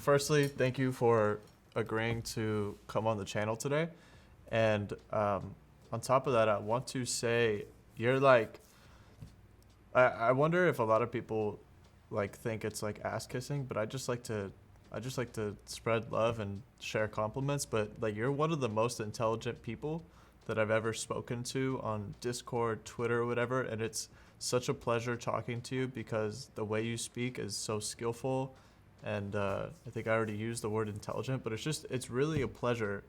firstly, thank you for agreeing to come on the channel today. And on top of that, I want to say you're like, I wonder if a lot of people like think it's like ass kissing, but I just like to spread love and share compliments. But like, you're one of the most intelligent people that I've ever spoken to on Discord, Twitter, or whatever. And it's such a pleasure talking to you because the way you speak is so skillful. And I think I already used the word intelligent, but it's really a pleasure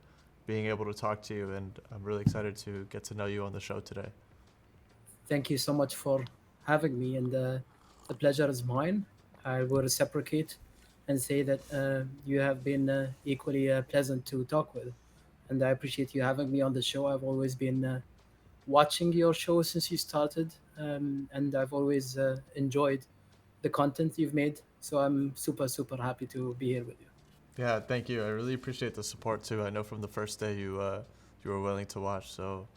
being able to talk to you. And I'm really excited to get to know you on the show today. Thank you so much for having me, and the pleasure is mine. I will reciprocate and say that you have been equally pleasant to talk with, and I appreciate you having me on the show. I've always been watching your show since you started, and I've always enjoyed the content you've made. So I'm super, super happy to be here with you. Yeah, thank you. I really appreciate the support too. I know from the first day you were willing to watch, so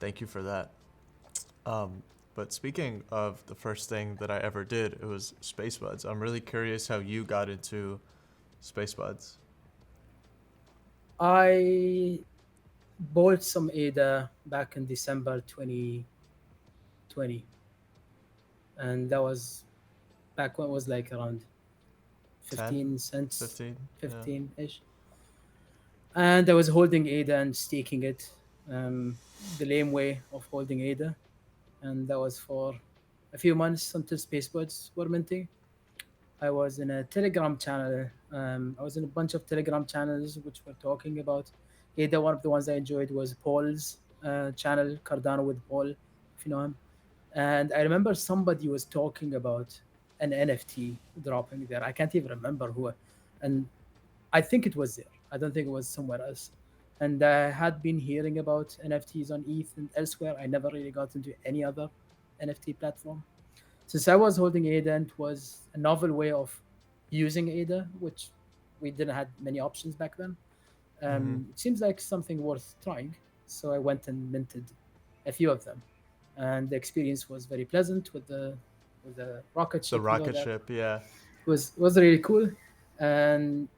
thank you for that. Um, but speaking of the first thing that I ever did, it was Space Buds. I'm really curious how you got into Space Buds. I bought some ADA back in December 2020, and that was back when it was like around 10, 15 cents, 15? Yeah. 15-ish. And I was holding ADA and staking it, the lame way of holding ADA. And that was for a few months until Spacebuds were minting. I was in a Telegram channel. I was in a bunch of Telegram channels which were talking about ADA. One of the ones I enjoyed was Paul's channel, Cardano with Paul, if you know him. And I remember somebody was talking about an NFT dropping there. I can't even remember who, and I think it was there. I don't think it was somewhere else. And I had been hearing about NFTs on ETH and elsewhere. I never really got into any other NFT platform. Since I was holding ADA, and it was a novel way of using ADA, which we didn't have many options back then. Mm-hmm. It seems like something worth trying. So I went and minted a few of them, and the experience was very pleasant with the rocket The ship and all rocket that. ship, yeah. Was really cool, and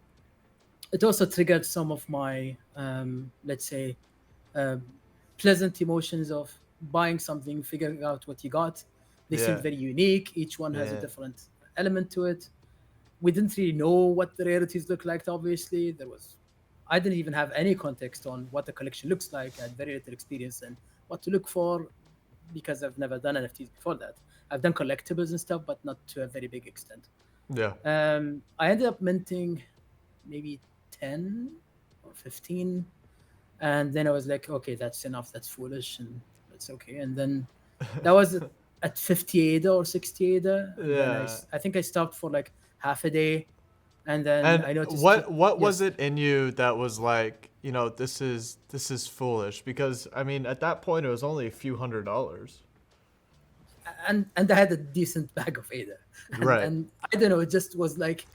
it also triggered some of my let's say um, pleasant emotions of buying something, figuring out what you got. They seemed Yeah. very unique. Each one has a Yeah. different element to it. We didn't really know what the rarities look like. Obviously, I didn't even have any context on what the collection looks like. I had very little experience in what to look for because I've never done NFTs before that. I've done collectibles and stuff, but not to a very big extent. Yeah. I ended up minting maybe 10 or 15, and then I was like, okay, that's enough. That's foolish, and that's okay. And then that was at 50 ADA or 60 ADA, and then Yeah. I think I stopped for like half a day, and then And I noticed. what was Yes, it in you that was like, this is foolish? Because I mean, at that point it was only a few $100s. and I had a decent bag of ADA, Right. and I don't know, it just was like,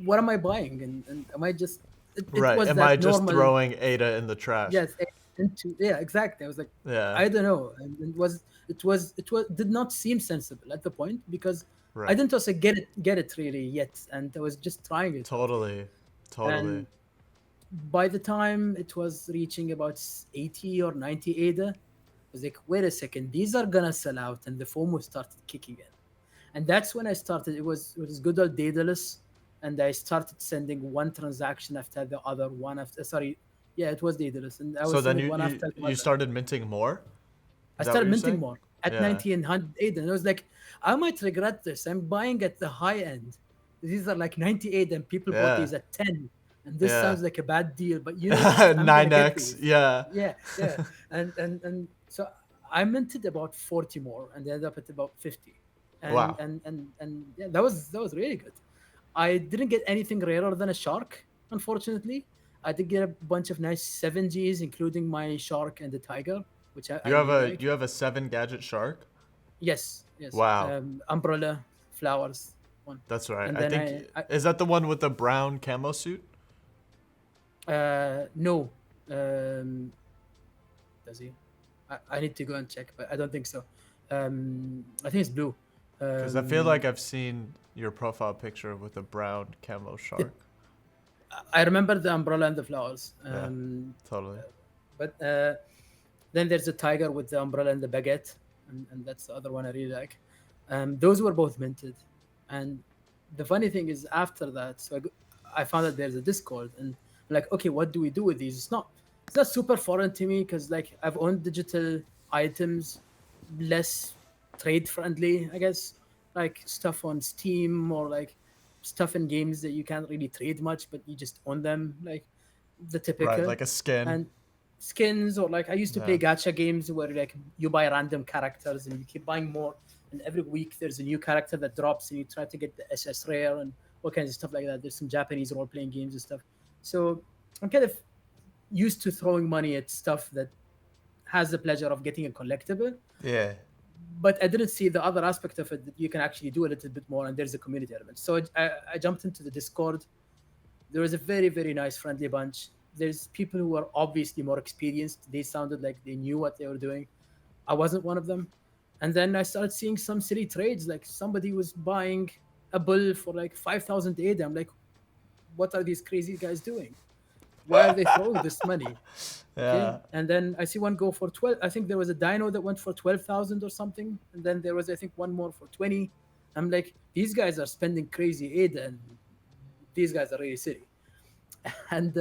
what am I buying, and am I just it Right. was Am I that just normal. throwing Ada in the trash? Yes, into, yeah, exactly. I was like, Yeah. I don't know, and it was did not seem sensible at the point because I Right. didn't also get it really yet, and I was just trying it out. Totally. Totally. And by the time it was reaching about 80 or 90 ADA, I was like, wait a second, these are gonna sell out, and the FOMO started kicking in. And that's when I started. It was good old Daedalus, and I started sending one transaction after the other, one after sorry, yeah, it was Daedalus, and I So was then sending one after the you other. started minting more? I Is that what started you're minting saying? more at Yeah. 90 and 108, and I was like, I might regret this. I'm buying at the high end. These are like 98, and people bought Yeah. these at 10. And this Yeah. sounds like a bad deal, but you know what? I'm gonna get 9x. these. Yeah. Yeah, yeah. And so I minted about 40 more, and ended up at about 50. And Wow. and and and yeah, that was really good. I didn't get anything rarer than a shark, unfortunately. I did get a bunch of nice 7Gs, including my shark and the tiger, which I really like. You have a 7 gadget shark? Yes, yes. Wow. Umbrella, flowers, one. That's right. And I then think is that the one with the brown camo suit? no. Um, does he? I need to go and check, but I don't think so. I think it's blue. Because I feel like Um, I've seen, your profile picture with a brown camo shark. I remember the umbrella and the flowers. Yeah, totally. But then there's a tiger with the umbrella and the baguette, and that's the other one I really like. Those were both minted, and the funny thing is after that, I found that there's a Discord, and I'm like, okay, what do we do with these? It's not super foreign to me because like I've owned digital items, less trade friendly, I guess, like stuff on Steam or like stuff in games that you can't really trade much, but you just own them, like the Right, typical. like a skin. And skins, or like I used to Yeah. play gacha games where like you buy random characters and you keep buying more, and every week there's a new character that drops and you try to get the SS rare and all kinds of stuff like that. There's some Japanese role playing games and stuff. So I'm kind of used to throwing money at stuff that has the pleasure of getting a collectible, Yeah. but I didn't see the other aspect of it that you can actually do a little bit more, and there's a community element. So I jumped into the Discord. There was a very, very nice, friendly bunch. There's people who are obviously more experienced. They sounded like they knew what they were doing. I wasn't one of them. And then I started seeing some silly trades, like somebody was buying a bull for like 5,000 ADA. I'm like, what are these crazy guys doing? Why are they throwing this money? Okay. Yeah. And then I see one go for 12. I think there was a dino that went for 12,000 or something. And then there was, I think, one more for 20. I'm like, these guys are spending crazy ADA, and these guys are really silly. And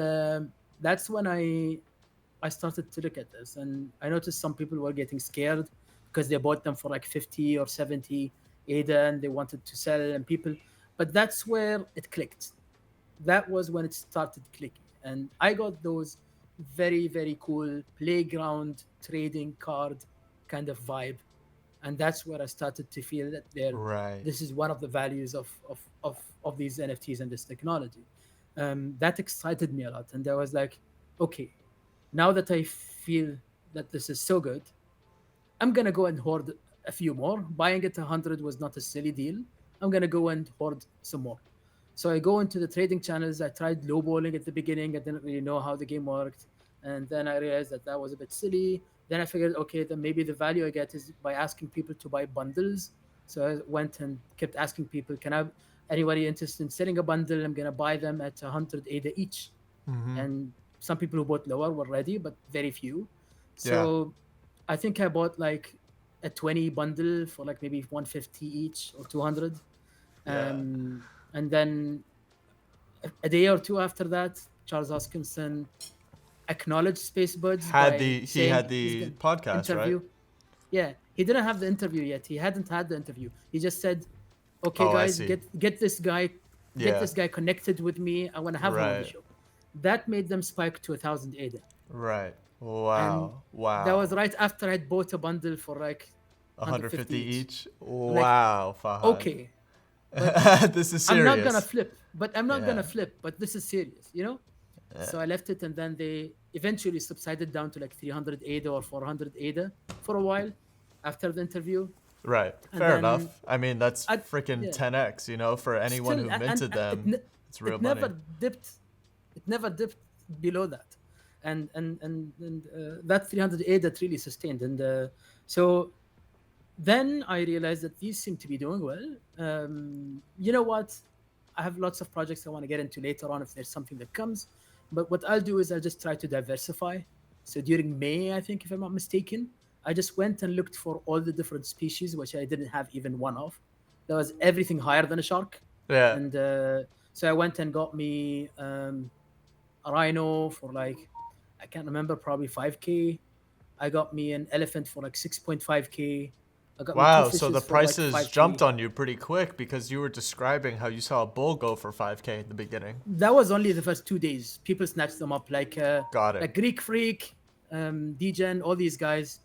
that's when I started to look at this, and I noticed some people were getting scared because they bought them for like 50 or 70 ADA and they wanted to sell, and people, but that's where it clicked. That was when it started clicking, and I got those very, very cool playground trading card kind of vibe, and that's where I started to feel that Right. this is one of the values of these NFTs and this technology. That excited me a lot, and I was like, okay, now that I feel that this is so good, I'm gonna go and hoard a few more. Buying it 100 was not a silly deal. I'm gonna go and hoard some more. So I go into the trading channels. I tried lowballing at the beginning. I didn't really know how the game worked, and then I realized that that was a bit silly. Then I figured, okay, then maybe the value I get is by asking people to buy bundles. So I went and kept asking people, can I, anybody interested in selling a bundle? I'm gonna buy them at 100 ADA each, Mm-hmm. and some people who bought lower were ready, but very few. Yeah. So I think I bought like a 20 bundle for like maybe 150 each or 200. Yeah. And then a day or two after that, Charles Hoskinson acknowledged Space Buds by He had saying he's the going to podcast, right? interview. Yeah, he didn't have the interview yet. He hadn't had the interview. He just said, "Okay, Oh, I guys, see. get Yeah. this guy connected with me. I want to have him on the Right. show." That made them spike to 1,000 ADA, Right. and Wow. that was Wow. right after I'd bought a bundle for like 150 150 each. each. I'm like, Wow, Fahad. okay, but This is I'm not gonna serious. flip. But I'm not Yeah. gonna flip. But this is serious, you know. Yeah. So I left it, and then they eventually subsided down to like 300 ADA or 400 ADA for a while after the interview, Right. and Fair then enough. I mean, that's I freaking yeah, 10x, for anyone still who minted them. It's real it money. never dipped, it never dipped below that, and that 300 ADA that really sustained, and so then I realized that these seem to be doing well. You know what? I have lots of projects I want to get into later on if there's something that comes. But what I'll do is I'll just try to diversify. So during May, I think, if I'm not mistaken, I just went and looked for all the different species, which I didn't have even one of. There was everything higher than a shark. Yeah. And so I went and got me a rhino for like, I can't remember, probably 5K. I got me an elephant for like 6.5K. I got me two Wow. So the fishes for like prices jumped 5K. on you pretty quick because you were describing how you saw a bull go for 5K in the beginning. That was only the first 2 days. People snatched them up Got it. like Greek Freak, Degen, all these guys,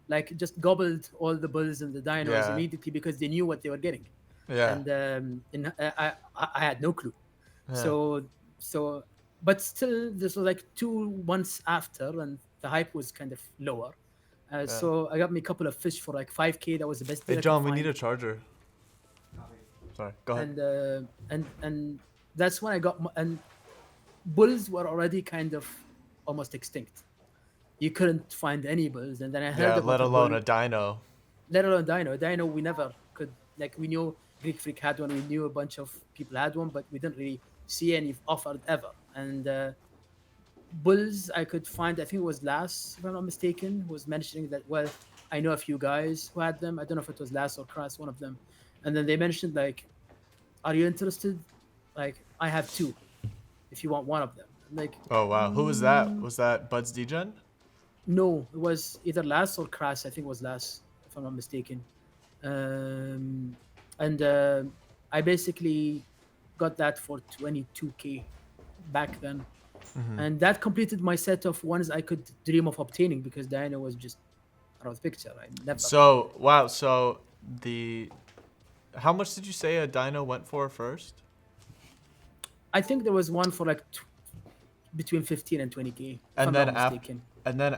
like just gobbled all the bulls and the dinos Yeah. immediately because they knew what they were getting, Yeah. and I had no clue. Yeah. So, but still, this was like 2 months after, and the hype was kind of lower. So I got me a couple of fish for like 5K. That was the best deal Hey, I could John, we find. need a charger. Sorry. Go ahead. And that's when I got and bulls were already kind of almost extinct. You couldn't find any bulls, and then I heard Yeah. about Let a alone bull, a dino. let alone dino. Dino we never could, like, we knew Greek Freak had one. We knew a bunch of people had one, but we didn't really see any offered ever. And Bulls, I could find, I think it was Lass, if I'm not mistaken, was mentioning that, well, I know a few guys who had them. I don't know if it was Lass or Kras, one of them. And then they mentioned, like, are you interested? Like, I have two if you want one of them. I'm like, Oh wow, who was that? Was that Bud's Degen? no, it was either Lass or Kras. I think it was Lass, if I'm not mistaken. Um, and I basically got that for 22K back then. And that completed my set of ones I could dream of obtaining because Diana was just out of the picture. I never. So wow, so the how much did you say a dino went for first? I think there was one for like between 15 and 20K, if And I'm then not mistaken.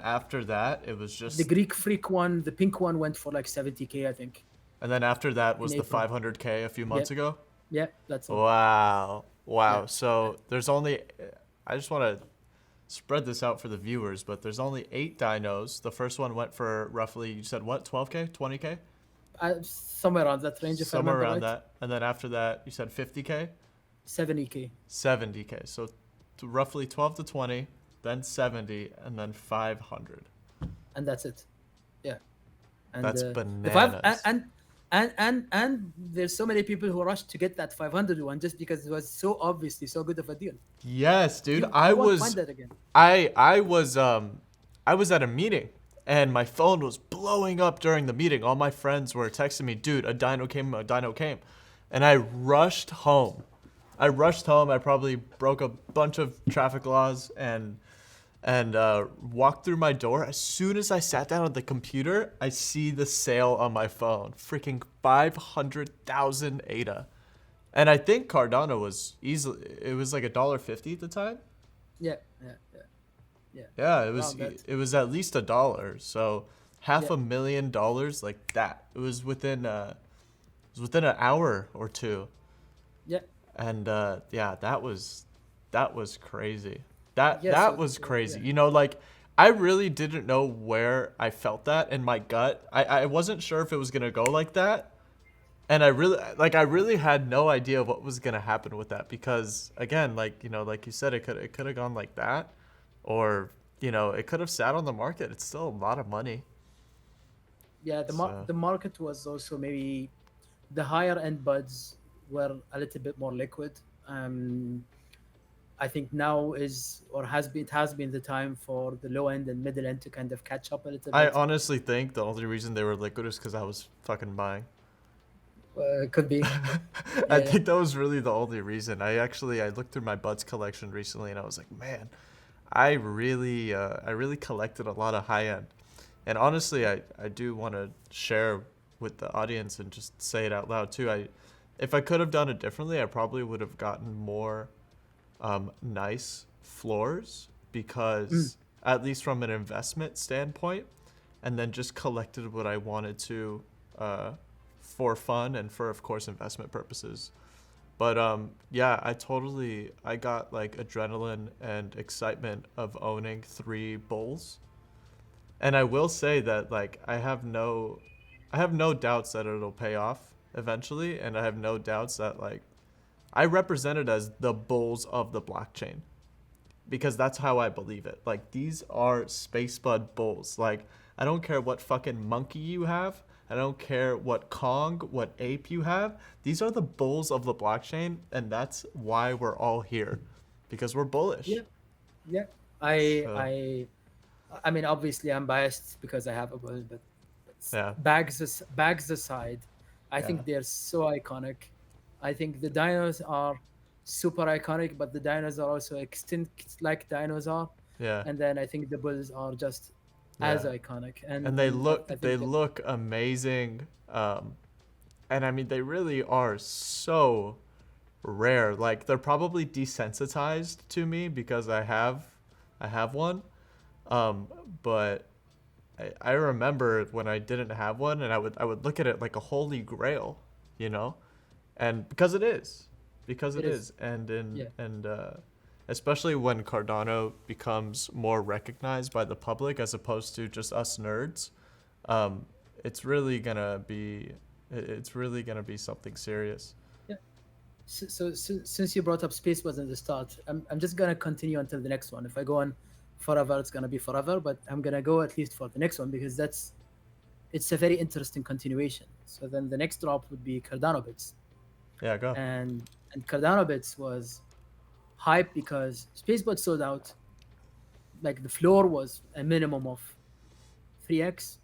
after that, it was The just, Greek Freak one, the pink one, went for like 70K, I think, and then after that in was the April. 500K a few Yeah, months ago. yeah, that's all. Wow, Yeah, wow. yeah. So there's only, I just want to spread this out for the viewers, but there's only 8 dinos. The first one went for roughly, you said what, 12K, 20K, Somewhere around that range, if I somewhere remember around right. that. And then after that, you said 50K, 70K, 70K. So roughly 12 to 20, then 70, and then 500. and that's it. Yeah. And That's the five bananas. and there's so many people who rushed to get that 500 one just because it was so obviously so good of a deal. Yes, dude. You won't find that again. I was at a meeting and my phone was blowing up during the meeting. All my friends were texting me, dude, a dino came, a dino came. And I rushed home. I probably broke a bunch of traffic laws and walked through my door. As soon as I sat down at the computer, I see the sale on my phone. Freaking 500,000 ADA. And I think Cardano was easily, it was like $1.50 at the time. Yeah, yeah, yeah, yeah. Yeah, Around that. it was at least $1. So half Yeah, $1,000,000 like that. It was within an hour or two. yeah, And yeah, that was crazy. yeah. That So was crazy. yeah, You know, like I really didn't know where I felt that in my gut. I wasn't sure if it was gonna go like that. And I really had no idea what was gonna happen with that because again, like, you know, like you said, it could have gone like that, or, you know, it could have sat on the market. It's still a lot of money. yeah. So The market was also maybe the higher end buds were a little bit more liquid. Um, I think now is or has been it has been the time for the low end and middle end to kind of catch up a little I bit. honestly think the only reason they were liquid is because I was fucking buying. Could be. I Yeah, think that was really the only reason. I looked through my buds collection recently and I was like, man, I really collected a lot of high end. And honestly, I do want to share with the audience and just say it out loud too. If I could have done it differently, I probably would have gotten more nice floors mm, because at least from an investment standpoint, and then just collected what I wanted to uh, for fun and for, of course, investment purposes. But yeah, I got like adrenaline and excitement of owning 3 bulls. And I will say that like I have no doubts that it'll pay off eventually, and I have no doubts that like I represent it as the bulls of the blockchain because that's how I believe it. Like these are space bud bulls. Like I don't care what fucking monkey you have. I don't care what Kong, what ape you have. These are the bulls of the blockchain, and that's why we're all here, because we're yeah, bullish. yeah. I So I I mean, obviously, I'm biased because I have a bull, but yeah, bags aside, I yeah, think they're so iconic. I think the dinos are super iconic, but the dinos are also extinct like dinos are. yeah, And then I think the bulls are just as yeah. iconic. And And I they think that look amazing. And I mean they really are so rare. Like they're probably desensitized to me because I have one. Um, but I remember when I didn't have one, and I would look at it like a holy grail, you know, and because it it is. is, and Yeah, especially when Cardano becomes more recognized by the public as opposed to just us nerds, um, it's really gonna be It's really gonna be something serious. Yeah. So since you brought up Spaceballs in the start, I'm just gonna continue until the next one. If I go on forever, it's gonna be forever. But I'm gonna go at least for the next one because it's a very interesting continuation. So then the next drop would be Cardano Bits, Yeah, go. and Cardano Bits was hype because Spacebot sold out. Like the floor was a minimum of 3x,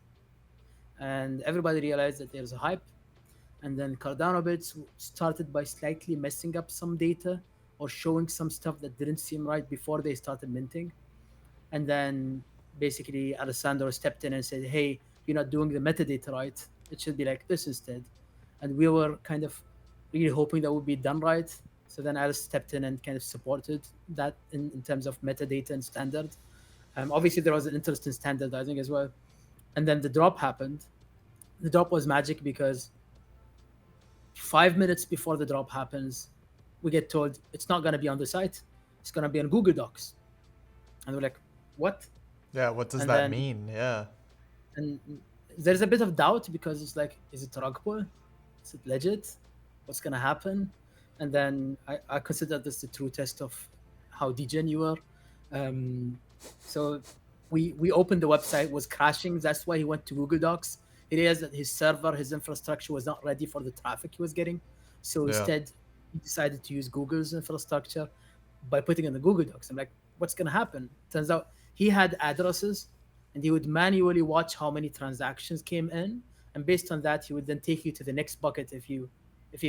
and everybody realized that there's a hype. And then Cardano Bits started by slightly messing up some data or showing some stuff that didn't seem right before they started minting. And then basically Alessandro stepped in and said, "Hey, you're not doing the metadata right. It should be like this instead." And we were kind of really hoping that would be done right. So then Alice stepped in and kind of supported that in terms of metadata and standard. Obviously, there was an interest in standardizing as well. And then the drop happened. The drop was magic because 5 minutes before the drop happens, we get told it's not going to be on the site. It's going to be on Google Docs. And we're like, what? Yeah, what does And that then mean? Yeah. and there's a bit of doubt because it's like, is it a rug pull? Is it legit? What's gonna happen? And then I consider this the true test of how degen you are. So we opened the website, was crashing. That's why he went to Google Docs. He realized that his server, his infrastructure was not ready for the traffic he was getting. So Yeah. instead, he decided to use Google's infrastructure by putting in the Google Docs. I'm like, what's gonna happen? Turns out he had addresses and he would manually watch how many transactions came in, and based on that he would then take you to the next bucket. If you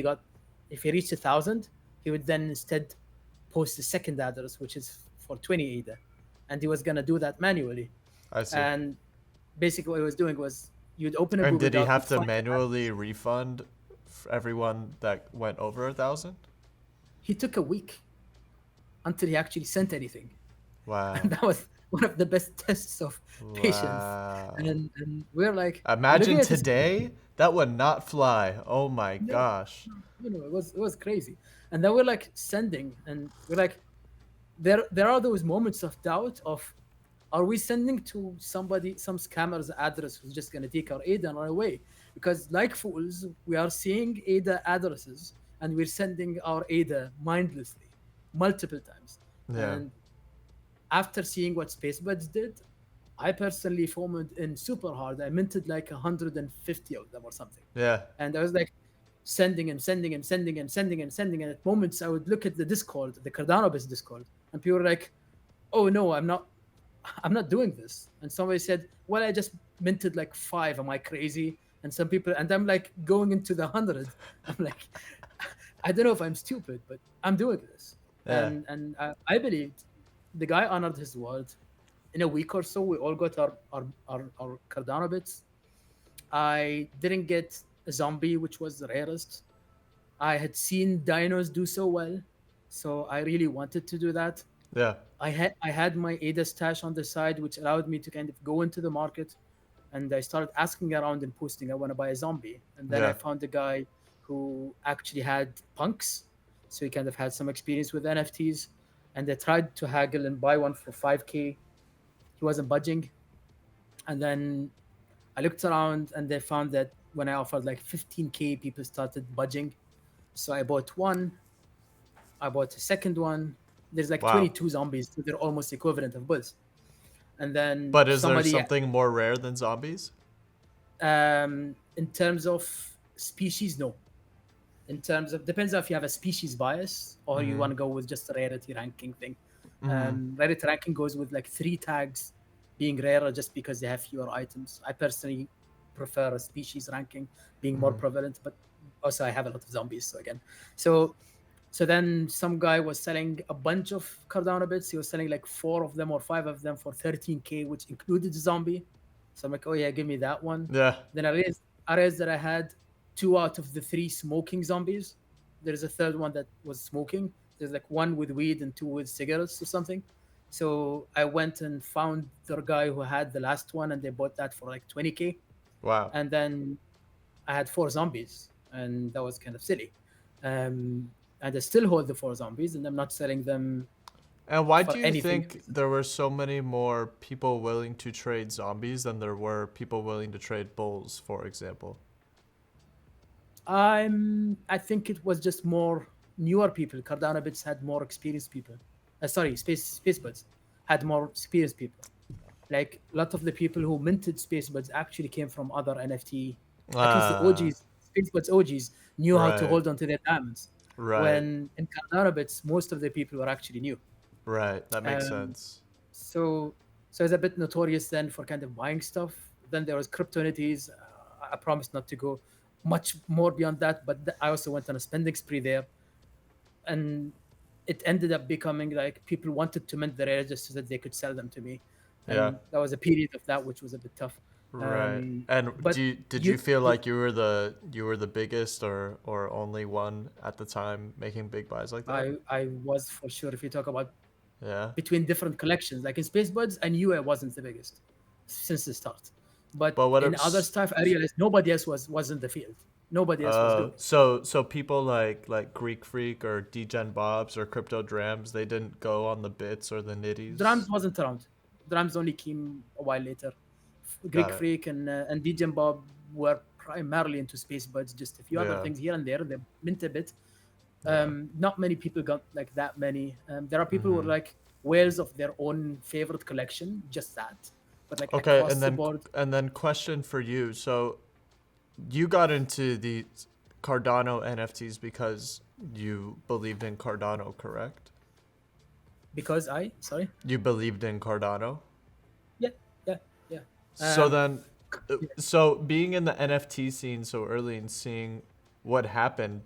got if you reached 1,000, he would then instead post the second address, which is for 20 ADA, and he was going to do that manually. I see. And basically what he was doing was you'd open a And Google did he Doc, have you'd to find the manually address. refund everyone that went over 1,000? He took a week until he actually sent anything. And Wow. that was one of the best tests of patience. Wow. And we're like looking Imagine at this. today, that would not fly. Oh my No, gosh. it was crazy. And then we're like sending, and we're like, there are those moments of doubt of, are we sending to somebody, some scammer's address who's just gonna take our ADA and run away? Because like fools, we are seeing ADA addresses and we're sending our ADA mindlessly multiple times. Yeah. And after seeing what SpaceBuds did, I personally foamed in super hard. I minted like 150 of them or something. Yeah. And I was like sending and sending and sending and sending and sending. And at moments I would look at the Discord, the Cardano based Discord, and people were like, "Oh no, I'm not doing this." And somebody said, "Well, I just minted like 5. Am I crazy?" And some people, and I'm like going into the 100. I'm like, I don't know if I'm stupid, but I'm doing this. Yeah. And I believed the guy honored his word. In a week or so, we all got our Cardano bits. I didn't get a zombie, which was the rarest. I had seen dinos do so well, so I really wanted to do that. Yeah. I had my ADA stash on the side, which allowed me to kind of go into the market, and I started asking around and posting, "I want to buy a zombie." And then I Yeah. found a guy who actually had punks, so he kind of had some experience with NFTs, and I tried to haggle and buy one for 5k. He wasn't budging, and then I looked around and they found that when I offered like 15k, people started budging. So I bought one, I bought a second one. There's like Wow. 22 zombies, so they're almost equivalent of bulls. And then But is there somebody, something more rare than zombies? in terms of species, no. In terms of, depends on if you have a species bias or you want to go with just a rarity ranking thing. Rarity ranking goes with like 3 tags being rarer just because they have fewer items. I personally prefer a species ranking being more prevalent, but also I have a lot of zombies. So again, so so then some guy was selling a bunch of Cardano bits. He was selling like 4 of them or 5 of them for 13k, which included the zombie. So I'm like, oh yeah, give me that one. Yeah. Then I realized that I had 2 out of the 3 smoking zombies. There's a third one that was smoking. There's like one with weed and 2 with cigarettes or something. So I went and found the guy who had the last one, and they bought that for like 20k. Wow. And then I had 4 zombies, and that was kind of silly. And I still hold the 4 zombies, and I'm not selling them And why for do you anything. think there were so many more people willing to trade zombies than there were people willing to trade bulls, for example? I think it was just more newer people. Cardano Bits had more experienced people. Sorry, Spacebuds had more experienced people. Like a lot of the people who minted Spacebuds actually came from other NFT. At least the Ah, OGs, Spacebuds OGs knew how to right, hold on to their diamonds. right, When in Cardano Bits, most of the people were actually new. right. That makes Um, sense. so so it's a bit notorious then for kind of buying stuff. Then there was cryptonities. I promised not to go much more beyond that, but I also went on a spending spree there, and it ended up becoming like people wanted to mint their airs just so that they could sell them to me, Yeah, and that was a period of that which was a bit tough. right. And But did you you, feel like you were the biggest or only one at the time making big buys like that? I was for sure. If you talk about Yeah. between different collections, like in Space Buds, I knew I wasn't the biggest since the start. But But what in are other stuff, I realized nobody else was in the field. Nobody else was doing it. so people like Greek Freak or Degen Bobs or Crypto Drams, they didn't go on the bits or the nitties. Drums wasn't around. Drums only came a while later. Got Greek it. Freak and DJ Bob were primarily into Space Buds, just a few other Yeah. things here and there. They mint a bit. Yeah. Not many people got like that many. There are people who were Mm-hmm. like whales of their own favorite collection, just that. But like Okay, across the board, and then question for you. So you got into the Cardano NFTs because you believed in Cardano, correct? because I sorry, You believed in Cardano. yeah, yeah, yeah. So Um, then, yeah. so being in the NFT scene so early and seeing what happened,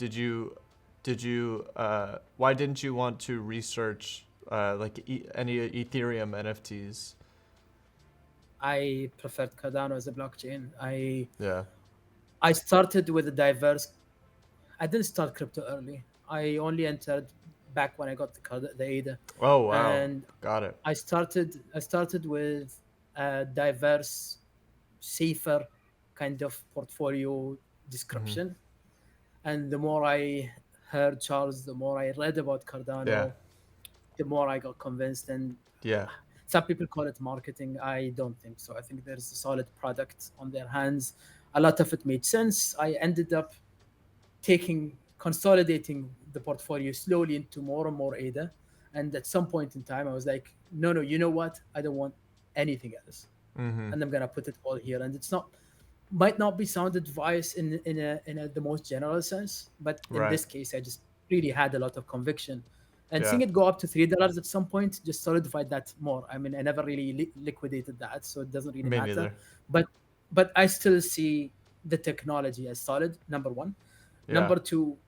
why didn't you want to research any Ethereum NFTs? I preferred Cardano as a blockchain. Yeah. I started with a diverse. I didn't start crypto early. I only entered back when I got the ADA, Oh wow, and got it. I started with a diverse, safer kind of portfolio Hmm. description. And the more I heard Charles, the more I read about Yeah, Cardano, the more I got convinced. And yeah, some people call it marketing. I don't think so. I think there's a solid product on their hands. A lot of it made sense. I ended up consolidating the portfolio slowly into more and more ADA. And at some point in time, I was like, no, you know what? I don't want anything else. mm-hmm. And I'm gonna put it all here. And it's not might not be sound advice in the most general sense, but in Right, this case, I just really had a lot of conviction. And yeah, seeing it go up to $3 at some point just solidified that more. I mean, I never really liquidated that, so it doesn't really me matter. neither. But I still see the technology as solid. Number one. Yeah, Number two,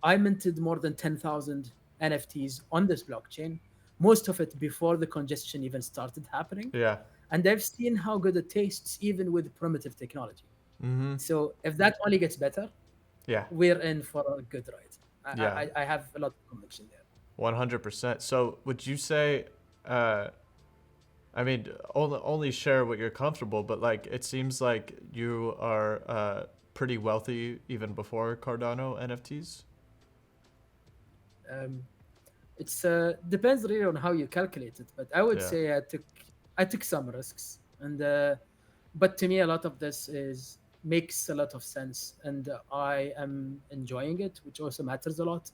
I minted more than 10,000 NFTs on this blockchain, most of it before the congestion even started happening. yeah, And I've seen how good it tastes even with primitive technology. mm-hmm. So if that only gets better, Yeah, we're in for a good ride. yeah, I have a lot of conviction there. 100%. So would you say, uh, I mean, only share what you're comfortable, but like it seems like you are pretty wealthy even before Cardano NFTs. Um, it's depends really on how you calculate it, but I would Yeah. say I took some risks, and but to me a lot of this is makes a lot of sense, and I am enjoying it, which also matters a lot.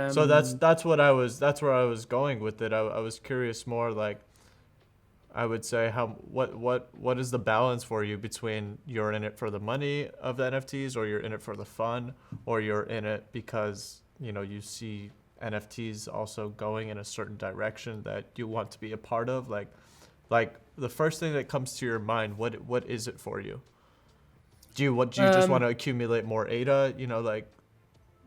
So Um, that's where I was going with it. I was curious more like I would say how what is the balance for you between you're in it for the money of the NFTs or you're in it for the fun or you're in it because you see NFTs also going in a certain direction that you want to be a part of like the first thing that comes to your mind, what is it for you? Do you just want um, to accumulate more ADA?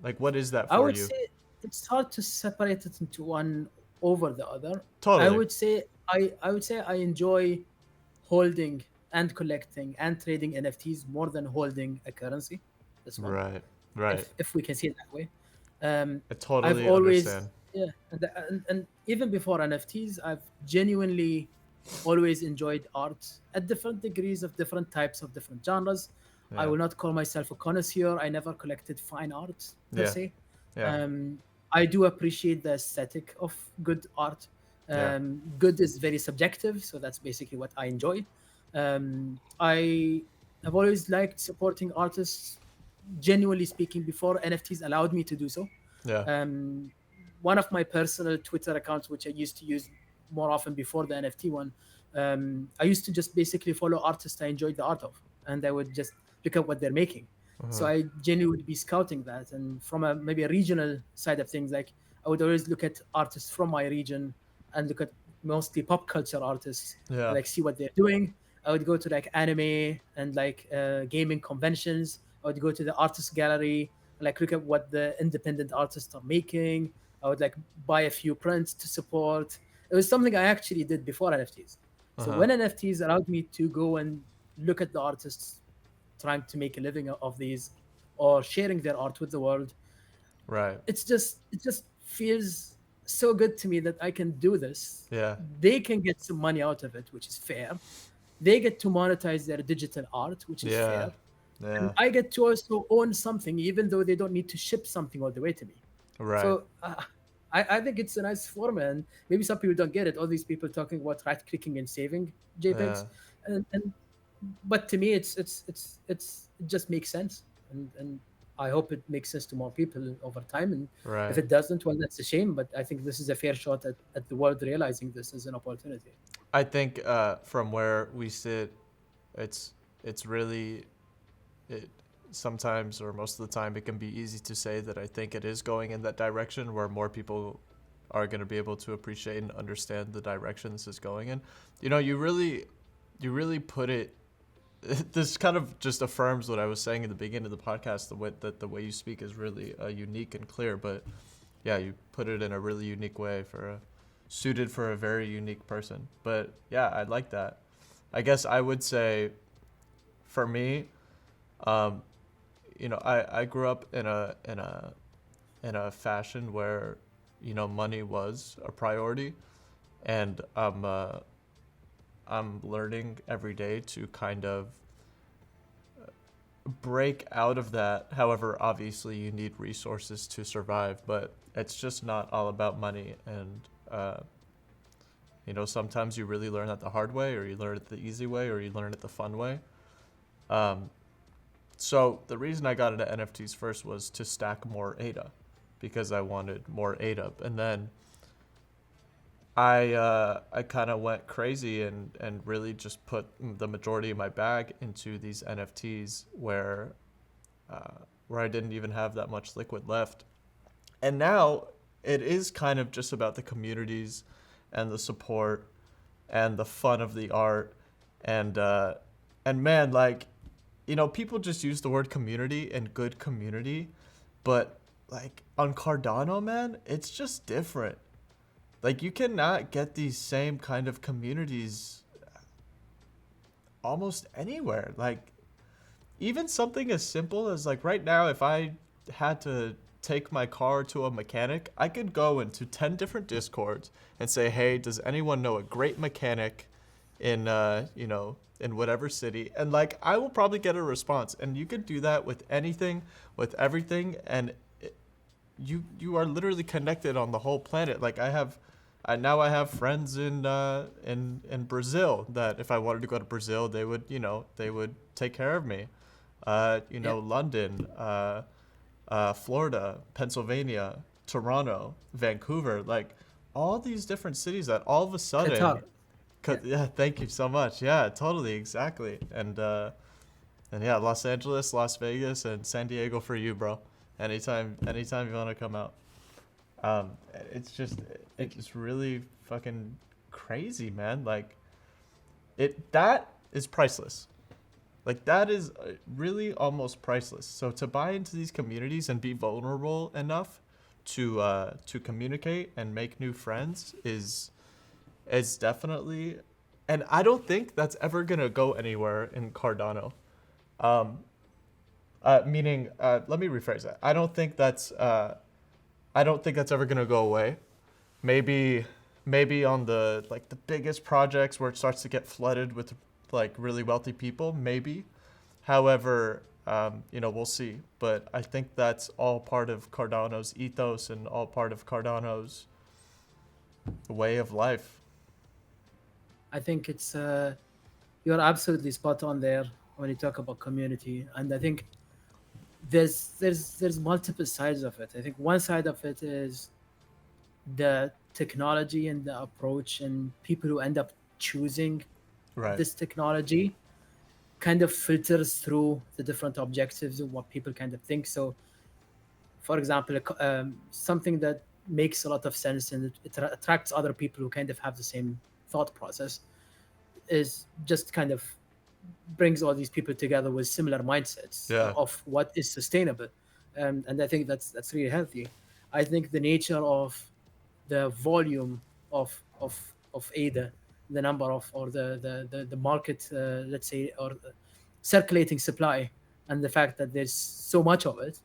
Like what is that I for would you? say it's hard to separate it into one over the other. I Totally. would say I enjoy holding and collecting and trading NFTs more than holding a currency. That's one. Right. Right. If we can see it that way. Um, I I've totally always understand. yeah, and even before NFTs, I've genuinely always enjoyed art at different degrees of different types of different genres. I Yeah. will not call myself a connoisseur. I never collected fine art per Yeah. se. Yeah. Um, I do appreciate the aesthetic of good art. Yeah. Good is very subjective, so that's basically what I enjoy. I have always liked supporting artists genuinely speaking, before NFTs allowed me to do so. Yeah. Um, One of my personal Twitter accounts, which I used to use more often before the NFT one, I used to just basically follow artists I enjoyed the art of, and I would just look at what they're making. So Uh-huh. I genuinely would be scouting that, and from a maybe a regional side of things, like I would always look at artists from my region and look at mostly pop culture artists and Yeah. like see what they're doing. I would go to like anime and like gaming conventions. I would go to the artist gallery and like look at what the independent artists are making. I would like buy a few prints to support. It was something I actually did before NFTs. So Uh-huh. when NFTs allowed me to go and look at the artists trying to make a living of these or sharing their art with the world, Right. it just feels so good to me that I can do this. Yeah. They can get some money out of it, which is fair. They get to monetize their digital art, which is Yeah. fair. And Yeah. I get to also own something, even though they don't need to ship something all the way to me. Right. So I think it's a nice form, and maybe some people don't get it. All these people talking about right clicking and saving Yeah. JPEGs, and but to me, it just makes sense, and I hope it makes sense to more people over time. And if Right. it doesn't, well, that's a shame. But I think this is a fair shot at the world realizing this as an opportunity. I think from where we sit, it's it's really it sometimes or most of the time it can be easy to say that I think it is going in that direction where more people are going to be able to appreciate and understand the direction this is going in. You know, you really put it this kind of just affirms what I was saying in the beginning of the podcast, the way you speak is really unique and clear, but yeah, you put it in a really unique way suited for a very unique person. But yeah, I like that. I guess I would say for me, um, I grew up in a fashion where, money was a priority, and I'm learning every day to kind of break out of that. However, obviously you need resources to survive, but it's just not all about money. And sometimes you really learn that the hard way, or you learn it the easy way, or you learn it the fun way. Um, So the reason I got into NFTs first was to stack more ADA because I wanted more ADA. And then I kind of went crazy and really just put the majority of my bag into these NFTs where I didn't even have that much liquid left. And now it is kind of just about the communities and the support and the fun of the art and man, like, people just use the word community and good community, but like on Cardano, man, it's just different. Like, you cannot get these same kind of communities almost anywhere. Like, even something as simple as, like, right now, if I had to take my car to a mechanic, I could go into 10 different discords and say, hey, does anyone know a great mechanic in whatever city? And like, I will probably get a response. And you could do that with anything, with everything. And you are literally connected on the whole planet. Like, I have friends in Brazil that if I wanted to go to Brazil, they would take care of me. Yeah, London, Florida, Pennsylvania, Toronto, Vancouver, like all these different cities that all of a sudden, Qatar. Yeah, yeah, thank you so much. Yeah, totally, exactly. And yeah, Los Angeles, Las Vegas, and San Diego for you, bro. Anytime you want to come out. It's just thank you. it's really fucking crazy, man. Like, that is priceless. Like, that is really almost priceless. So to buy into these communities and be vulnerable enough to communicate and make new friends is definitely, and I don't think that's ever gonna go anywhere in Cardano. Um, Meaning, let me rephrase that. I don't think that's ever gonna go away. Maybe on the biggest projects where it starts to get flooded with like really wealthy people, maybe. However, we'll see. But I think that's all part of Cardano's ethos and all part of Cardano's way of life. I think it's you're absolutely spot on there when you talk about community, and I think there's multiple sides of it. I think one side of it is the technology and the approach, and people who end up choosing Right. this technology kind of filters through the different objectives of what people kind of think. So, for example, something that makes a lot of sense and it attracts other people who kind of have the same thought process is just kind of brings all these people together with similar mindsets Yeah. of what is sustainable, and I think that's really healthy. I think the nature of the volume of ADA, the number of or the market, let's say, or circulating supply, and the fact that there's so much of it,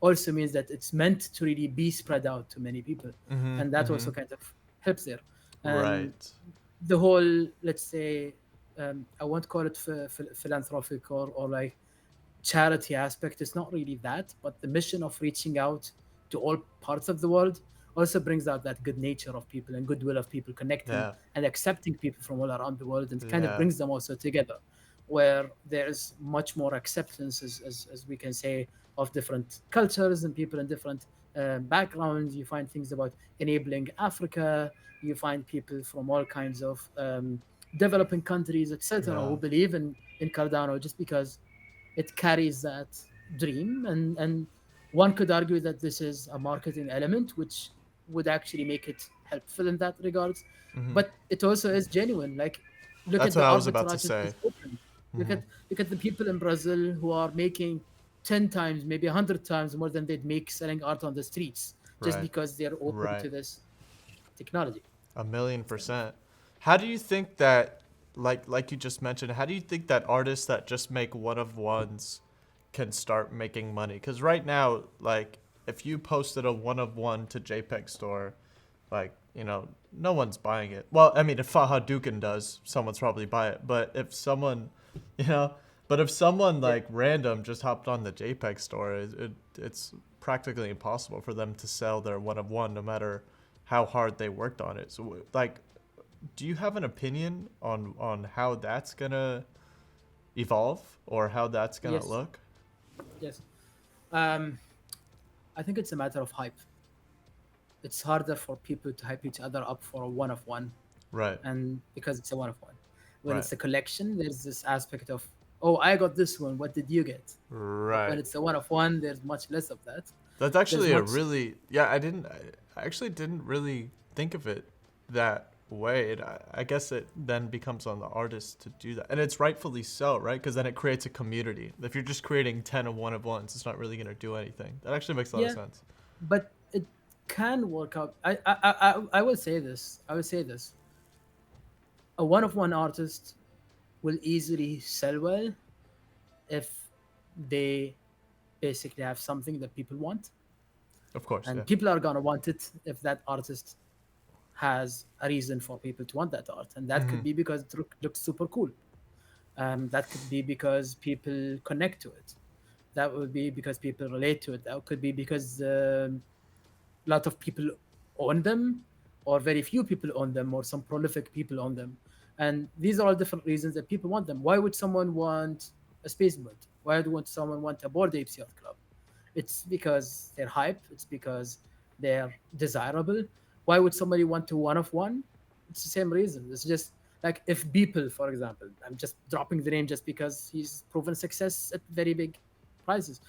also means that it's meant to really be spread out to many people, Mm-hmm. and that Mm-hmm. also kind of helps there. And Right. the whole, let's say, I won't call it philanthropic or like charity aspect is not really that, but the mission of reaching out to all parts of the world also brings out that good nature of people and goodwill of people connecting Yeah. and accepting people from all around the world, and kind of Yeah. brings them also together, where there's much more acceptance, as we can say, of different cultures and people in different backgrounds. You find things about enabling Africa. You find people from all kinds of developing countries, etc., Yeah. who believe in Cardano just because it carries that dream, and one could argue that this is a marketing element which would actually make it helpful in that regards, Mm-hmm. but it also is genuine. Like, look That's at what the I was about to arbitrage it say. has opened. look Mm-hmm. at look at the people in Brazil who are making 10 times, maybe 100 times more than they'd make selling art on the streets, just Right. because they're open Right. to this technology. 1,000,000%. How do you think that, like you just mentioned, how do you think that artists that just make one of ones can start making money? Because right now, like, if you posted a one of one to JPEG store, like, no one's buying it. Well, I mean, if Fahadouken does, someone's probably buy it. But if someone, you know, but if someone Yeah. like random just hopped on the JPEG store, it's practically impossible for them to sell their one of one, no matter how hard they worked on it. So, like, do you have an opinion on how that's gonna evolve or how that's gonna Yes. look? Yes. um I think it's a matter of hype. It's harder for people to hype each other up for a one of one, Right. and because it's a one of one. When Right. it's a collection, there's this aspect of, oh, I got this one, what did you get? But when Right. it's a one of one, there's much less of that. That's There's actually a much. really, yeah, I actually didn't really think of it that way. I guess it then becomes on the artist to do that. And it's rightfully so, right? Because then it creates a community. If you're just creating 10 of one of ones, it's not really going to do anything. That actually makes a lot of Yeah, sense. but it can work out. I will say this. I will say this. A one of one artist will easily sell well if they basically have something that people want, Of course, yeah. and people are gonna want it if that artist has a reason for people to want that art, and that Mm-hmm. could be because it looks super cool. That could be because people connect to it. That would be because people relate to it. That could be because a lot of people own them, or very few people own them, or some prolific people own them. And these are all different reasons that people want them. Why would someone want a space boat? Why would someone want a Bored Apes Yacht Club? It's because they're hype. It's because they're desirable. Why would somebody want to one of one? It's the same reason. It's just like if Beeple, for example, I'm just dropping the name just because he's proven success at very big prices,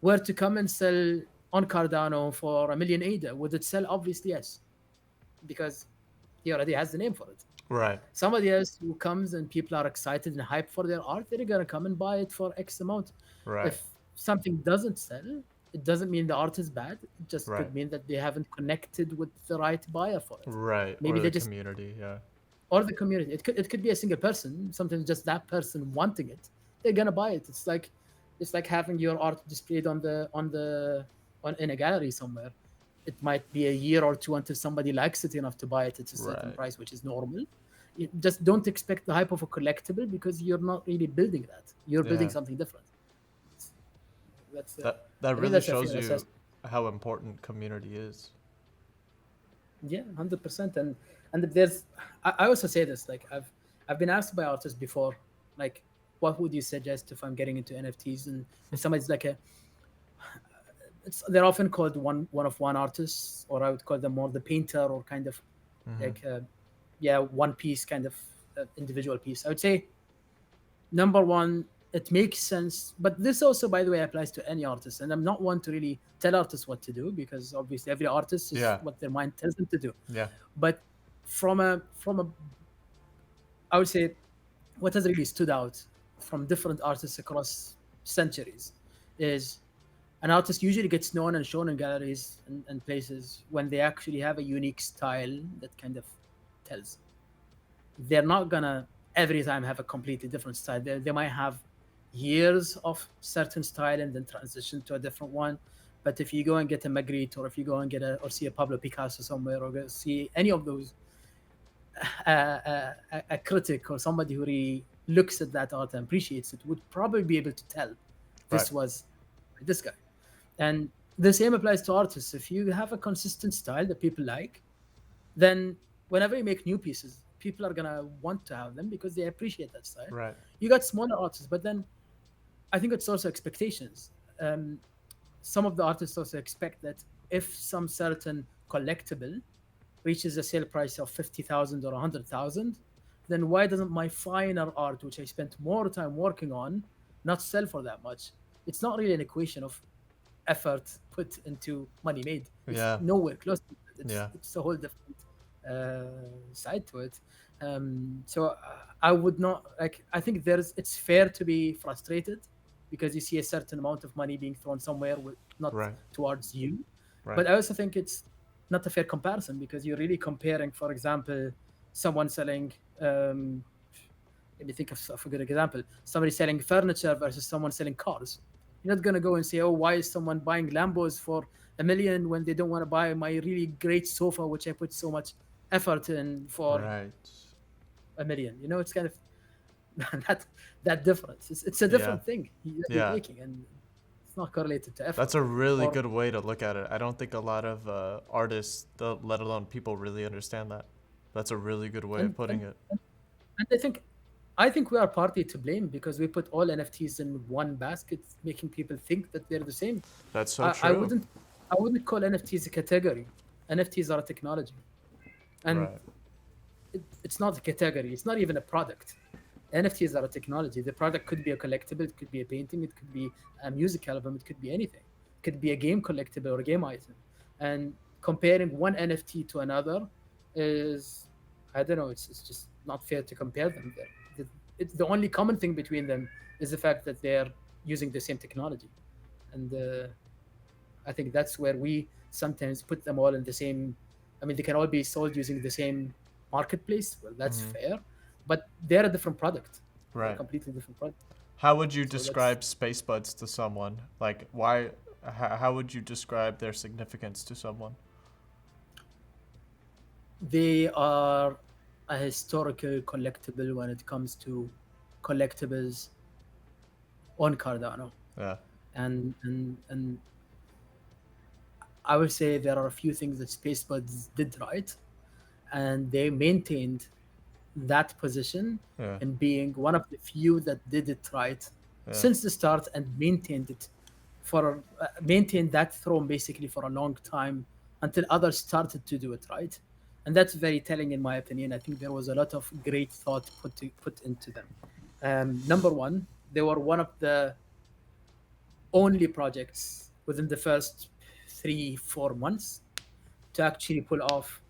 were to come and sell on Cardano for a million ADA, would it sell? Obviously, yes, because he already has the name for it. Right. Somebody else who comes and people are excited and hyped for their art, they're gonna come and buy it for X amount. Right. If something doesn't sell, it doesn't mean the art is bad. It just Right. could mean that they haven't connected with the right buyer for it. Right. Maybe Or they the just, community, yeah. or the community. It could be a single person. Sometimes just that person wanting it, they're gonna buy it. It's like having your art displayed on in a gallery somewhere. It might be a year or two until somebody likes it enough to buy it at a certain Right. price, which is normal. You just don't expect the hype of a collectible because you're not really building that. You're building Yeah. something different. That's That I think really that's a shows fair you assessment. how important community is. Yeah, 100%. And if there's, I also say this, like I've been asked by artists before, like, what would you suggest if I'm getting into NFTs? And if somebody's like they're often called one of one artists, or I would call them more the painter, or kind of Mm-hmm. like yeah, one piece kind of individual piece. I would say number one, it makes sense, but this also, by the way, applies to any artist. And I'm not one to really tell artists what to do, because obviously every artist is Yeah. what their mind tells them to do. Yeah. But from a I would say what has really stood out from different artists across centuries is an artist usually gets known and shown in galleries and places when they actually have a unique style that kind of tells. They're not gonna every time have a completely different style. They might have years of certain style and then transition to a different one. But if you go and get a Magritte, or if you go and get a or see a Pablo Picasso somewhere, or go see any of those, a critic or somebody who really looks at that art and appreciates it would probably be able to tell Right. this was this guy. And the same applies to artists. If you have a consistent style that people like, then whenever you make new pieces, people are gonna want to have them because they appreciate that style. Right. You got smaller artists, but then I think it's also expectations. Um, some of the artists also expect that if some certain collectible reaches a sale price of 50,000 or 100,000, then why doesn't my finer art, which I spent more time working on, not sell for that much? It's not really an equation of effort put into money made. It's Yeah. nowhere close to it. Yeah. It's a whole different side to it. So I would not like. I think it's fair to be frustrated because you see a certain amount of money being thrown somewhere with not Right. towards you. Right. But I also think it's not a fair comparison because you're really comparing, for example, someone selling. Let me think of a good example. Somebody selling furniture versus someone selling cars. You're not gonna go and say, "Oh, why is someone buying Lambos for 1 million when they don't want to buy my really great sofa, which I put so much effort in for Right. 1 million?" It's kind of that that difference. It's a Yeah. different thing you're Yeah. making, and it's not correlated to That's effort. a really Or good way to look at it. I don't think a lot of artists, let alone people, really understand that. That's a really good way of and putting and, it. and I think we are partly to blame because we put all NFTs in one basket, making people think that they're the same. That's so I true. wouldn't call NFTs a category. NFTs are a technology, and Right. it's not a category. It's not even a product. NFTs are a technology. The product could be a collectible, it could be a painting, it could be a music album, it could be anything. It could be a game collectible or a game item. And comparing one NFT to another is, I don't know, it's just not fair to compare them there. The only common thing between them is the fact that they're using the same technology. And I think that's where we sometimes put them all in the same. I mean, they can all be sold using the same marketplace. Well, that's Hmm. fair, but they're a different product. They're a Right. completely different product. How would you So that's describe space buds to someone? Like, why? How would you describe their significance to someone? they are a historical collectible when it comes to collectibles on Cardano, Yeah. and I would say there are a few things that Spacebuds did right, and they maintained that position Yeah. and being one of the few that did it right Yeah. since the start and maintained it for maintained that throne basically for a long time until others started to do it right. And that's very telling in my opinion. I think there was a lot of great thought put into them. Number one, they were one of the only projects within the first 3 4 months to actually pull off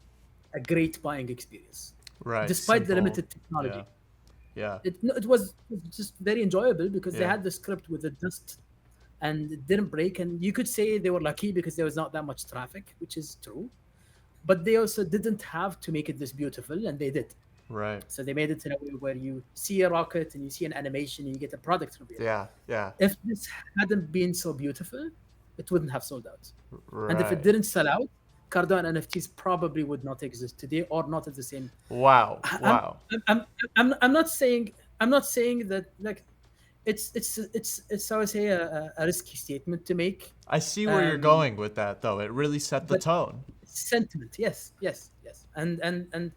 a great buying experience Right. despite the Simple. limited technology. Yeah. Yeah. It was just very enjoyable because they Yeah. had the script with the dust and it didn't break. And you could say they were lucky because there was not that much traffic, which is true. But they also didn't have to make it this beautiful, and they did. Right. So they made it in a way where you see a rocket and you see an animation and you get a product reveal. Yeah. Yeah. If this hadn't been so beautiful, it wouldn't have sold out. And if it Right. didn't sell out, Cardano NFTs probably would not exist today, or not at the same. Wow. I'm Wow. I'm not saying that like it's I would say a risky statement to make. I see where you're Um, going with that, though. It really set the but tone. sentiment, yes, yes, yes, and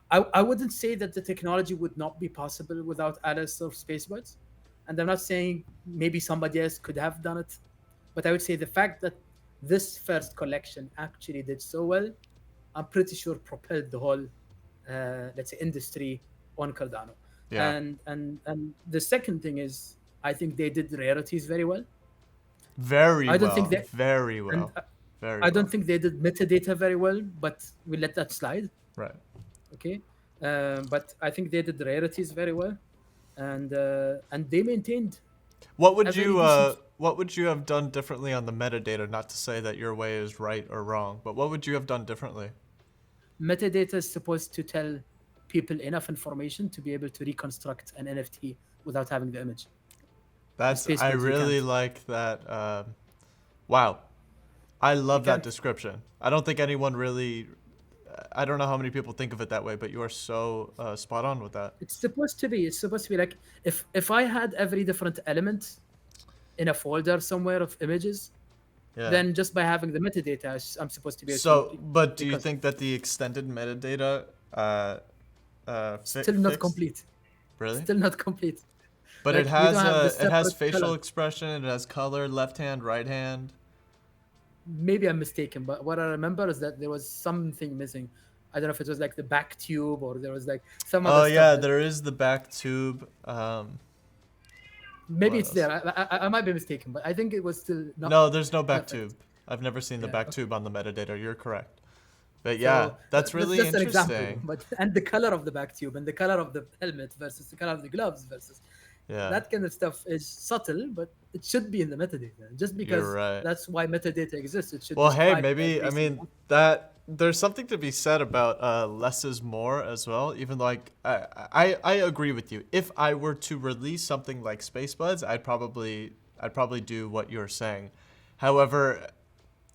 I wouldn't say that the technology would not be possible without Alice or Spacebuds, and I'm not saying maybe somebody else could have done it, but I would say the fact that this first collection actually did so well, I'm pretty sure propelled the whole, let's say, industry on Cardano. Yeah. And the second thing is, I think they did rarities very well. Very I don't think well. they Very and well. Very I don't well. think they did metadata very well, but we let that slide. Right. Okay, but I think they did rarities very well, and they maintained a very decent. What would you have done differently on the metadata? Not to say that your way is right or wrong, but what would you have done differently? Metadata is supposed to tell people enough information to be able to reconstruct an NFT without having the image. With That's I Spacebuds, you really can't. like that. Wow, I You love that can't. description. I don't think anyone really. I don't know how many people think of it that way, but you are so spot on with that. It's supposed to be. It's supposed to be like, if I had every different element in a folder somewhere of images, Yeah. then just by having the metadata, I'm supposed to be able to So, but do you reconstruct. think that the extended metadata Still not fixed? complete. Really? Still not complete. But Like we don't have the it has separate facial color. expression. It has color, left hand, right hand. Maybe I'm mistaken, but what I remember is that there was something missing. I don't know if it was like the back tube or there was like some other Oh stuff yeah, that there is the back tube. maybe What it's else? there. I might be mistaken, but I think it was still not No, there's no back perfect. tube. I've never seen the Yeah. back Okay. tube on the metadata. You're correct. But yeah, So that's that's really just an example, interesting. but and the color of the back tube and the color of the helmet versus the color of the gloves versus Yeah, that kind of stuff is subtle, but it should be in the metadata. Just you're because right. that's why metadata exists, it should Well, hey, describe maybe every I single mean one. that there's something to be said about less is more as well. Even like I agree with you. If I were to release something like Space Buds, I'd probably do what you're saying. However,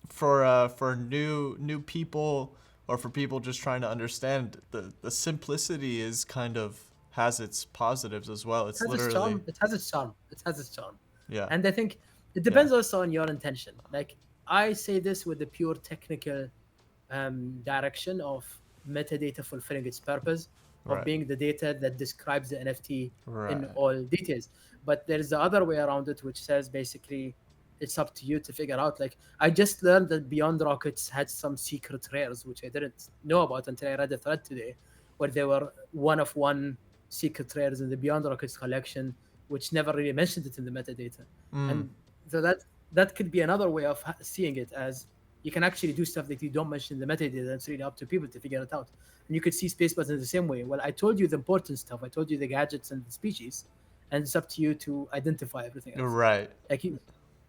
for new people or for people just trying to understand, the simplicity is kind of has its positives as well. It It's has its literally charm. It has its charm. It has its charm. yeah, And I think it yeah, depends also on your intention. Like I say this with the pure technical direction of metadata fulfilling its purpose of right, being the data that describes the NFT in right, all details. But there's the other way around it, which says basically it's up to you to figure out. Like I just learned that Beyond Rockets had some secret rares, which I didn't know about until I read a thread today, where there were one of one secret rares in the Beyond Rockets collection, which never really mentioned it in the metadata. mm, And so that could be another way of seeing it as you can actually do stuff that you don't mention in the metadata. It's really up to people to figure it out. And you could see spacebuds in the same way. Well, I told you the important stuff. I told you the gadgets and the species, and it's up to you to identify everything else. right, Like you,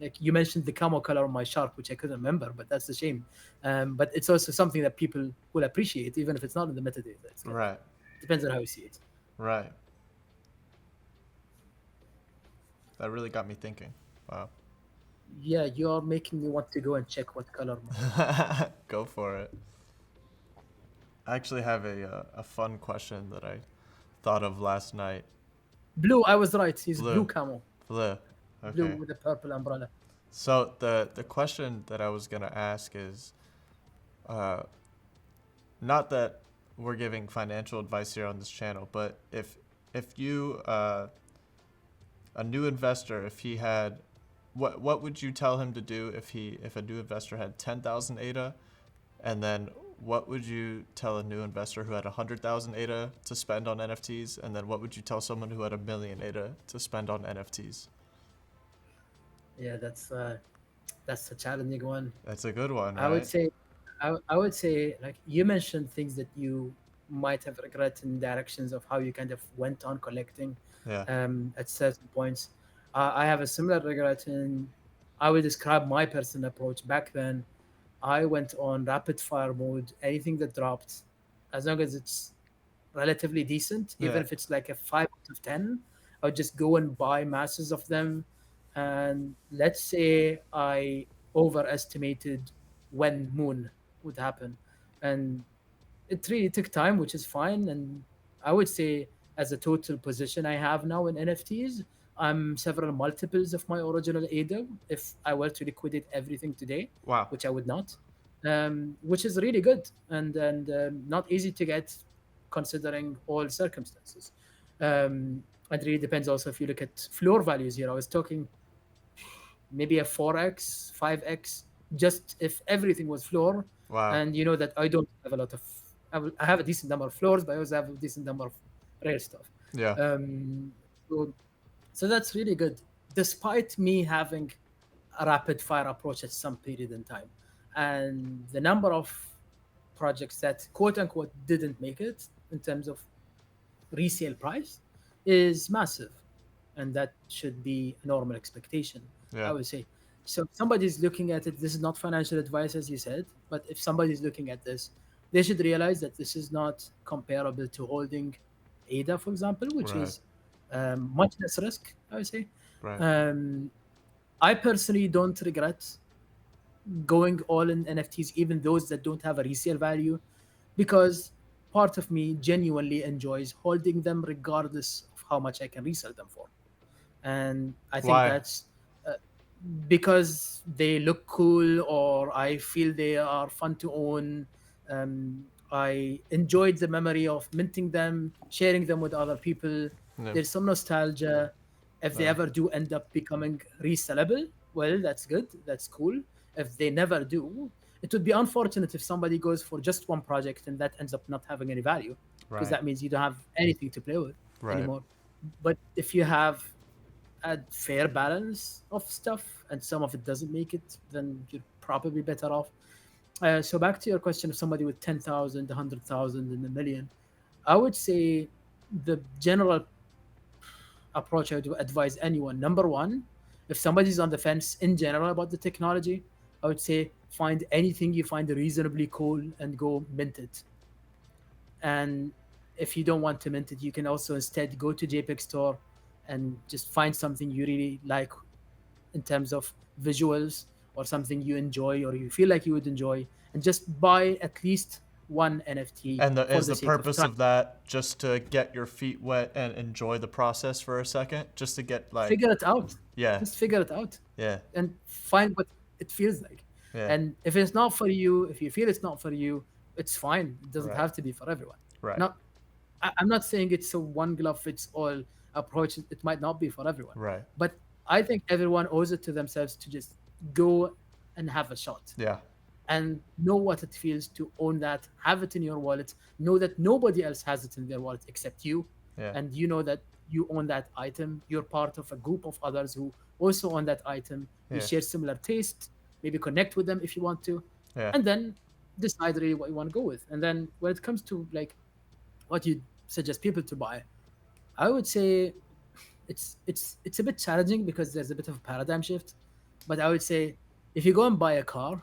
like you mentioned the camo color on my shark, which I couldn't remember, but that's a shame. But it's also something that people will appreciate, even if it's not in the metadata. It's like right, depends on how you see it. right. That really got me thinking. Wow. Yeah, you're making me want to go and check what color my shark is. Go for it. I actually have a fun question that I thought of last night. Blue, I was right. He's blue Blue, camo, blue. blue Okay. with a purple umbrella. So the question that I was gonna ask is, uh, not that we're giving financial advice here on this channel, but if you a new investor, if he had, what would you tell him to do if a new investor had 10,000 ADA, and then what would you tell a new investor who had 100,000 ADA to spend on NFTs, and then what would you tell someone who had a million ADA to spend on NFTs? Yeah, that's a challenging one. That's a good one, I would right? say, I would say, like you mentioned things that you might have regret in directions of how you kind of went on collecting Yeah. at certain points. I have a similar regret, and I would describe my personal approach back then. I went on rapid fire mode. Anything that dropped, as long as it's relatively decent, even Yeah. if it's like a 5 out of 10, I would just go and buy masses of them. And let's say I overestimated when Moon would happen. And it really took time, which is fine. And I would say, as a total position I have now in NFTs, I'm several multiples of my original ADA if I were to liquidate everything today, Wow. which I would not, which is really good and not easy to get considering all circumstances. It really depends also if you look at floor values here. I was talking maybe a 4x, 5x. just if everything was floor, Wow. and you know that I don't have a lot of, I have a decent number of floors, but I also have a decent number of rare stuff. Yeah. Um, so, so that's really good, despite me having a rapid fire approach at some period in time, and the number of projects that quote unquote didn't make it in terms of resale price is massive, and that should be a normal expectation, I Yeah. would say. So if somebody's looking at it, this is not financial advice as you said, but if somebody's looking at this, they should realize that this is not comparable to holding ADA, for example, which Right. is much less risk, I would say. Right. um, I personally don't regret going all in NFTs, even those that don't have a resale value, because part of me genuinely enjoys holding them regardless of how much I can resell them for. And I think Why? that's uh, because they look cool, or I feel they are fun to own. I enjoyed the memory of minting them, sharing them with other people. Yeah. There's some nostalgia. If they Yeah. ever do end up becoming resellable, well, that's good. That's cool. If they never do, it would be unfortunate if somebody goes for just one project and that ends up not having any value, because Right. that means you don't have anything to play with Right. anymore. But if you have a fair balance of stuff and some of it doesn't make it, then you're probably better off. So back to your question of somebody with 10,000, 100,000, and a million, I would say the general approach I would advise anyone. Number one, if somebody's on the fence in general about the technology, I would say find anything you find reasonably cool and go mint it. And if you don't want to mint it, you can also instead go to JPEG Store and just find something you really like in terms of visuals, or something you enjoy or you feel like you would enjoy, and just buy at least one NFT And for is the the sake of purpose trying. of that just to get your feet wet and enjoy the process for a second? Just to get like, Figure it out. yeah, Just figure it out yeah, and find what it feels like. yeah. And if it's not for you, if you feel it's not for you, it's fine. It doesn't Right. have to be for everyone. Right. Not, I'm not saying it's a one glove fits all approach. It might not be for everyone, Right. but I think everyone owes it to themselves to just go and have a shot Yeah. and know what it feels to own that, have it in your wallet, know that nobody else has it in their wallet except you, Yeah. and you know that you own that item. You're part of a group of others who also own that item. You Yeah. share similar taste, maybe connect with them if you want to, Yeah. and then decide really what you want to go with. And then when it comes to like what you suggest people to buy, I would say it's a bit challenging because there's a bit of a paradigm shift. But I would say if you go and buy a car,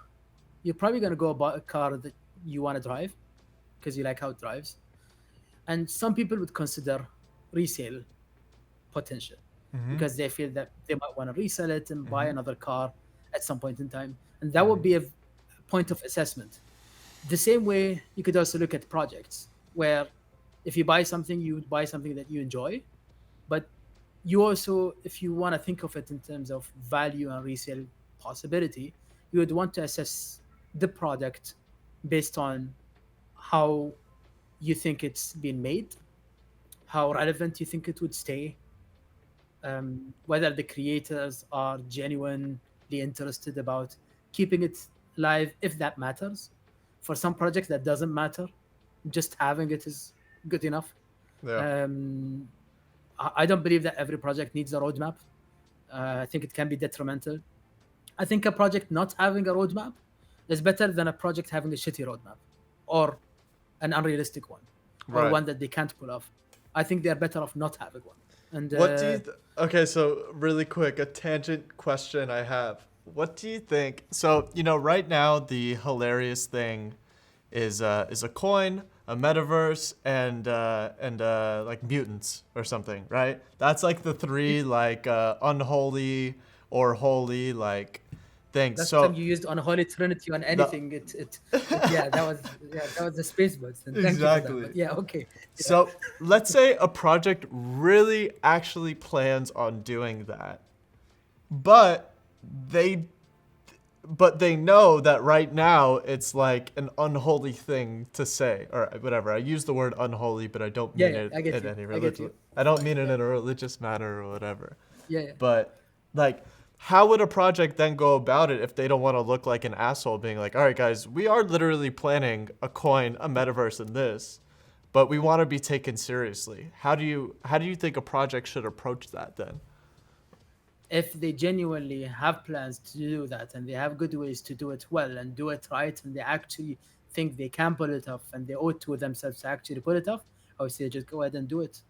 you're probably going to go buy a car that you want to drive because you like how it drives. And some people would consider resale potential Mm-hmm. because they feel that they might want to resell it and buy Mm-hmm. another car at some point in time. And that would Mm-hmm. be a point of assessment. The same way you could also look at projects where if you buy something, you would buy something that you enjoy, but you also, if you want to think of it in terms of value and resale possibility, you would want to assess the product based on how you think it's been made, how relevant you think it would stay, whether the creators are genuinely interested about keeping it live, if that matters. For some projects, that doesn't matter. Just having it is good enough. Yeah. Um, I don't believe that every project needs a roadmap. I think it can be detrimental. I think a project not having a roadmap is better than a project having a shitty roadmap, or an unrealistic one, or Right. one that they can't pull off. I think they're better off not having one. And What do you? Okay, so really quick, a tangent question I have. What do you think? So right now the hilarious thing is a coin, a metaverse, and like mutants or something, right? That's like the three like unholy or holy like things. last time So you used unholy trinity on the anything, yeah, that was the space buds. And thank you for that. exactly. But yeah, okay, yeah, So let's say a project really actually plans on doing that, but they they know that right now it's like an unholy thing to say or whatever. I use the word unholy, but I don't yeah, mean yeah. it I get in you. any I get religion. you. I It's don't fine. mean it Yeah, in a religious manner or whatever. yeah, yeah. But like how would a project then go about it if they don't want to look like an asshole being like, all right, guys, we are literally planning a coin, a metaverse, and this, but we want to be taken seriously. How do you think a project should approach that then? If they genuinely have plans to do that and they have good ways to do it well and do it right and they actually think they can pull it off and they owe it to themselves to actually pull it off, I would say just go ahead and do it.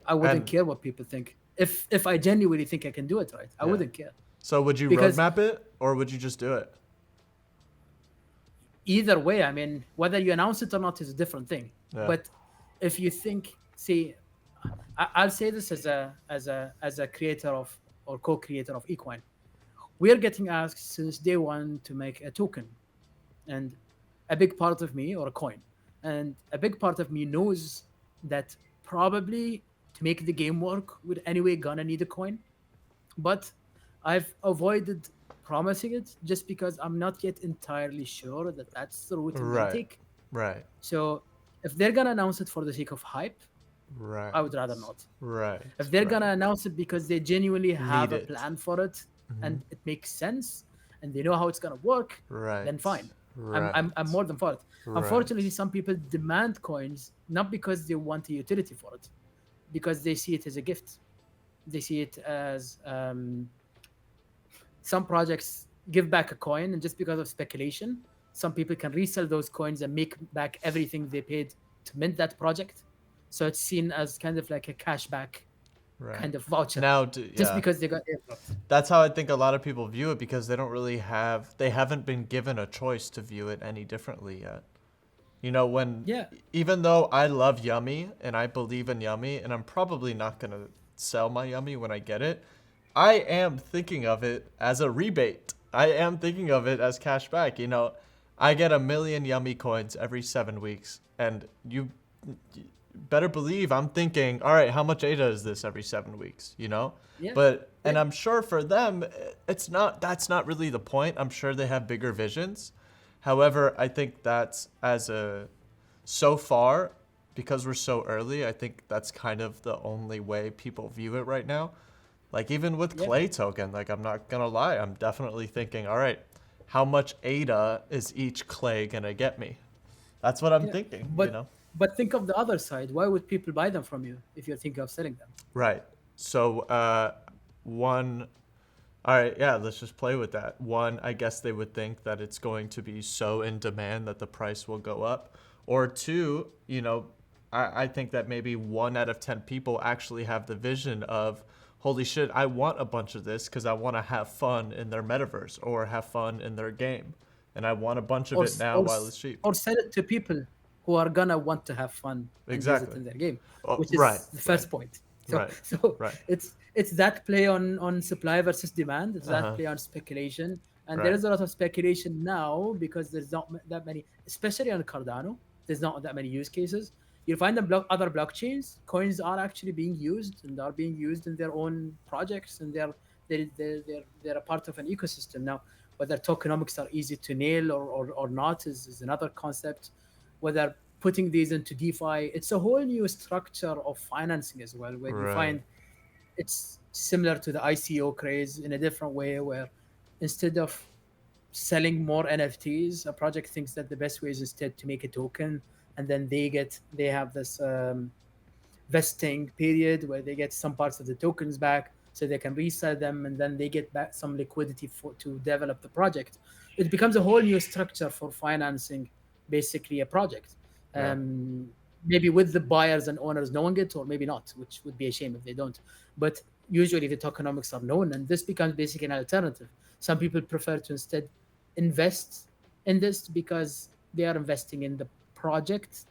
I wouldn't And care what people think. If I genuinely think I can do it right, I yeah. wouldn't care. So would you Because roadmap it or would you just do it? either way, I mean, whether you announce it or not is a different thing. Yeah. But if you think, see, I'll say this as a creator of or co-creator of Equine, we are getting asked since day one to make a token, and a big part of me or a coin, and a big part of me knows that probably to make the game work, we're anyway gonna need a coin. But I've avoided promising it just because I'm not yet entirely sure that that's the route I'm gonna Right. take. Right. So if they're gonna announce it for the sake of hype, Right. I would rather not. Right. If they're Right. gonna announce it because they genuinely Need have a it. plan for it Hmm. and it makes sense and they know how it's gonna work, then Right. fine. I'm Right. more than for it. Right. Unfortunately, some people demand coins not because they want a utility for it, because they see it as a gift. They see it as some projects give back a coin, and just because of speculation, some people can resell those coins and make back everything they paid to mint that project. So it's seen as kind of like a cashback Right. kind of voucher, Now, just yeah, because they got airdropped. that's how I think a lot of people view it because they haven't been given a choice to view it any differently yet. You know, Yeah, even though I love Yummy and I believe in Yummy and I'm probably not going to sell my Yummy when I get it, I am thinking of it as a rebate. I am thinking of it as cash back. You know, I get a million Yummy coins every 7 weeks and you better believe I'm thinking, all right, how much ADA is this every 7 weeks, you know? yeah, But, yeah, and I'm sure for them, that's not really the point. I'm sure they have bigger visions. However, I think that's so far, because we're so early, I think that's kind of the only way people view it right now. Like even with yeah, Clay Token, like I'm not gonna lie, I'm definitely thinking, all right, how much ADA is each Clay gonna get me? That's what I'm yeah. thinking, you But know? but think of the other side. Why would people buy them from you if you're thinking of selling them? Right. So, one, all right, yeah, let's just play with that. One, I guess they would think that it's going to be so in demand that the price will go up. Or two, you know, I think that maybe 1 out of 10 people actually have the vision of, holy shit, I want a bunch of this because I want to have fun in their metaverse or have fun in their game. And I want a bunch of or it s- now or while s- it's cheap. or sell it to people who are gonna want to have fun and use it Exactly. in their game, Oh, which right, is the right, first point. So right, so right. it's that play on supply versus demand. It's Uh that huh. play on speculation, and there Right. is a lot of speculation now because there's not that many, especially on Cardano. There's not that many use cases. You'll find on other blockchains, coins are actually being used and are being used in their own projects, and they're a part of an ecosystem now. Whether tokenomics are easy to nail or not is another concept. Whether putting these into DeFi, it's a whole new structure of financing as well, where you Right. find it's similar to the ICO craze in a different way, where instead of selling more NFTs, a project thinks that the best way is instead to make a token, and then they have this vesting period where they get some parts of the tokens back so they can resell them and then they get back some liquidity to develop the project. It becomes a whole new structure for financing basically a project. Yeah. um, Maybe with the buyers and owners knowing it, or maybe not, which would be a shame if they don't. But usually the tokenomics are known, and this becomes basically an alternative. Some people prefer to instead invest in this because they are investing in the project,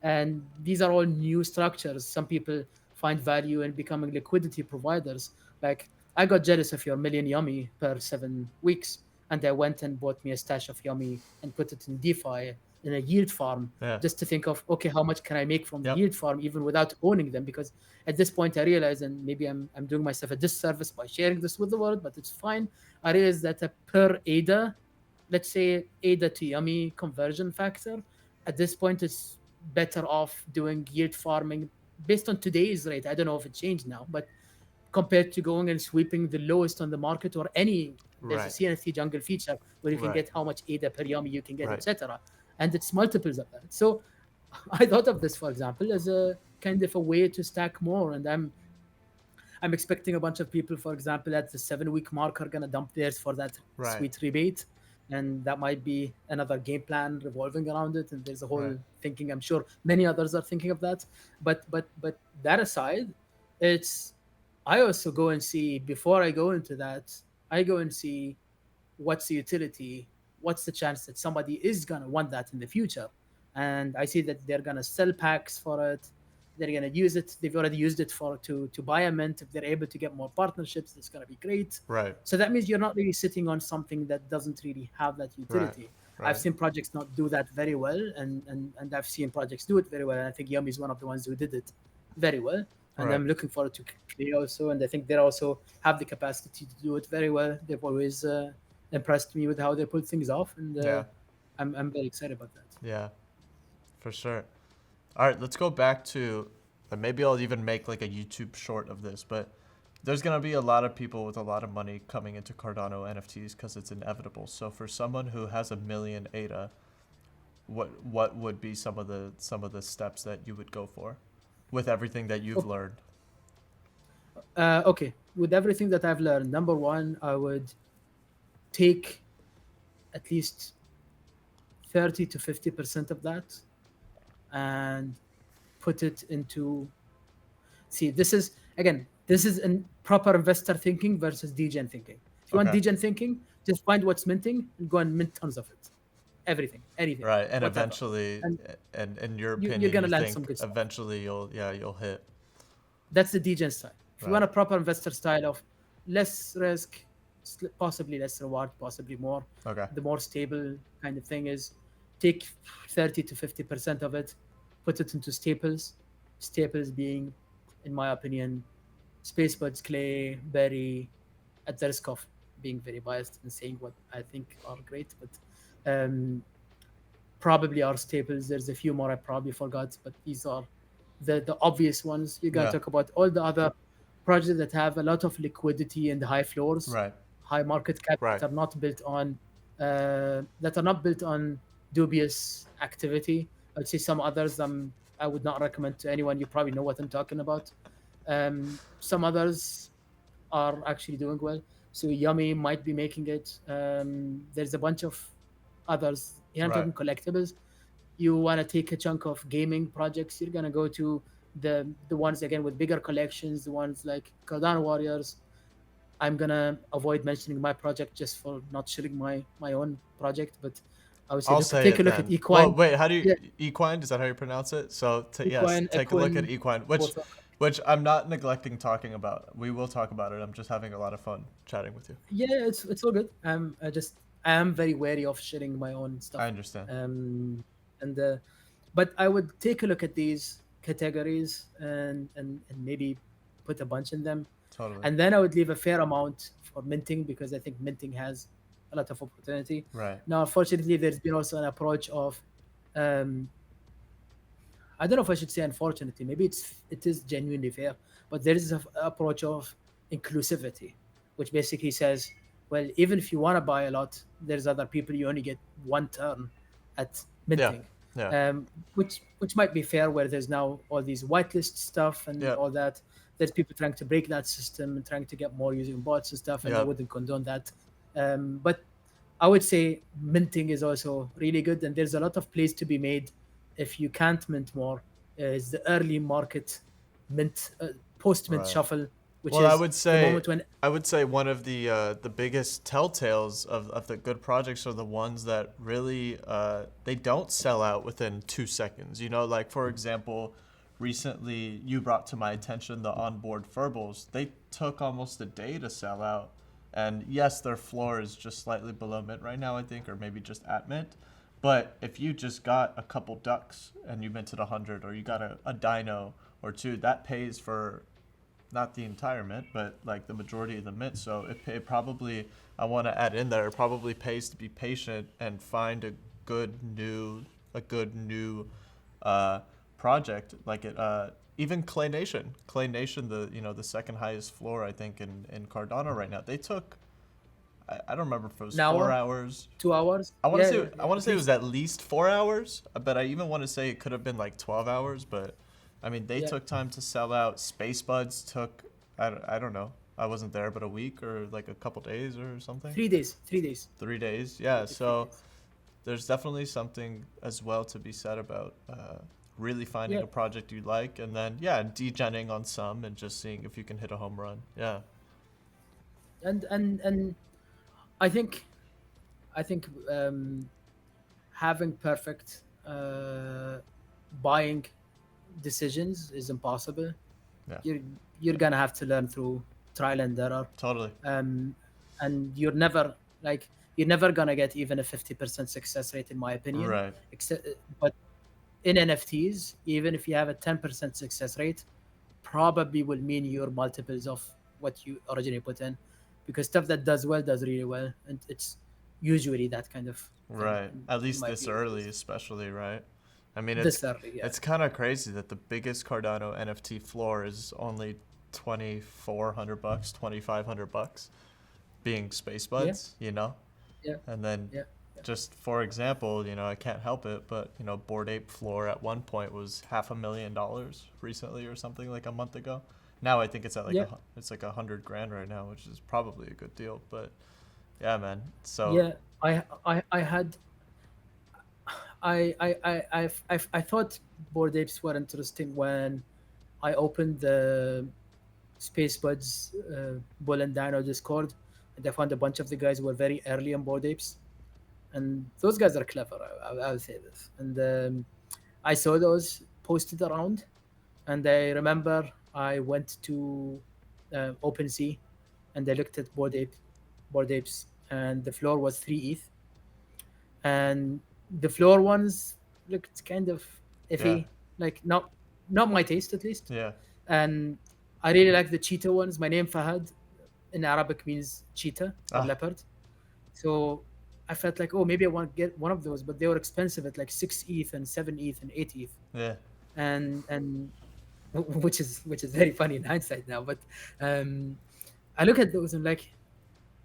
and these are all new structures. Some people find value in becoming liquidity providers. Like, I got jealous of your million Yummy per 7 weeks, and I went and bought me a stash of Yummy and put it in DeFi in a yield farm, Yeah. just to think of, okay, how much can I make from the Yep. yield farm even without owning them? Because at this point I realize, and maybe I'm doing myself a disservice by sharing this with the world, but it's fine. I realize that a per ADA, let's say ADA to Yummy conversion factor, at this point is better off doing yield farming based on today's rate. I don't know if it changed now, but compared to going and sweeping the lowest on the market or any. There's a Right. CNFT jungle feature where you can Right. get how much ADA per yummy you can get, Right. etc. And it's multiples of that. So I thought of this, for example, as a kind of a way to stack more. And I'm expecting a bunch of people, for example, at the 7 week mark are gonna dump theirs for that Right. sweet rebate. And that might be another game plan revolving around it. And there's a whole Right. thinking. I'm sure many others are thinking of that. But that aside, it's I also go and see before I go into that, I go and see what's the utility, what's the chance that somebody is gonna want that in the future, and I see that they're gonna sell packs for it, they're gonna use it, they've already used it for to buy a mint. If they're able to get more partnerships, that's gonna be great. Right. So that means you're not really sitting on something that doesn't really have that Right. utility. I've Right. seen projects not do that very well, and I've seen projects do it very well. And I think Yummy is one of the ones who did it very well. And Right. I'm looking forward to Clay also. And I think they also have the capacity to do it very well. They've always impressed me with how they pull things off, and Yeah. I'm very excited about that. Yeah. For sure. All right, let's go back to, and maybe I'll even make like a YouTube short of this, but there's going to be a lot of people with a lot of money coming into Cardano NFTs because it's inevitable. So for someone who has 1 million ADA, what would be some of the steps that you would go for with everything that you've learned? Okay, with everything that I've learned, number one, I would take at least 30 to 50% of that and put it into. See, this is in proper investor thinking versus degen thinking. If you want Okay. degen thinking, just find what's minting and go and mint tons of it. Everything, anything, Right, and whatever. eventually, And and in your you're opinion, gonna you land some think good stuff. eventually you'll hit. That's the degen style. If you want Right. a proper investor style of less risk, possibly less reward, possibly more, Okay. the more stable kind of thing is take 30 to 50% of it, put it into staples. Staples being, in my opinion, Spacebuds, Clay, Berry, at the risk of being very biased and saying what I think are great, but um, probably are staples. There's a few more I probably forgot, but these are the obvious ones. You're gonna Yeah. talk about all the other projects that have a lot of liquidity and high floors, Right. high market cap, Right. that are not built on dubious activity. I'd say some others I would not recommend to anyone. You probably know what I'm talking about. Some others are actually doing well. So Yummy might be making it. There's a bunch of others. Here I'm Right. talking collectibles. You want to take a chunk of gaming projects, you're gonna go to the ones again with bigger collections, the ones like Cardano Warriors. I'm gonna avoid mentioning my project just for not shilling my own project, but I would say I'll say take a it look at then. Well, Equine. wait, how do you Yeah, Equine? Is that how you pronounce it? So yes, Equine, take a look at Equine, Equine, both are. which I'm not neglecting talking about. We will talk about it. I'm just having a lot of fun chatting with you. Yeah, it's all good. I am very wary of sharing my own I stuff. understand. And But I would take a look at these categories and maybe put a bunch in them, Totally. and then I would leave a fair amount for minting because I think minting has a lot of opportunity. Right. Now, unfortunately, there's been also an approach of um, I don't know if I should say unfortunately, maybe it is genuinely fair, but there is an approach of inclusivity, which basically says, well, even if you want to buy a lot, there's other people you only get one turn at Yeah. minting, Yeah. which might be fair. Where there's now all these whitelist stuff and Yeah. all that. There's people trying to break that system and trying to get more using bots and stuff, and I Yeah. wouldn't condone that. But I would say minting is also really good, and there's a lot of plays to be made if you can't mint more. Is the early market mint, post mint Right. shuffle, which Well, I is would the say moment when. I would say one of the biggest telltales of the good projects are the ones that really they don't sell out within 2 seconds. You know, like for example, recently you brought to my attention the onboard Furbles. They took almost a day to sell out, and yes, their floor is just slightly below mint right now, I think, or maybe just at mint. But if you just got a couple ducks and you minted 100, or you got a dino or two, that pays for not the entire mint, but like the majority of the mint. So it probably, I want to add in there, it probably pays to be patient and find good new uh, project. Like even Clay Nation, the the second highest floor I think in Cardano right now. They took I don't remember if it was An 4 hour, hours. 2 hours. I want to Yeah, say yeah, I yeah, want to at say it was least. at least 4 hours, but I even want to say it could have been like 12 hours. But I mean, they Yeah, took time to sell out. Space Buds took I don't know. I wasn't there, but a week or like a couple days or something. 3 days, 3 days. 3 days, They yeah. did three So days. there's definitely something as well to be said about really finding Yeah, a project you like, and then yeah, degenning on some and just seeing if you can hit a home run. Yeah, and I think I think having perfect buying decisions is impossible. yeah, You're you're gonna have to learn through trial and error, totally. um, and you're never gonna get even a 50% success rate, in my opinion. Right, Except, but in NFTs, even if you have a 10% success rate, probably will mean you're multiples of what you originally put in, because stuff that does well does really well, and it's usually that kind of thing, right. At in least my this view, at early, least. especially, right? I mean, This early, yeah. it's kind of crazy that the biggest Cardano NFT floor is only 2,400 bucks, 2,500 bucks, being Space Yeah, Buds, you know. yeah, And then yeah, yeah. just for example, I can't help it, but Bored Ape floor at one point was $500,000 recently or something like a month ago. Now I think it's at like Yeah, it's like 100 grand right now, which is probably a good deal. But yeah, man. So yeah. I had I thought board apes were interesting when I opened the Space Buds Bull and Dino Discord, and I found a bunch of the guys who were very early on board apes, and those guys are clever. I'll say this, and I saw those posted around, and I remember I went to OpenSea, and I looked at board apes, and the floor was 3 ETH, and the floor ones looked kind of yeah, iffy, like not my taste, at least. yeah. And I really like the cheetah ones. My name Fahad in Arabic means cheetah or Ah, leopard, so I felt like, oh, maybe I want to get one of those, but they were expensive at like 6 ETH and 7 ETH and 8 ETH, yeah, and which is very funny in hindsight now. But um, I look at those and like,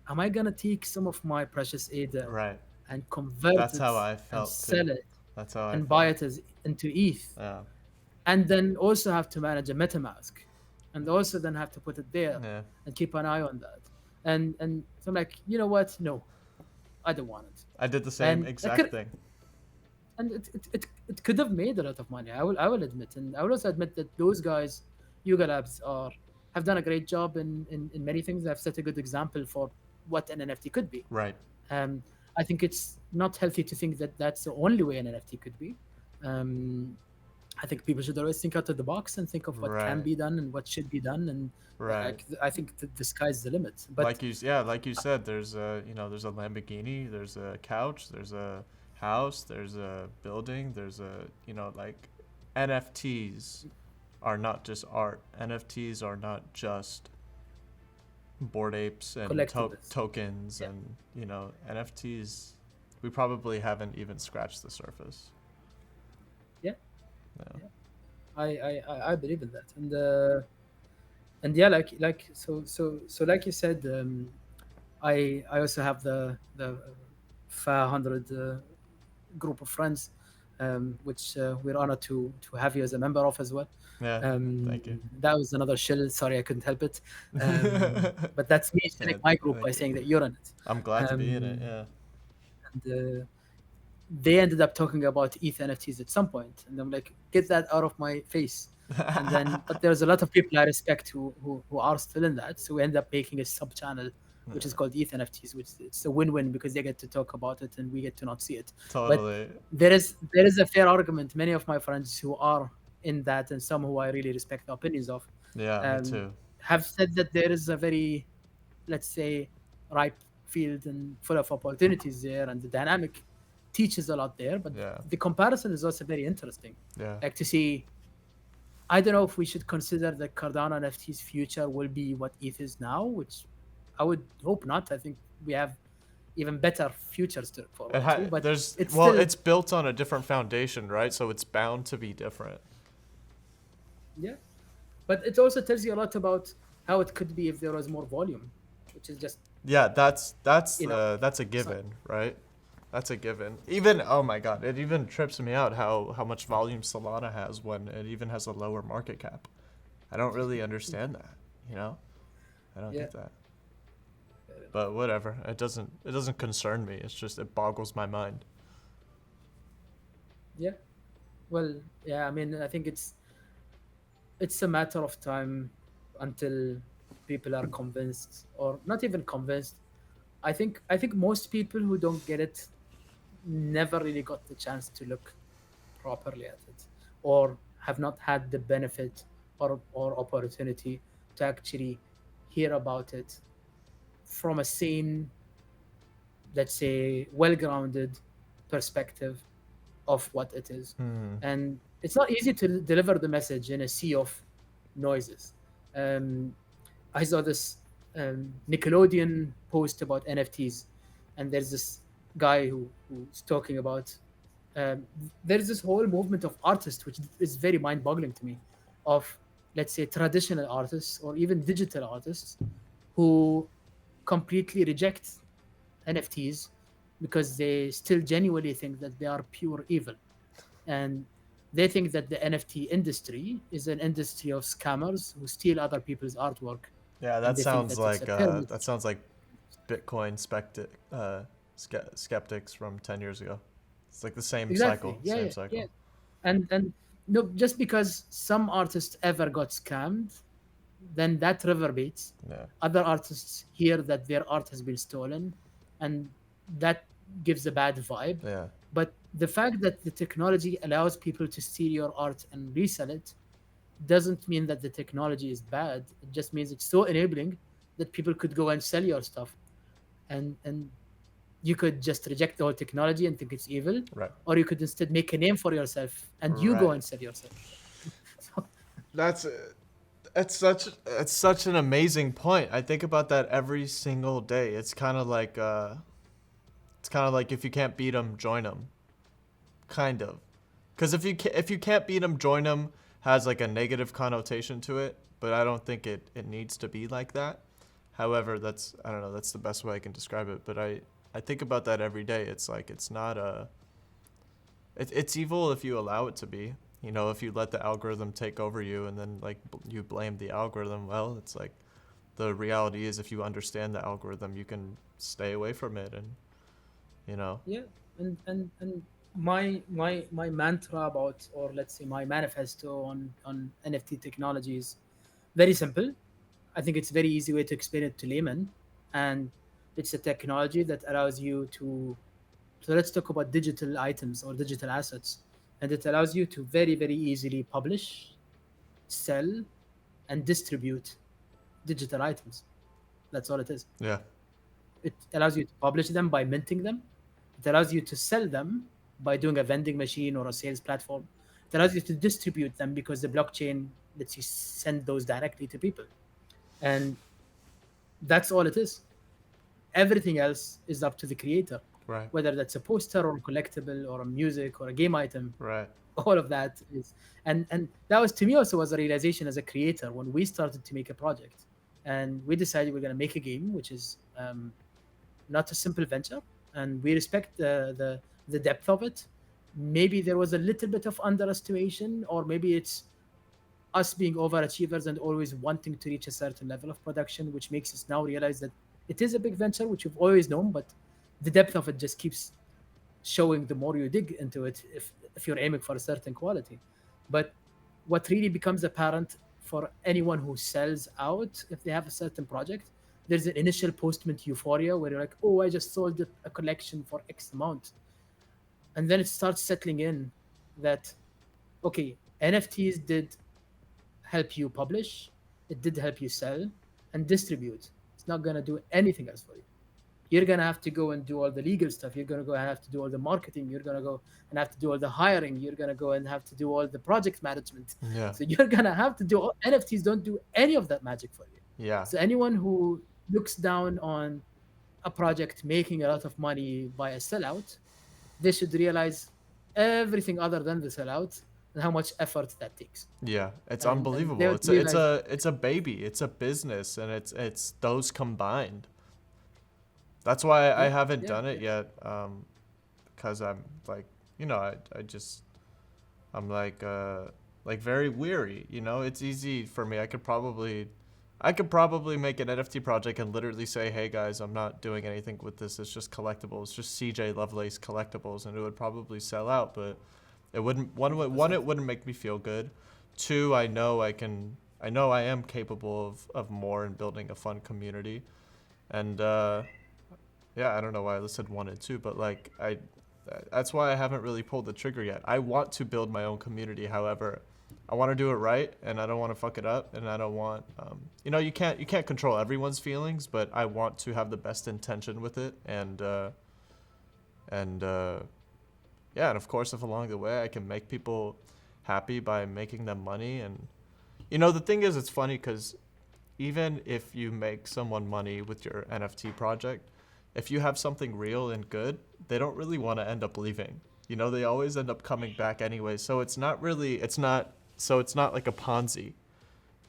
am I gonna take some of my precious ADA right. and convert That's it how I and felt too. sell it That's how I and buy felt. it as into ETH, Yeah, and then also have to manage a MetaMask, and also then have to put it there yeah. and keep an eye on that. And so I'm like, you know what? No, I don't want it. I did the same And I exact could, thing. and it could have made a lot of money. I will admit, and I will also admit that those guys, Yuga Labs, are have done a great job in many things. They've set a good example for what an NFT could be. Right, Um, I think it's not healthy to think that that's the only way an NFT could be. Um, I think people should always think out of the box and think of what can right, be done and what should be done. And right. I think the sky's the limit. But Like you said, there's there's a Lamborghini, there's a couch, there's a house, there's a building, there's a like NFTs are not just art. NFTs are not just board apes and collectibles, tokens, yeah, and NFTs. We probably haven't even scratched the surface. yeah, Yeah. yeah. I believe in that. And yeah, like you said, I also have the 500 group of friends, which we're honored to have you as a member of as well. Yeah. Thank you. That was another shill. Sorry, I couldn't help it. But that's me Yeah. shilling my group by Thank you. saying that you're in it. I'm glad to be in it. Um, Yeah. and they ended up talking about ETH NFTs at some point, and I'm like, get that out of my face. And then, but there's a lot of people I respect who are still in that, so we end up making a sub channel, which is Yeah. called ETH NFTs, which it's a win-win because they get to talk about it and we get to not see it. But Totally. there is a fair argument. Many of my friends who are in that, and some who I really respect the opinions of, Yeah. Me um, too. have said that there is a very, let's say, ripe field and full of opportunities there, and the dynamic teaches a lot there. But Yeah. the comparison is also very interesting, Yeah. like to see. I don't know if we should consider that Cardano NFT's future will be what ETH is now, which I would hope not. I think we have even better futures to look forward to, but it's still It's built on a different foundation, right? So it's bound to be different. Yeah, but it also tells you a lot about how it could be if there was more volume, which is just Yeah, enough. that's a So, given, right? That's a given. Even oh my god, it even trips me out how much volume Solana has when it even has a lower market cap. I don't really understand that, you know? I don't yeah, get that. But whatever. It doesn't concern me. It's just it boggles my mind. yeah. Well, yeah. I mean, I think it's a matter of time until people are convinced, or not even convinced. I think most people who don't get it never really got the chance to look properly at it, or have not had the benefit or opportunity to actually hear about it from a sane, let's say, well-grounded perspective of what it is. Hmm. And it's not easy to deliver the message in a sea of noises. Um, I saw this Nickelodeon post about NFTs, and there's this guy who's talking about. Um, there's this whole movement of artists, which is very mind-boggling to me, of, let's say, traditional artists or even digital artists who completely reject NFTs because they still genuinely think that they are pure evil, and they think that the NFT industry is an industry of scammers who steal other people's artwork, Yeah, and they think that it's a pyramid. that sounds like Bitcoin skeptics from 10 years ago. It's like the same Exactly. cycle, Yeah, same yeah, yeah. cycle. And no, just because some artists ever got scammed, then that reverberates. Yeah. Other artists hear that their art has been stolen, and that gives a bad vibe. Yeah. But the fact that the technology allows people to steal your art and resell it doesn't mean that the technology is bad. It just means it's so enabling that people could go and sell your stuff, and you could just reject the whole technology and think it's evil, Right. or you could instead make a name for yourself and you go Right. and sell yourself. So, That's it's such an amazing point. I think about that every single day. It's kind of like if you can't beat them, join them. Kind of. Cuz if you can't beat them, join them has like a negative connotation to it, but I don't think it needs to be like that. However, that's I don't know, that's the best way I can describe it, but I think about that every day. It's like it's not a it's evil if you allow it to be. You know, if you let the algorithm take over you and then like you blame the algorithm, well, it's like the reality is if you understand the algorithm, you can stay away from it and, you know. yeah, and my mantra about, or let's say my manifesto on NFT technology is very simple. I think it's a very easy way to explain it to laymen, and it's a technology that allows you to. So let's talk about digital items or digital assets, and it allows you to very easily publish, sell, and distribute digital items. That's all it is. Yeah. It allows you to publish them by minting them. It allows you to sell them by doing a vending machine or a sales platform. It allows you to distribute them because the blockchain lets you send those directly to people. And that's all it is. Everything else is up to the creator, Right. whether that's a poster or a collectible or a music or a game item. Right. All of that is, and that was, to me, also was a realization as a creator when we started to make a project, and we decided we're going to make a game, which is not a simple venture, and we respect the depth of it. Maybe there was a little bit of underestimation, or maybe it's us being overachievers and always wanting to reach a certain level of production, which makes us now realize that it is a big venture, which we've always known, but the depth of it just keeps showing the more you dig into it, if you're aiming for a certain quality. But what really becomes apparent for anyone who sells out, if they have a certain project, there's an initial postment euphoria where you're like, oh, I just sold a collection for X amount. And then it starts settling in that, okay, NFTs did help you publish, it did help you sell and distribute. It's not going to do anything else for you. You're going to have to go and do all the legal stuff. You're going to go and have to do all the marketing. You're going to go and have to do all the hiring. You're going to go and have to do all the project management. Yeah. So you're going to have to do all, NFTs don't do any of that magic for you. Yeah. So anyone who looks down on a project making a lot of money by a sellout, they should realize everything other than the sellout and how much effort that takes. Yeah, it's And they unbelievable. would realize that. It's a baby. It's a business, and it's those combined. That's why I Yeah, haven't yeah, done it yeah. yet. Because I'm like, I just I'm like very weary. It's easy for me. I could probably make an NFT project and literally say, hey guys, I'm not doing anything with this. It's just collectibles, just CJ Lovelace collectibles, and it would probably sell out. But it wouldn't. One, 100%. it wouldn't make me feel good. Two, I know I can. I know I am capable of more in building a fun community. And yeah, I don't know why I listed one and two, but like that's why I haven't really pulled the trigger yet. I want to build my own community. However, I want to do it right, and I don't want to fuck it up, and I don't want, you can't control everyone's feelings, but I want to have the best intention with it, and yeah, and of course, if along the way I can make people happy by making them money, and the thing is, it's funny because even if you make someone money with your NFT project, if you have something real and good, they don't really want to end up leaving. They always end up coming back anyway. So it's not like a Ponzi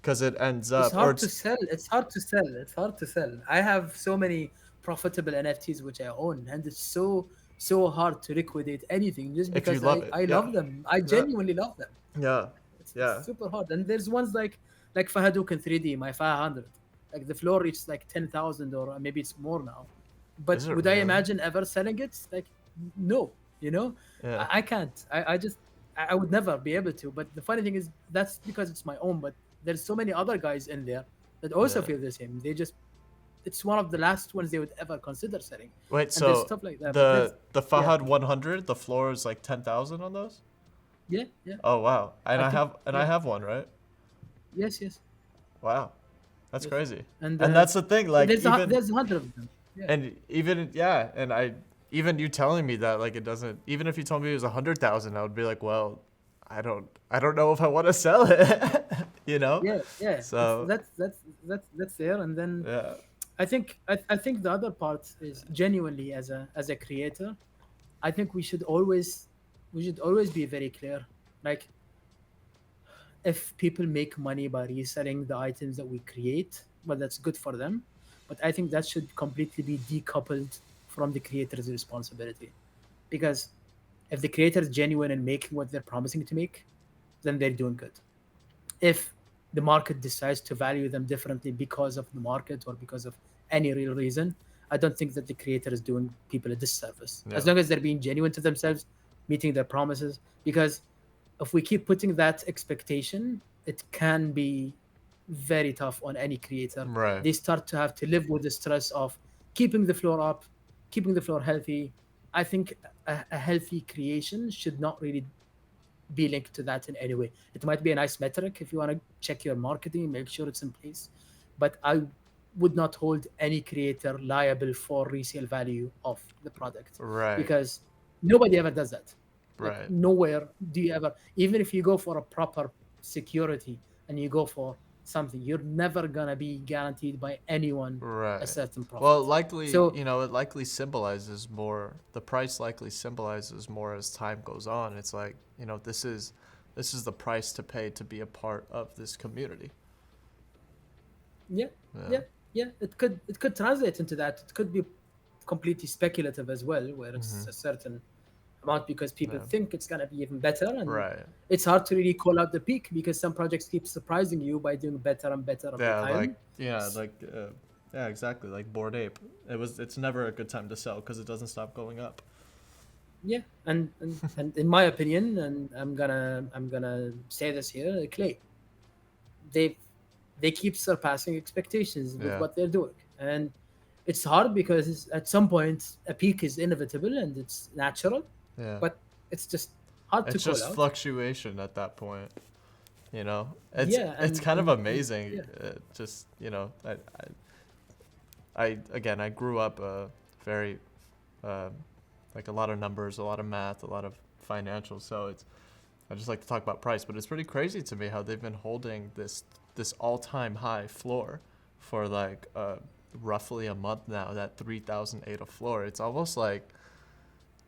because it ends It's up, or hard to it's, sell. It's hard to sell. It's hard to sell. I have so many profitable NFTs which I own, and it's so hard to liquidate anything just if you because love it. I Yeah. love them. I Yeah. genuinely love them. Yeah. It's Yeah. super hard. And there's ones like Fahadouken 3D, my 500. Like the floor reached like 10,000 or maybe it's more now. But Is it would I really? imagine ever selling it? Like no, you know, Yeah. I can't. I just I would never be able to. But the funny thing is that's because it's my own. But there's so many other guys in there that also Yeah. feel the same. They just it's one of the last ones they would ever consider selling. Wait, And there's so stuff like that. But there's the yeah, Fahad 100, the floor is like 10,000 on those? yeah, yeah. Oh wow. And I think I yeah, have one, right? yes, yes, Wow. That's yes. crazy. And And that's the thing, like there's 100 of them. Yeah. and even yeah, and even you telling me that, like, it doesn't, even if you told me it was 100,000, I would be like, well, I don't know if I want to sell it, you know? Yeah, yeah. It's So that's there. And then yeah. I think the other part is genuinely as a creator, I think we should always be very clear. Like if people make money by reselling the items that we create, well, that's good for them. But I think that should completely be decoupled from the creator's responsibility. Because if the creator is genuine in making what they're promising to make, then they're doing good. If the market decides to value them differently because of the market or because of any real reason, I don't think that the creator is doing people a disservice. As Yeah. long as they're being genuine to themselves, meeting their promises. Because if we keep putting that expectation, it can be very tough on any creator. Right. They start to have to live with the stress of keeping the floor up, keeping the floor healthy. I think a healthy creation should not really be linked to that in any way. It might be a nice metric if you want to check your marketing, make sure it's in place. But I would not hold any creator liable for resale value of the product Right. because nobody ever does that. Like Right. nowhere do you ever, even if you go for a proper security and you go for something, you're never gonna be guaranteed by anyone a Right. certain Well, profit. likely, So it likely symbolizes more, the price likely symbolizes more as time goes on. It's like, this is the price to pay to be a part of this community. yeah, Yeah. yeah, yeah. It could translate into that. It could be completely speculative as well, where it's Mhm. a certain amount because people Yeah. think it's gonna be even better, and Right. it's hard to really call out the peak because some projects keep surprising you by doing better and better over Yeah, like time. yeah, S- like yeah, exactly. Like Bored Ape. It's never a good time to sell because it doesn't stop going up. Yeah, and in my opinion, and I'm gonna say this here, Clay, they they keep surpassing expectations with Yeah. what they're doing, and it's hard because at some point a peak is inevitable and it's natural, Yeah. but it's just hard to It's call just out. fluctuation at that point. Yeah, It's and kind of and amazing. yeah, Just I again, I grew up very uh, like a lot of numbers, a lot of math, a lot of financials. So I just like to talk about price, but it's pretty crazy to me how they've been holding this all-time high floor for like roughly a month now. That 3,000 ADA floor. It's almost like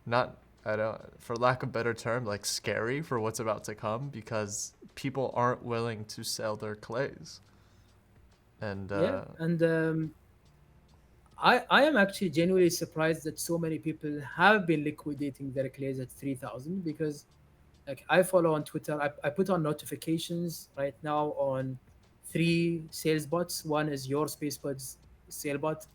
not I don't, for lack of a better term, like scary for what's about to come because people aren't willing to sell their clays. And Yeah, and I am actually genuinely surprised that so many people have been liquidating their clays at 3,000 because like I follow on Twitter, I put on notifications right now on three sales bots. One is your SpaceBuds sale bot,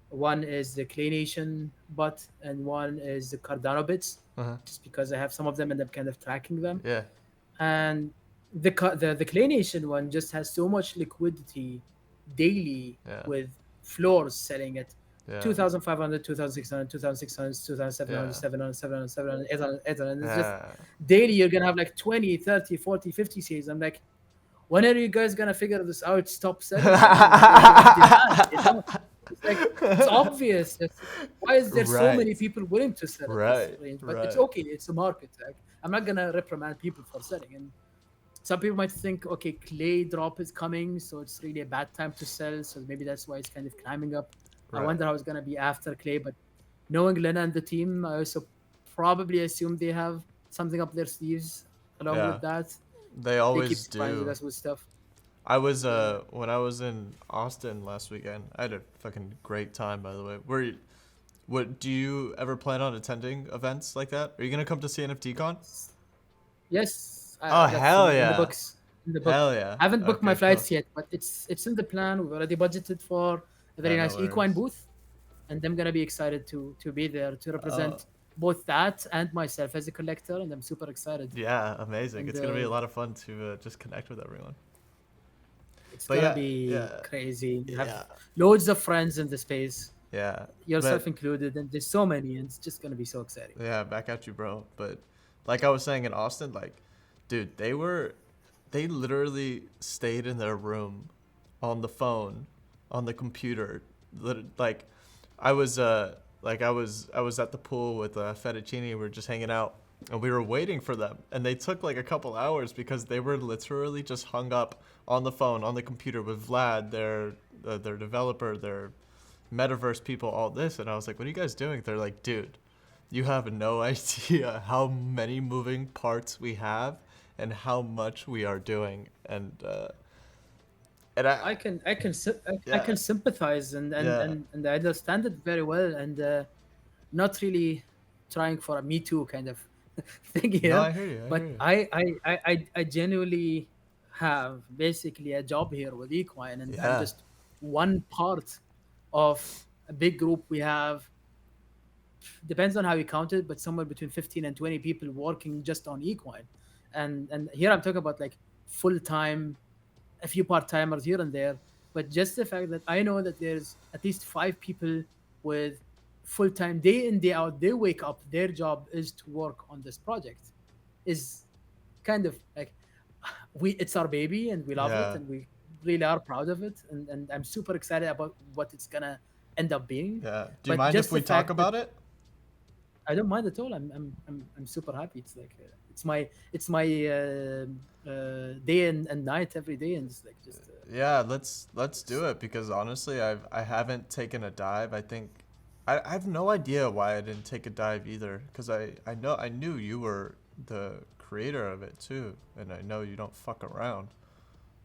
one is the Clay Nation bot, and one is the Cardano bits. uh Just because I have some of them and I'm kind of tracking them, yeah, and the Clay Nation one just has so much liquidity daily yeah, with floors selling at yeah, 2,500, 2,600, 2,600, 2,700, yeah, 700, 700, 700, 800, 800. And it's just yeah. daily you're going to have like 20, 30, 40, 50 sales. I'm like, when are you guys going to figure this out? Stop selling them. I mean, there's enough demand, you know? It's like, it's obvious. Why is there so Right, many people willing to sell at this right, range? But it's right, okay. It's a market. Like, I'm not going to reprimand people for selling. And some people might think, okay, clay drop is coming, so it's really a bad time to sell. So maybe that's why it's kind of climbing up. I right. wonder how it's gonna be after clay. But knowing Lena and the team, I also probably assume they have something up their sleeves. Along Yeah, with that, they they keep always surprising do. us with stuff. I was Yeah. when I was in Austin last weekend. I had a fucking great time, by the way. What do you ever plan on attending events like that? Are you gonna come to CNFT Con? Yes, Oh that's hell in the yeah, books. In the book. hell yeah. I haven't booked my Okay, cool. flights yet, but it's in the plan. We've already budgeted for a very Yeah, no nice equine worries. booth, and I'm gonna be excited to be there to Oh represent both that and myself as a collector, and I'm super excited. yeah, amazing. And It's gonna be a lot of fun to just connect with everyone. it's But gonna yeah, be yeah, crazy. You have yeah, loads of friends in the space, yeah. yourself But included, and there's so many, and it's just gonna be so exciting. yeah, back at you, bro. But like I was saying in Austin, like, dude, they literally stayed in their room on the phone, on the computer. Like, I was at the pool with Fettuccine. We were just hanging out, and we were waiting for them. And they took like a couple hours because they were literally just hung up on the phone, on the computer with Vlad, their developer, their metaverse people, all this. And I was like, "What are you guys doing?" They're like, "Dude, you have no idea how many moving parts we have and how much we are doing." And I can I can sy- I yeah, can sympathize yeah. and I understand it very well, and not really trying for a me too kind of thing No, here, I hear you. I hear but you. I genuinely have basically a job here with Equine, and I'm Yeah, just one part of a big group. We have, depends on how you count it, but somewhere between 15 and 20 people working just on Equine, and here I'm talking about like full time, a few part timers here and there, but just the fact that I know that there's at least five people with full time, day in day out, they wake up, their job is to work on this project, is kind of like, we it's our baby and we love it yeah, and we really are proud of it, and I'm super excited about what it's gonna end up being. yeah. Do you But mind if just the we talk fact that about it? I don't mind at all. I'm super happy. It's like it's my day and night every day, and it's like just Yeah, let's do it because honestly, I haven't taken a dive. I think I have no idea why I didn't take a dive either because I knew you were the creator of it too, and I know you don't fuck around.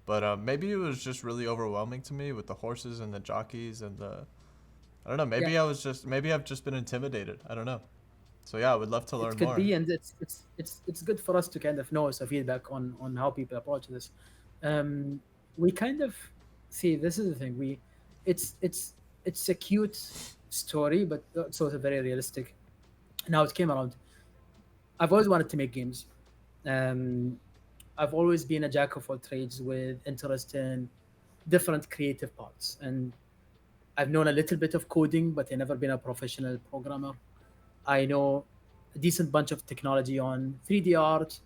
But maybe it was just really overwhelming to me with the horses and the jockeys and the I don't know. yeah, Maybe I've just been intimidated. I don't know. So yeah, I would love to it learn could more. be, and it's good for us to kind of know some feedback on how people approach this. Um, we kind of see, this is the thing, we it's it's it's a cute story, but it's also very realistic. Now it came around. I've always wanted to make games. Um, I've always been a jack of all trades with interest in different creative parts. And I've known a little bit of coding, but I've never been a professional programmer. I know a decent bunch of technology on 3D art.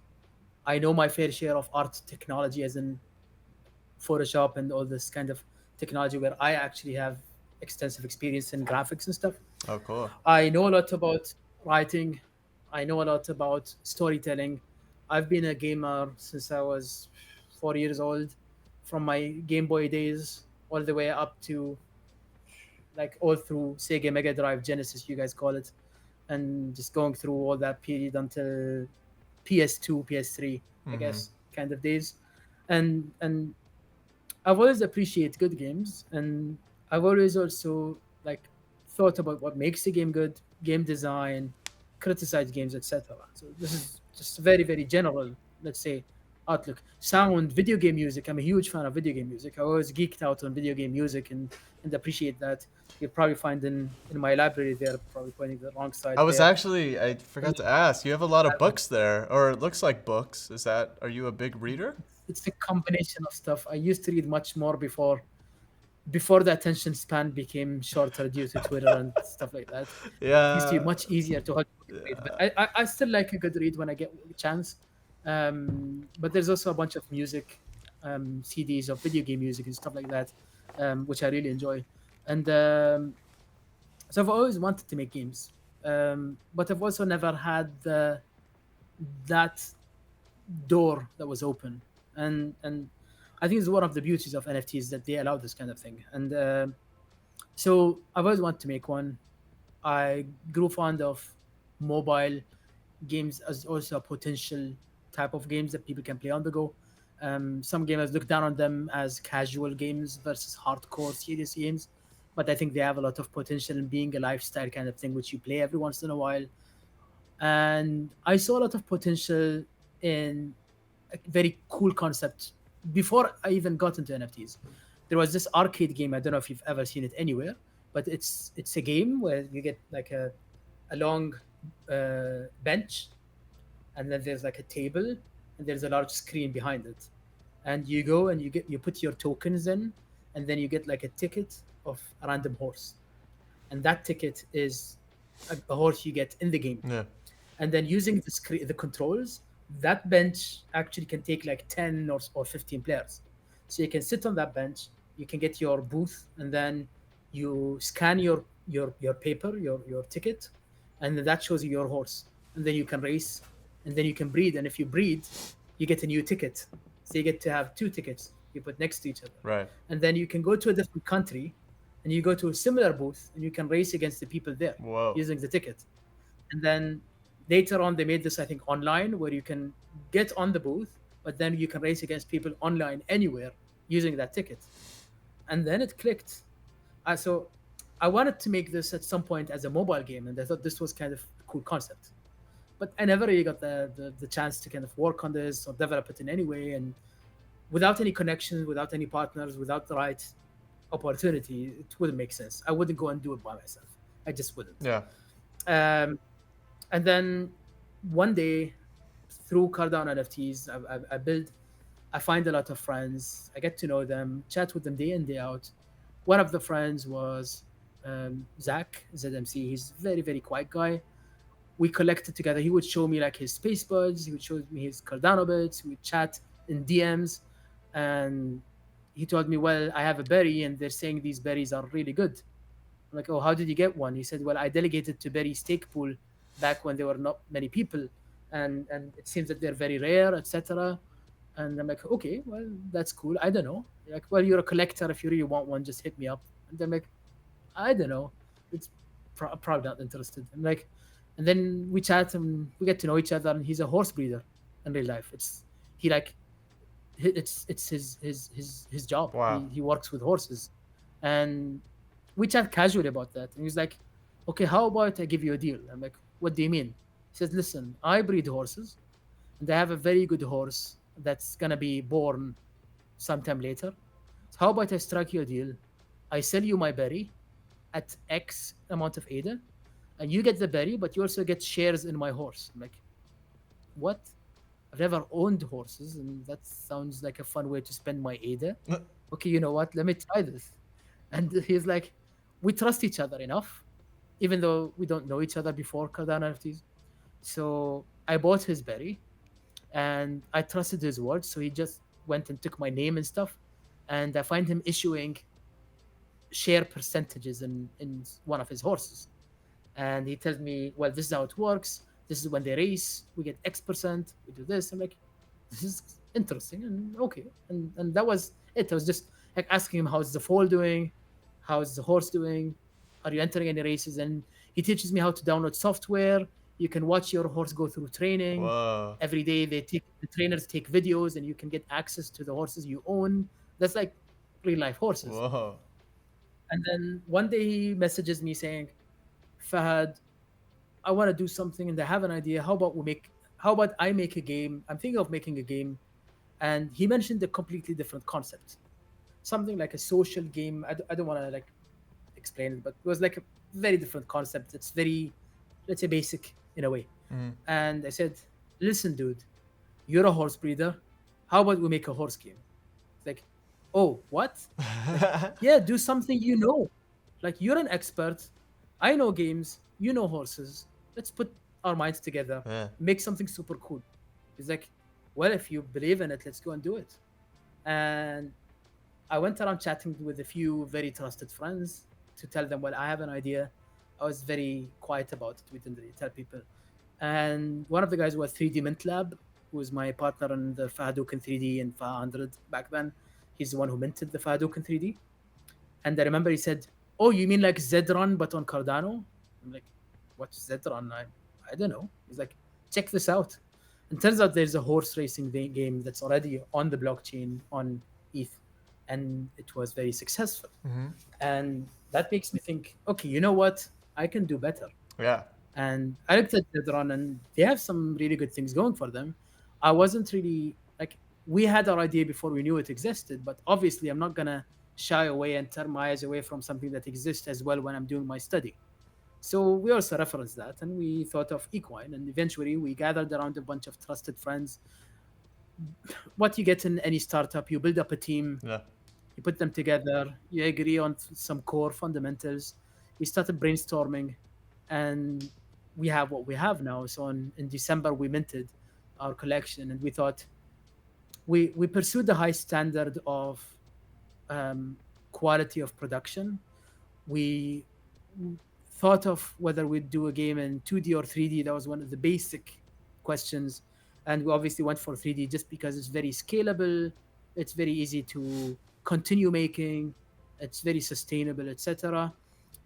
I know my fair share of art technology, as in Photoshop and all this kind of technology, where I actually have extensive experience in graphics and stuff. Oh, cool. I know a lot about writing. I know a lot about storytelling. I've been a gamer since I was 4 years old, from my Game Boy days all the way up to like all through Sega Mega Drive, Genesis, you guys call it. and just going through all that period until PS2, PS3, I Mm-hmm. guess, kind of days. And I've always appreciated good games, and I've always also like thought about what makes a game good, game design, criticize games, etc. So this is just very, very general, let's say, outlook. Sound, video game music. I'm a huge fan of video game music. I always geeked out on video game music and appreciate that. You'll probably find in my library there, probably pointing the wrong side there. I forgot to ask. You have a lot of books there, or it looks like books. Are you a big reader? It's a combination of stuff. I used to read much more before the attention span became shorter due to Twitter and stuff like that. It used to be Yeah. much easier to hold a book and read. But I still like a good read when I get a chance. But there's also a bunch of music, CDs of video game music and stuff like that, which I really enjoy. And so I've always wanted to make games, but I've also never had that door that was open. And I think it's one of the beauties of NFTs that they allow this kind of thing. And so I've always wanted to make one. I grew fond of mobile games as also a potential type of games that people can play on the go. Some gamers look down on them as casual games versus hardcore serious games, but I think they have a lot of potential in being a lifestyle kind of thing, which you play every once in a while. And I saw a lot of potential in a very cool concept before I even got into NFTs. There was this arcade game. I don't know if you've ever seen it anywhere, but it's a game where you get like a long bench, and then there's like a table, and there's a large screen behind it, and you go and you put your tokens in, and then you get like a ticket of a random horse, and that ticket is a horse you get in the game. Yeah. And then using the controls, that bench actually can take like 10 or 15 players. So you can sit on that bench, you can get your booth, and then you scan your paper, your ticket, and then that shows you your horse. And then you can race, and then you can breed. And if you breed, you get a new ticket. So you get to have two tickets you put next to each other. Right. And then you can go to a different country, and you go to a similar booth, and you can race against the people there Whoa. using the ticket. And then later on, they made this, I think, online where you can get on the booth, but then you can race against people online anywhere using that ticket. And then it clicked. So I wanted to make this at some point as a mobile game, and I thought this was kind of a cool concept. But I never really got the chance to kind of work on this or develop it in any way. And without any connections, without any partners, without the right opportunity, it wouldn't make sense. I wouldn't go and do it by myself. I just wouldn't. Yeah. Um, and then one day, through Cardano NFTs, I build, I find a lot of friends. I get to know them, chat with them day in, day out. One of the friends was Zach, ZMC. He's a very, very quiet guy. We collected together. He would show me like his space buds. He would show me his Cardano bits. We would chat in DMs. And he told me, well, I have a berry and they're saying these berries are really good. I'm like, oh, how did you get one? He said, well, I delegated to Berry Stake Pool back when there were not many people, and it seems that they're very rare, etc. And I'm like, okay, well, that's cool. I don't know. Like, well, you're a collector. If you really want one, just hit me up. And I'm like, I don't know. It's probably not interested. I'm like, and then we chat and we get to know each other. And he's a horse breeder in real life. He like it's his job. Wow. He works with horses, and we chat casually about that. And he's like, "Okay, how about I give you a deal?" I'm like, "What do you mean?" He says, "Listen, I breed horses, and I have a very good horse that's gonna be born sometime later. So how about I strike you a deal? I sell you my berry at X amount of ADA, and you get the berry, but you also get shares in my horse." I'm like, "What? I've never owned horses, and that sounds like a fun way to spend my ADA. Okay, you know what? Let me try this." And he's like, "We trust each other enough, even though we don't know each other before Cardano NFTs." So I bought his berry, and I trusted his word. So he just went and took my name and stuff, and I find him issuing share percentages in one of his horses. And he tells me, well, this is how it works. This is when they race. We get X%. We do this. I'm like, this is interesting and okay. And that was it. I was just like asking him, how's the foal doing? How's the horse doing? Are you entering any races? And He teaches me how to download software. You can watch your horse go through training. Whoa. Every day the trainers take videos and you can get access to the horses you own. That's like real life horses. Whoa. And then one day he messages me saying, Fahad, I want to do something and I have an idea. How about I make a game? I'm thinking of making a game. And he mentioned a completely different concept, something like a social game. I don't want to like explain it, but it was like a very different concept. It's very, let's say, basic in a way. Mm. And I said, listen, dude, you're a horse breeder. How about we make a horse game? It's like, oh, what? Like, yeah, do something you know. Like, you're an expert. I know games. You know horses. Let's put our minds together, Yeah. make something super cool. He's like, well, if you believe in it, let's go and do it. And I went around chatting with a few very trusted friends to tell them, well, I have an idea. I was very quiet about it. We didn't really tell people. And one of the guys was 3D Mint Lab, who was my partner on the Fahadouken 3D and Fa100 back then. He's the one who minted the Fahadouken 3D. And I remember he said, oh, you mean like Zedrun, but on Cardano? I'm like, what's Zedrun? I don't know. He's like, check this out. And turns out there's a horse racing game that's already on the blockchain on ETH. And it was very successful. Mm-hmm. And that makes me think, okay, you know what? I can do better. Yeah. And I looked at Zedron and they have some really good things going for them. I wasn't really like, we had our idea before we knew it existed, but obviously I'm not gonna shy away and turn my eyes away from something that exists as well when I'm doing my study. So we also referenced that and we thought of Equine, and eventually we gathered around a bunch of trusted friends. What you get in any startup, you build up a team, Yeah. you put them together, you agree on some core fundamentals. We started brainstorming, and we have what we have now. So in December, we minted our collection, and we thought we pursued the high standard of um, quality of production. We thought of whether we'd do a game in 2D or 3D. That was one of the basic questions. And we obviously went for 3D just because it's very scalable, it's very easy to continue making, it's very sustainable, etc.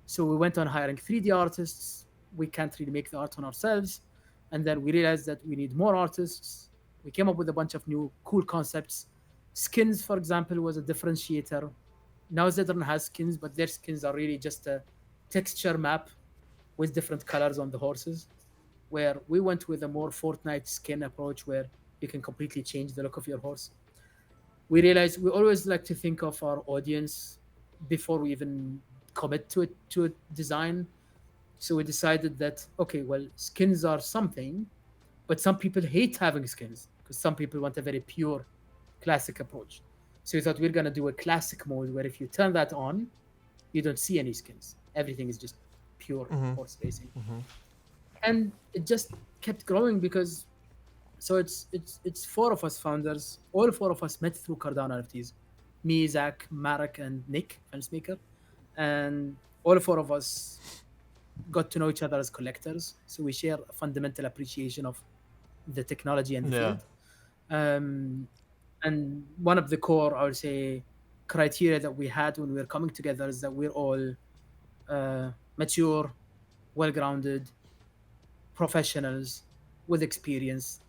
So we went on hiring 3D artists. We can't really make the art on ourselves. And then we realized that we need more artists. We came up with a bunch of new cool concepts. Skins, for example, was a differentiator. Now Zedron has skins, but their skins are really just a texture map with different colors on the horses. Where we went with a more Fortnite skin approach where you can completely change the look of your horse. We realized we always like to think of our audience before we even commit to a design. So we decided that okay, well, skins are something, but some people hate having skins because some people want a very pure classic approach. So we thought we're gonna do a classic mode where if you turn that on, you don't see any skins. Everything is just pure Mm-hmm. horse racing. Mm-hmm. And it just kept growing because so it's four of us founders. All four of us met through Cardano NFTs. Me, Zach, Marek, and Nick, Fensmaker. And all four of us got to know each other as collectors. So we share a fundamental appreciation of the technology and the Yeah. field. Um, and one of the core, I would say, criteria that we had when we were coming together is that we're all mature, well-grounded professionals with experience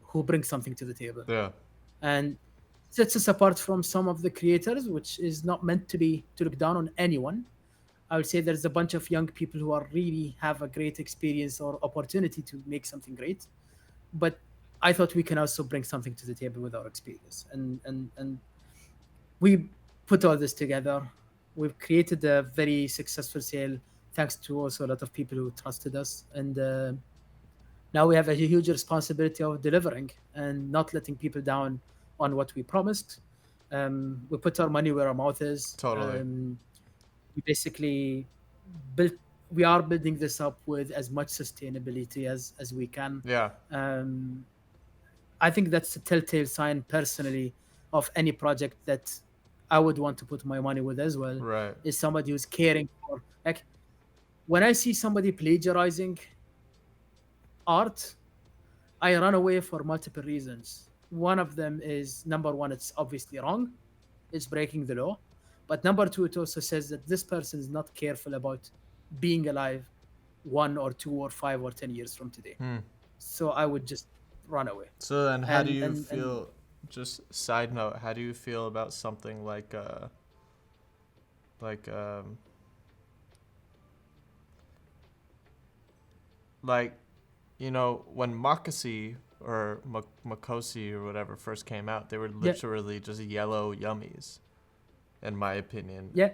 who bring something to the table. Yeah. And sets us apart from some of the creators, which is not meant to be to look down on anyone. I would say there's a bunch of young people who are really have a great experience or opportunity to make something great. But I thought we can also bring something to the table with our experience. And we put all this together. We've created a very successful sale thanks to also a lot of people who trusted us. And now we have a huge responsibility of delivering and not letting people down on what we promised. We put our money where our mouth is. Totally. We basically built. We are building this up with as much sustainability as we can. Yeah. Um, I think that's a telltale sign personally of any project that I would want to put my money with as well. Right. Is somebody who's caring for like when I see somebody plagiarizing art, I run away for multiple reasons. One of them is number one, it's obviously wrong, it's breaking the law. But number two, it also says that this person is not careful about being alive 1 or 2 or 5 or 10 years from today. Hmm. So I would just run away. So then, how do you And feel? Just side note, how do you feel about something like um, like when Makasi or Makosi or whatever first came out, they were yeah, literally just yellow yummies, in my opinion. yeah,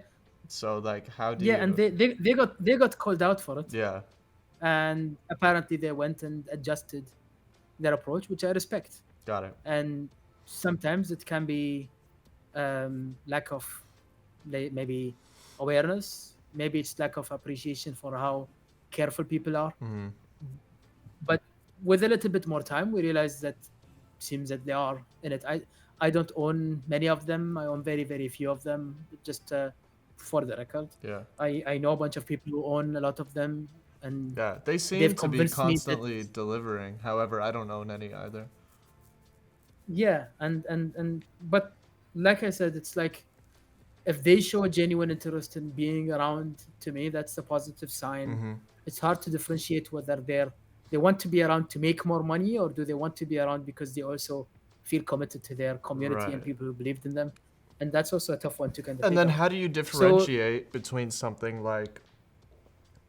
So like, how do yeah, and you? they got called out for it, Yeah, and apparently they went and adjusted their approach, which I respect. got it. And sometimes it can be lack of maybe awareness, maybe it's lack of appreciation for how careful people are. Mm-hmm. But with a little bit more time, we realize that seems that they are in it. I don't own many of them. I own very very few of them. Just for the record, Yeah, I know a bunch of people who own a lot of them, and yeah. They seem they've to be convinced me that constantly delivering. However, I don't own any either. yeah, and but like I said, it's like if they show a genuine interest in being around, to me that's a positive sign. Mm-hmm. It's hard to differentiate whether they want to be around to make more money, or do they want to be around because they also feel committed to their community and Right. people who believed in them. And that's also a tough one to kind of And figure then out. how do you So differentiate between something like,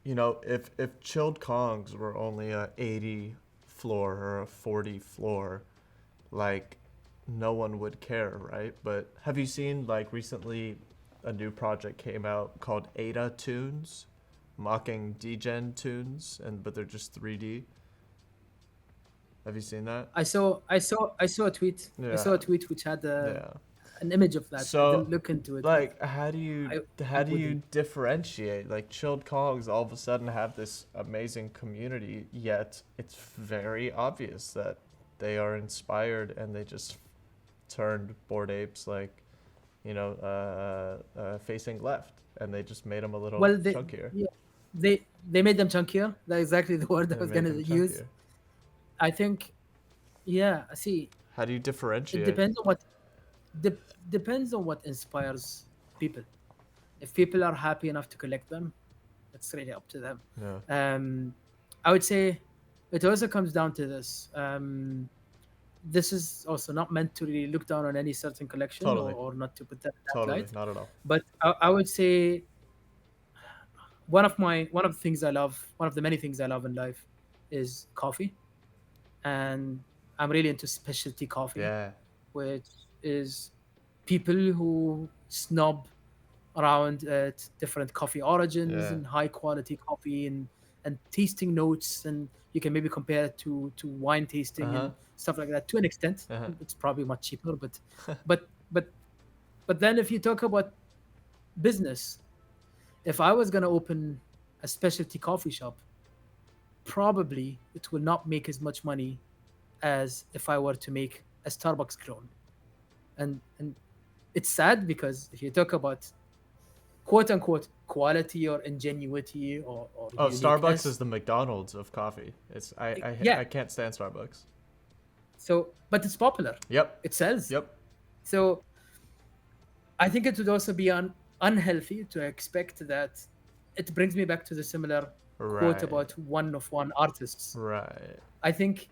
if chilled Kongs were only a 80 floor or a 40 floor, like no one would care, right? But have you seen like recently a new project came out called Ada Tunes, mocking degen tunes, but they're just 3D. Have you seen that? I saw a tweet. I saw Yeah, a tweet which had yeah. an image of that. I So, didn't look into it, but like, how do you I wouldn't. differentiate? Like, chilled Kongs all of a sudden have this amazing community, yet it's very obvious that they are inspired and they just turned Bored Apes like, facing left, and they just made them a little Well, chunkier. yeah, they made them chunkier. That's exactly the word I They was made gonna them use. chunkier. I think, yeah. See, How do you it differentiate? depends on what de- depends on what inspires people. If people are happy enough to collect them, it's really up to them. Yeah, Um, I would say it also comes down to this. This is also not meant to really look down on any certain collection, totally, or not to put that in that totally, light. not at all. But I would say one of the things I love, one of the many things I love in life, is coffee, and I'm really into specialty coffee, Yeah, which is people who snob around at different coffee origins yeah, and high quality coffee, and tasting notes, and you can maybe compare it to wine uh tasting huh, and stuff like that. To an extent, uh huh, it's probably much cheaper, but but but then if you talk about business, if I was going to open a specialty coffee shop, probably it will not make as much money as if I were to make a Starbucks clone. And it's sad because if you talk about quote unquote quality or ingenuity, or Oh, Starbucks is uniqueness, the McDonald's of coffee. It's I yeah. can't stand Starbucks. So, but it's popular. Yep, It sells. yep, So I think it would also be unhealthy to expect that. It brings me back to the similar quote right, about one of one artists. right, I think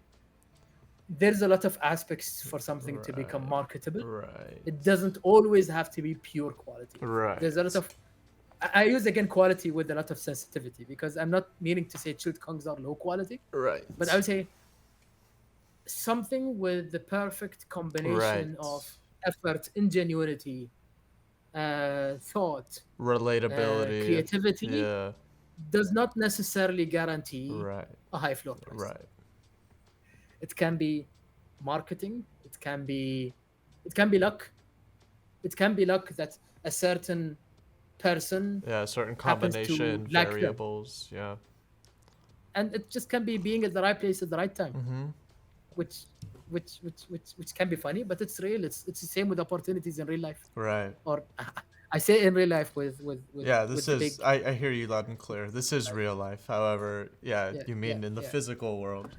there's a lot of aspects for something to become right, marketable. right, It doesn't always have to be pure quality. There's a lot right, of I use again quality with a lot of sensitivity, because I'm not meaning to say chilled kongs are low quality, but I right, would say something with the perfect combination right. of effort, ingenuity, thought, Relatability. creativity Yeah, does not necessarily guarantee right, a high floor price. right. It can be marketing. It can be luck. It can be luck that a certain person Yeah, certain happens to combination like them, variables. Yeah. and it just can be being at the right place at the right time, Mm-hmm. which which can be funny, but it's real. It's the same with opportunities in real life, Right. or I say in real life with Yeah, this the is. big, I hear you loud and clear. This is right? real life. However, yeah, Yeah, you yeah, mean in the yeah. physical world.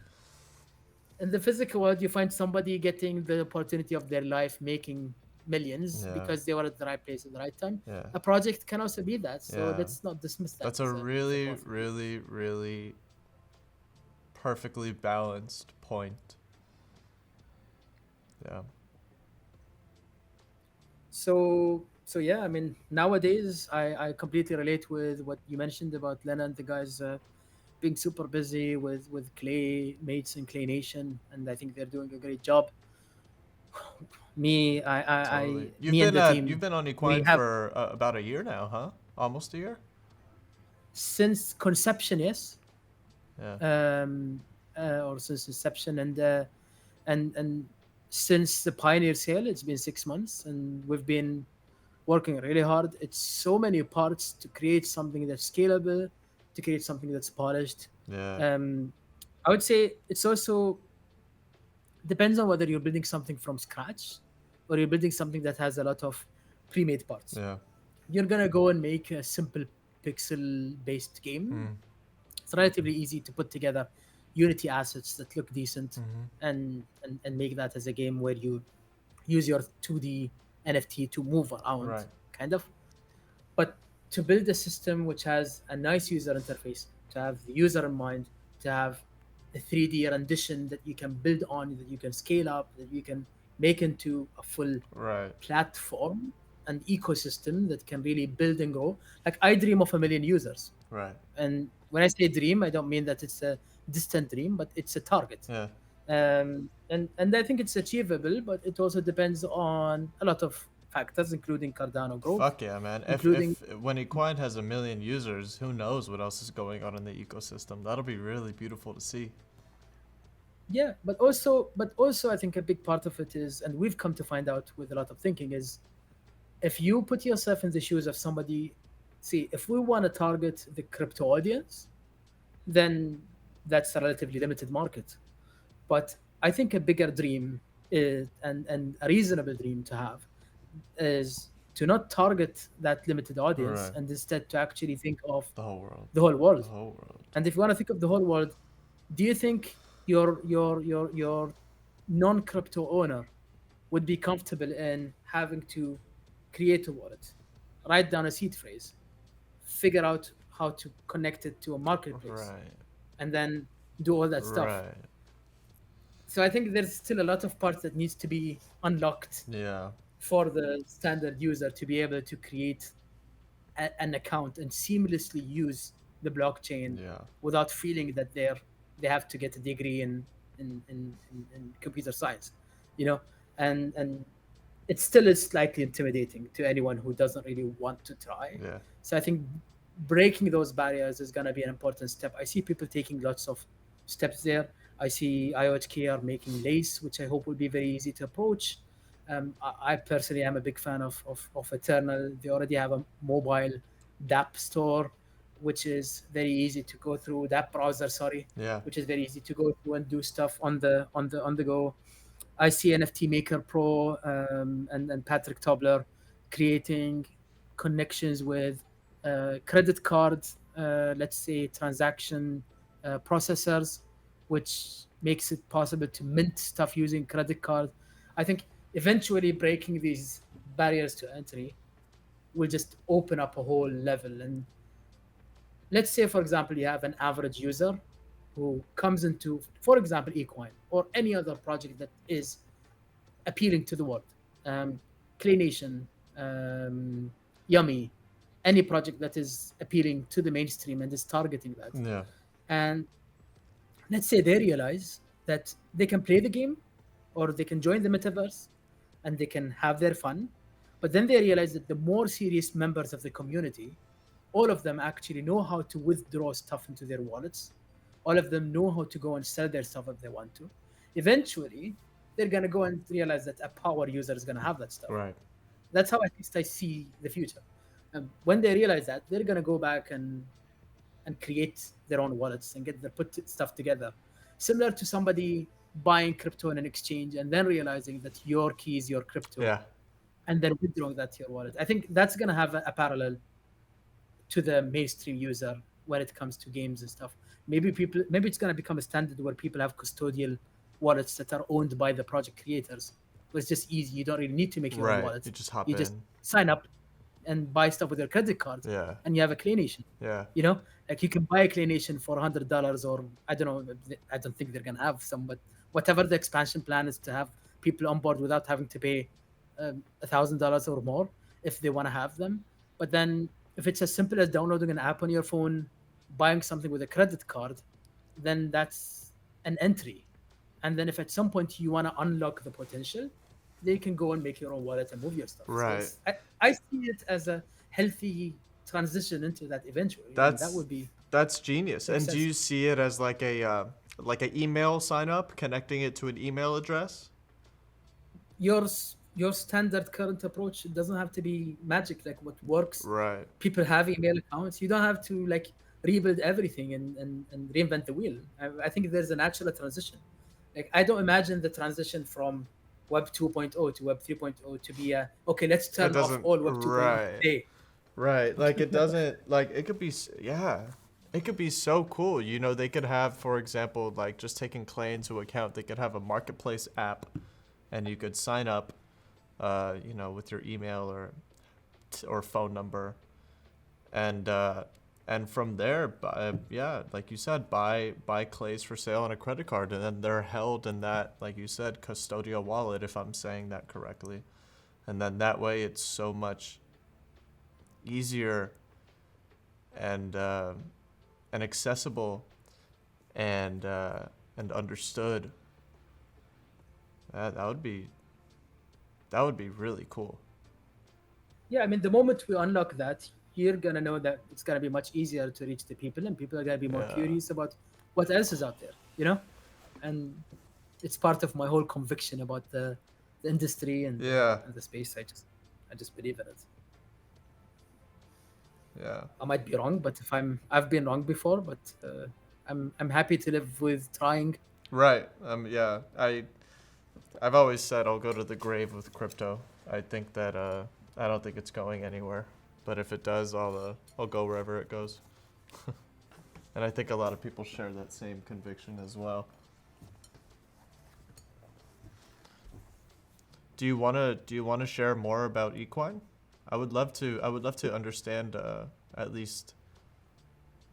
In the physical world, you find somebody getting the opportunity of their life, making millions Yeah. because they were at the right place at the right time. Yeah. A project can also be that. So Yeah. let's not dismiss that That's a as a really, possibility. really, really perfectly balanced point. Yeah. So yeah, I mean, nowadays I completely relate with what you mentioned about Lena and the guys being super busy with clay mates and clay nation, and I think they're doing a great job. Totally. Me and the You've team, been on we Equine have for about a year now, huh? Almost a year. since conception, yes, Yeah. or since inception, and since the pioneer sale, it's been 6 months, and we've been working really hard. It's so many parts to create something that's scalable, to create something that's polished. Yeah. Um, I would say it's also depends on whether you're building something from scratch or you're building something that has a lot of pre-made parts. Yeah. You're gonna go and make a simple pixel-based game. Mm. It's relatively easy to put together Unity assets that look decent Mm-hmm. and make that as a game where you use your 2D NFT to move around, Right. kind of. But to build a system which has a nice user interface, to have the user in mind, to have a 3D rendition that you can build on, that you can scale up, that you can make into a full Right. platform and ecosystem that can really build and grow. Like I dream of a million users. Right. And when I say dream, I don't mean that it's a distant dream, but it's a target. Yeah. And I think it's achievable, but it also depends on a lot of factors, including Cardano growth, Fuck yeah, man. including If when Equine has a million users, who knows what else is going on in the ecosystem? That'll be really beautiful to see. yeah, but also I think a big part of it is, and we've come to find out with a lot of thinking, is if you put yourself in the shoes of somebody. See, if we want to target the crypto audience, then that's a relatively limited market. But I think a bigger dream is, and a reasonable dream to have is to not target that limited audience Right. and instead to actually think of The whole world. the whole The world. whole world. And if you want to think of the whole world, do you think your non-crypto owner would be comfortable in having to create a wallet, write down a seed phrase, figure out how to connect it to a marketplace, Right. and then do all that stuff? Right. So I think there's still a lot of parts that needs to be unlocked Yeah. for the standard user to be able to create an account and seamlessly use the blockchain Yeah. without feeling that they have to get a degree in computer science, you know, and it still is slightly intimidating to anyone who doesn't really want to try. Yeah. So I think breaking those barriers is going to be an important step. I see people taking lots of steps there. I see IOHK are making Lace, which I hope will be very easy to approach. I personally am a big fan of Eternal. They already have a mobile DApp store, which is very easy to go through. DApp browser, sorry, Yeah. which is very easy to go through and do stuff on the go. I see NFT Maker Pro and Patrick Tobler creating connections with credit card, let's say transaction processors, which makes it possible to mint stuff using credit card. I think eventually breaking these barriers to entry will just open up a whole level. And let's say, for example, you have an average user who comes into, for example, Equine or any other project that is appealing to the world. Um, Clay Nation, Yummy, any project that is appealing to the mainstream and is targeting that. Yeah. And let's say they realize that they can play the game or they can join the metaverse and they can have their fun. But then they realize that the more serious members of the community, all of them actually know how to withdraw stuff into their wallets. All of them know how to go and sell their stuff if they want to. Eventually, they're going to go and realize that a power user is going to have that stuff. Right. That's how at least I see the future. When they realize that, they're going to go back and create their own wallets and get their put stuff together. Similar to somebody buying crypto in an exchange and then realizing that your key is your crypto Yeah. and then withdrawing that to your wallet. I think that's going to have a parallel to the mainstream user when it comes to games and stuff. Maybe it's going to become a standard where people have custodial wallets that are owned by the project creators. where it's just easy. You don't really need to make your own Right. wallet. You just hop You just in. sign up and buy stuff with your credit card, Yeah. and you have a Clay Nation. Yeah. You know, like you can buy a Clay Nation for $100, or I don't know. I don't think they're gonna have some, but whatever the expansion plan is to have people on board without having to pay $1,000 or more if they want to have them. But then if it's as simple as downloading an app on your phone, buying something with a credit card, then that's an entry. And then if at some point you want to unlock the potential, then you can go and make your own wallet and move your stuff. So Right. I see it as a healthy transition into that eventually, and that That's would be that's genius. makes And do sense. you see it as like an email sign up, connecting it to an email address? Your standard current approach doesn't have to be magic like what works. Right. People have email accounts. You don't have to like rebuild everything and reinvent the wheel. I think there's a natural transition. Like I don't imagine the transition from Web 2.0 to Web 3.0 to be a okay, let's It turn off doesn't. all Web 2.0 Right. today. Right. Like it doesn't. Like it could be. Yeah. It could be so cool. You know, they could have, for example, like just taking Clay into account, they could have a marketplace app, and you could sign up, you know, with your email or phone number, and from there, yeah, like you said, buy clays for sale on a credit card, and then they're held in that, like you said, custodial wallet, if I'm saying that correctly, and then that way it's so much easier and and accessible and understood. That would be really cool. Yeah, I mean, the moment we unlock that, you're gonna know that it's gonna be much easier to reach the people, and people are gonna be more Yeah. curious about what else is out there, you know. And it's part of my whole conviction about the industry Yeah. and the space. I just believe in it. Yeah. I might be wrong, but if I've been wrong before, but I'm happy to live with trying. Right. Yeah. I've always said I'll go to the grave with crypto. I think that I don't think it's going anywhere, but if it does, I'll go wherever it goes. And I think a lot of people share that same conviction as well. Do you wanna share more about Equine? I would love to understand, at least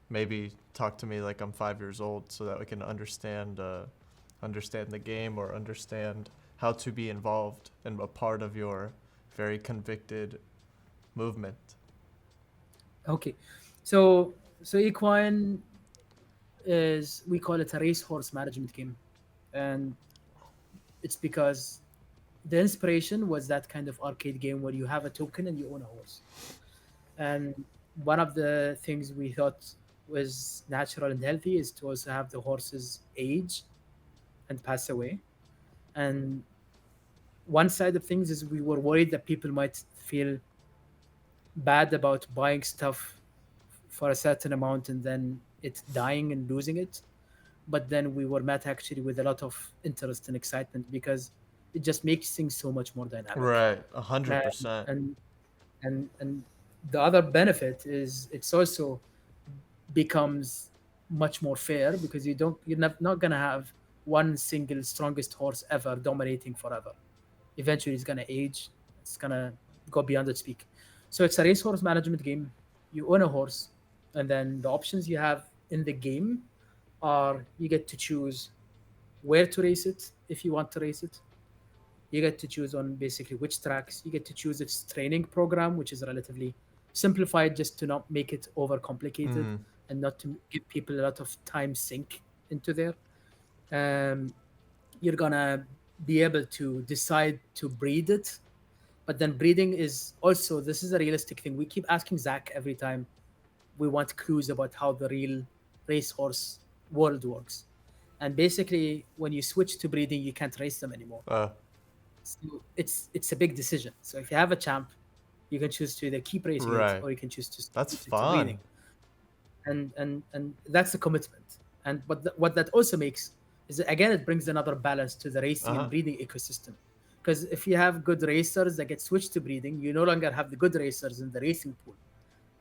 maybe talk to me like I'm 5 years old, so that we can understand the game, or understand how to be involved and a part of your very convicted movement. Okay, so Equine is, we call it a racehorse management game, and it's because the inspiration was that kind of arcade game where you have a token and you own a horse. And one of the things we thought was natural and healthy is to also have the horses age and pass away. And one side of things is we were worried that people might feel bad about buying stuff for a certain amount and then it dying and losing it. But then we were met actually with a lot of interest and excitement because it just makes things so much more dynamic. Right, a hundred And percent. and and the other benefit is it's also becomes much more fair because you're not gonna have one single strongest horse ever dominating forever. Eventually it's gonna age, it's gonna go beyond its peak. So it's a racehorse management game. You own a horse, and then the options you have in the game are you get to choose where to race it if you want to race it. You get to choose on basically which tracks. You get to choose its training program, which is relatively simplified just to not make it overcomplicated Mm-hmm. and not to give people a lot of time sink into there. Um, you're gonna be able to decide to breed it, but then breeding is also, this is a realistic thing. We keep asking Zach every time we want clues about how the real racehorse world works. And basically, when you switch to breeding, you can't race them anymore. Uh, So it's a big decision. So if you have a champ, you can choose to either keep racing it right. or you can choose to That's switch it to breeding, fun. and that's a commitment. And what that also makes is that, again, it brings another balance to the racing and Uh-huh. breeding ecosystem. Because if you have good racers that get switched to breeding, you no longer have the good racers in the racing pool.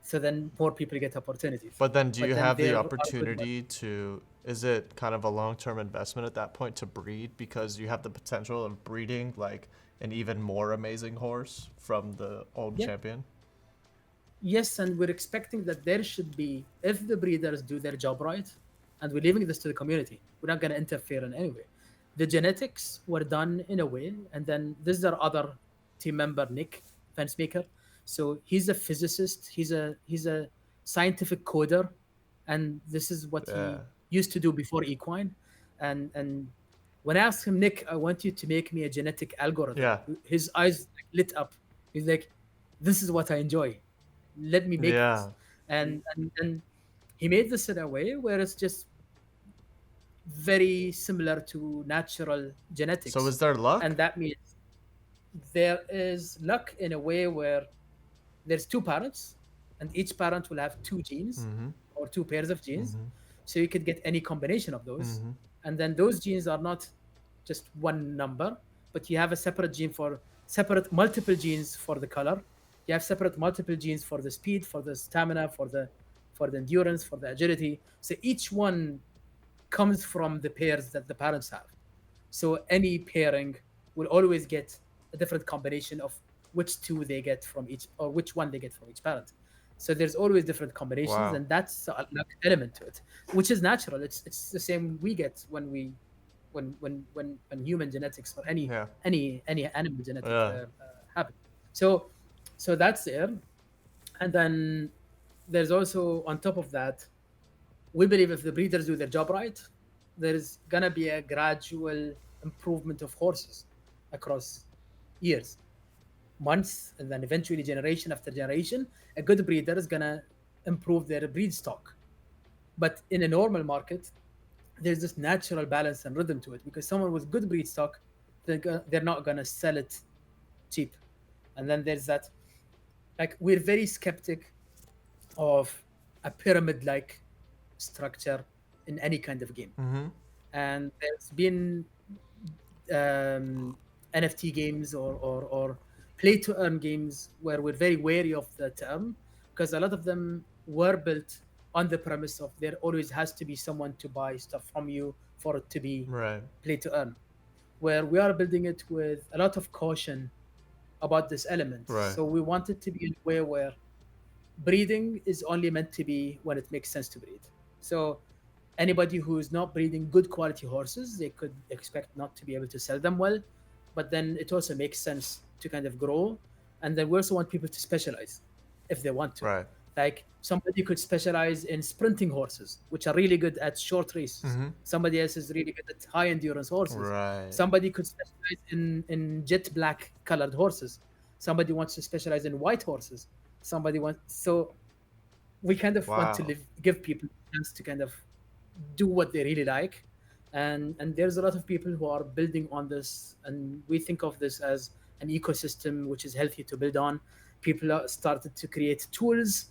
So then more people get opportunities. But then do But you then have the there are good ones. opportunity to, is it kind of a long-term investment at that point to breed, because you have the potential of breeding like an even more amazing horse from the old Yeah. champion. Yes, and we're expecting that there should be, if the breeders do their job right, and we're leaving this to the community, we're not going to interfere in any way. The genetics were done in a way, and then this is our other team member, Nick, fence maker. So he's a physicist, he's a scientific coder, and this is what Yeah. he used to do before Equine. And when I asked him, Nick, I want you to make me a genetic algorithm, Yeah. his eyes lit up. He's like, this is what I enjoy, let me make this. Yeah. And he made this in a way where it's just very similar to natural So genetics. is there And luck? that means there is luck in a way where there's two parents, and each parent will have two genes Mm-hmm. or two pairs of genes. Mm-hmm. So you could get any combination of those. Mm-hmm. And then those genes are not just one number, but you have a separate gene for separate multiple genes for the color. You have separate multiple genes for the speed, for the stamina, for the endurance, for the agility. So each one comes from the pairs that the parents have. So any pairing will always get a different combination of which two they get from each, or which one they get from each parent. So there's always different combinations, Wow. and that's a luck element to it, which is natural. It's the same we get when we when human genetics or any Yeah. any animal genetic Yeah. happen. So so that's there, and then there's also on top of that, we believe if the breeders do their job right, there's gonna be a gradual improvement of horses across years, months, and then eventually generation after generation. A good breeder is gonna improve their breed stock. But in a normal market, there's this natural balance and rhythm to it because someone with good breed stock, they're not gonna sell it cheap. And then there's that, like we're very skeptic of a pyramid-like structure in any kind of game. Mm-hmm. And there's been NFT games or play to earn games where we're very wary of the term because a lot of them were built on the premise of there always has to be someone to buy stuff from you for it to be Right. play to earn. Where we are building it with a lot of caution about this element. Right. So we want it to be in a way where breeding is only meant to be when it makes sense to breed. So anybody who is not breeding good quality horses, they could expect not to be able to sell them well. But then it also makes sense to kind of grow. And then we also want people to specialize if they want to. Right. Like somebody could specialize in sprinting horses, which are really good at short races. Mm-hmm. Somebody else is really good at high endurance horses. Right. Somebody could specialize in jet black colored horses. Somebody wants to specialize in white horses. Somebody wants, so we kind of want to Wow. give people a chance to kind of do what they really like. And there's a lot of people who are building on this, and we think of this as an ecosystem which is healthy to build on. People are started to create tools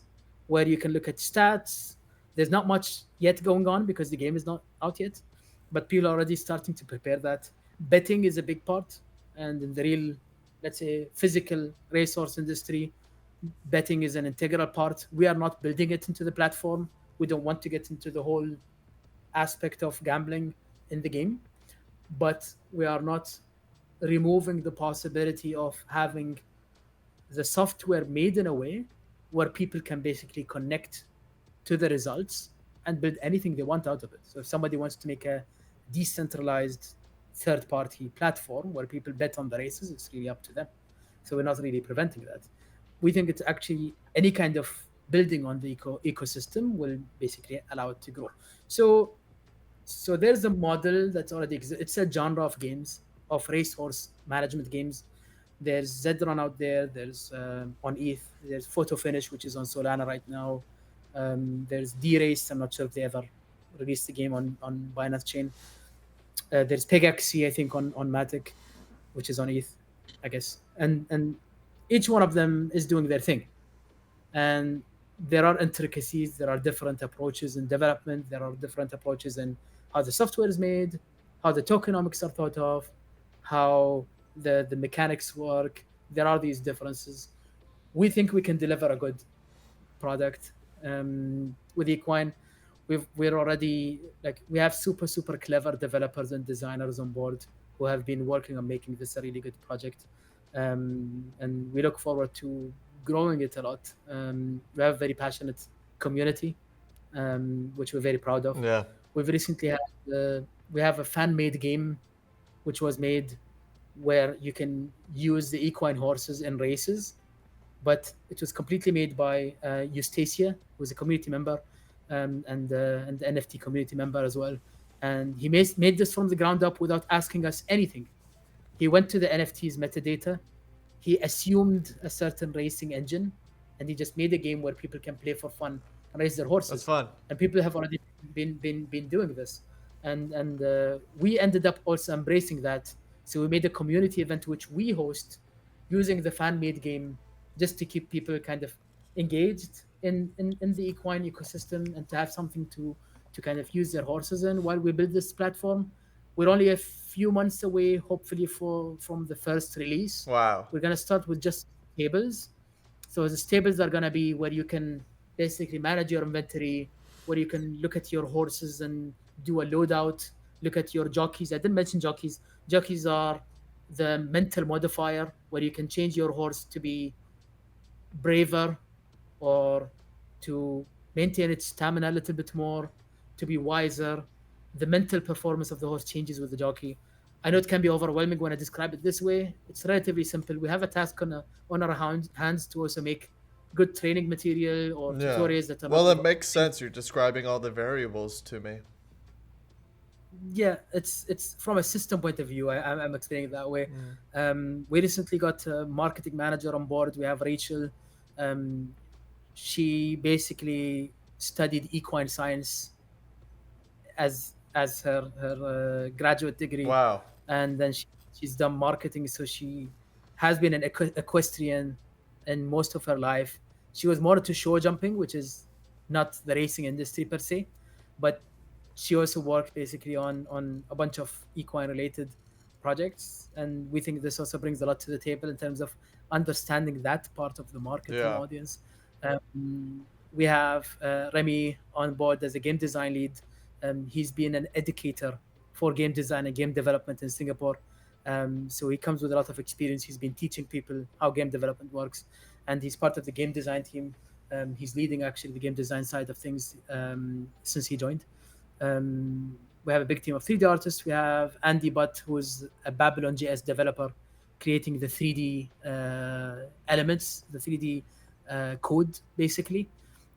where you can look at stats. There's not much yet going on because the game is not out yet, but people are already starting to prepare that. Betting is a big part, and in the real, let's say, physical racehorse industry, betting is an integral part. We are not building it into the platform. We don't want to get into the whole aspect of gambling in the game, but we are not removing the possibility of having the software made in a way where people can basically connect to the results and build anything they want out of it. So if somebody wants to make a decentralized third party platform where people bet on the races, it's really up to them. So we're not really preventing that. We think it's actually any kind of building on the ecosystem will basically allow it to grow. So there's a model that's already exists. It's a genre of games, of racehorse management games. There's Zedron out there. There's on ETH. There's Photo Finish, which is on Solana right now. There's D Race. I'm not sure if they ever released the game on Binance Chain. There's Pegaxi, I think, on Matic, which is on ETH, I guess. And each one of them is doing their thing. And there are intricacies, there are different approaches in development, there are different approaches in how the software is made, how the tokenomics are thought of, how the mechanics work. There are these differences. We think we can deliver a good product with Equine. We're already, like, we have super clever developers and designers on board. who have been working on making this a really good project. And we look forward to growing it a lot. We have a very passionate community, which we're very proud of. Yeah. We've recently had we have a fan-made game which was made where you can use the equine horses in races, but it was completely made by Eustacia, who's a community member, and the NFT community member as well. And he made this from the ground up without asking us anything. He went to the NFT's metadata, he assumed a certain racing engine, and he just made a game where people can play for fun and race their That's horses. fun. And people have already been doing this, and we ended up also embracing that. So we made a community event which we host using the fan made game, just to keep people kind of engaged in the equine ecosystem and to have something to kind of use their horses in while we build this platform. We're only a few months away, hopefully, from the first release. Wow. We're gonna start with just tables. So the stables are gonna be where you can basically manage your inventory, where you can look at your horses and do a loadout, look at your jockeys. I didn't mention jockeys. Jockeys are the mental modifier where you can change your horse to be braver or to maintain its stamina a little bit more, to be wiser. The mental performance of the horse changes with the jockey. I know it can be overwhelming when I describe it this way. It's relatively simple. We have a task on our hands to also make good training material or Yeah. tutorials that are not Well, it makes overwhelming. sense. You're describing all the variables to me. Yeah, it's from a system point of view. I'm explaining it that way. We recently got a marketing manager on board. We have Rachel. Um, she basically studied equine science as her graduate degree, Wow. and then she's done marketing. So she has been an equestrian in most of her life. She was more into show jumping, which is not the racing industry per se, but she also worked basically on a bunch of equine related projects, and we think this also brings a lot to the table in terms of understanding that part of the market and Yeah. audience. We have Remy on board as a game design lead. He's been an educator for game design and game development in Singapore. So he comes with a lot of experience. He's been teaching people how game development works, and he's part of the game design team. He's leading actually the game design side of things since he joined. We have a big team of 3D artists. We have Andy Butt, who's a Babylon JS developer, creating the 3D elements, the 3D code, basically.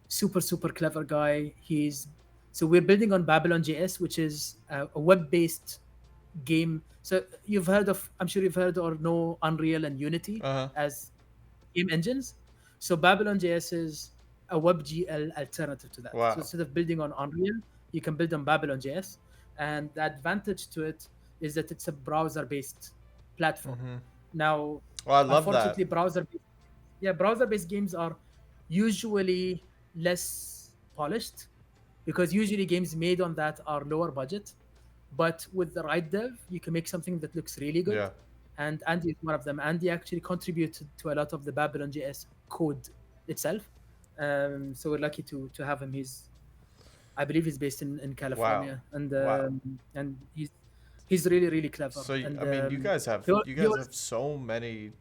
Super clever guy. So we're building on Babylon JS, which is a web-based game. So I'm sure you've heard or know Unreal and Unity Uh huh. as game engines. So Babylon JS is a WebGL alternative to that. So Wow. instead of building on Unreal, you can build on Babylon JS. And the advantage to it is that it's a browser-based platform. Now, Well, I love that. unfortunately, browser-based games are usually less polished because usually games made on that are lower budget. But with the right dev, you can make something that looks really good. Yeah. And Andy is one of them. Andy actually contributed to a lot of the Babylon JS code itself. So we're lucky to have him. I believe he's based in Wow. California, Wow. and he's really clever. So And I mean, you he guys was have so many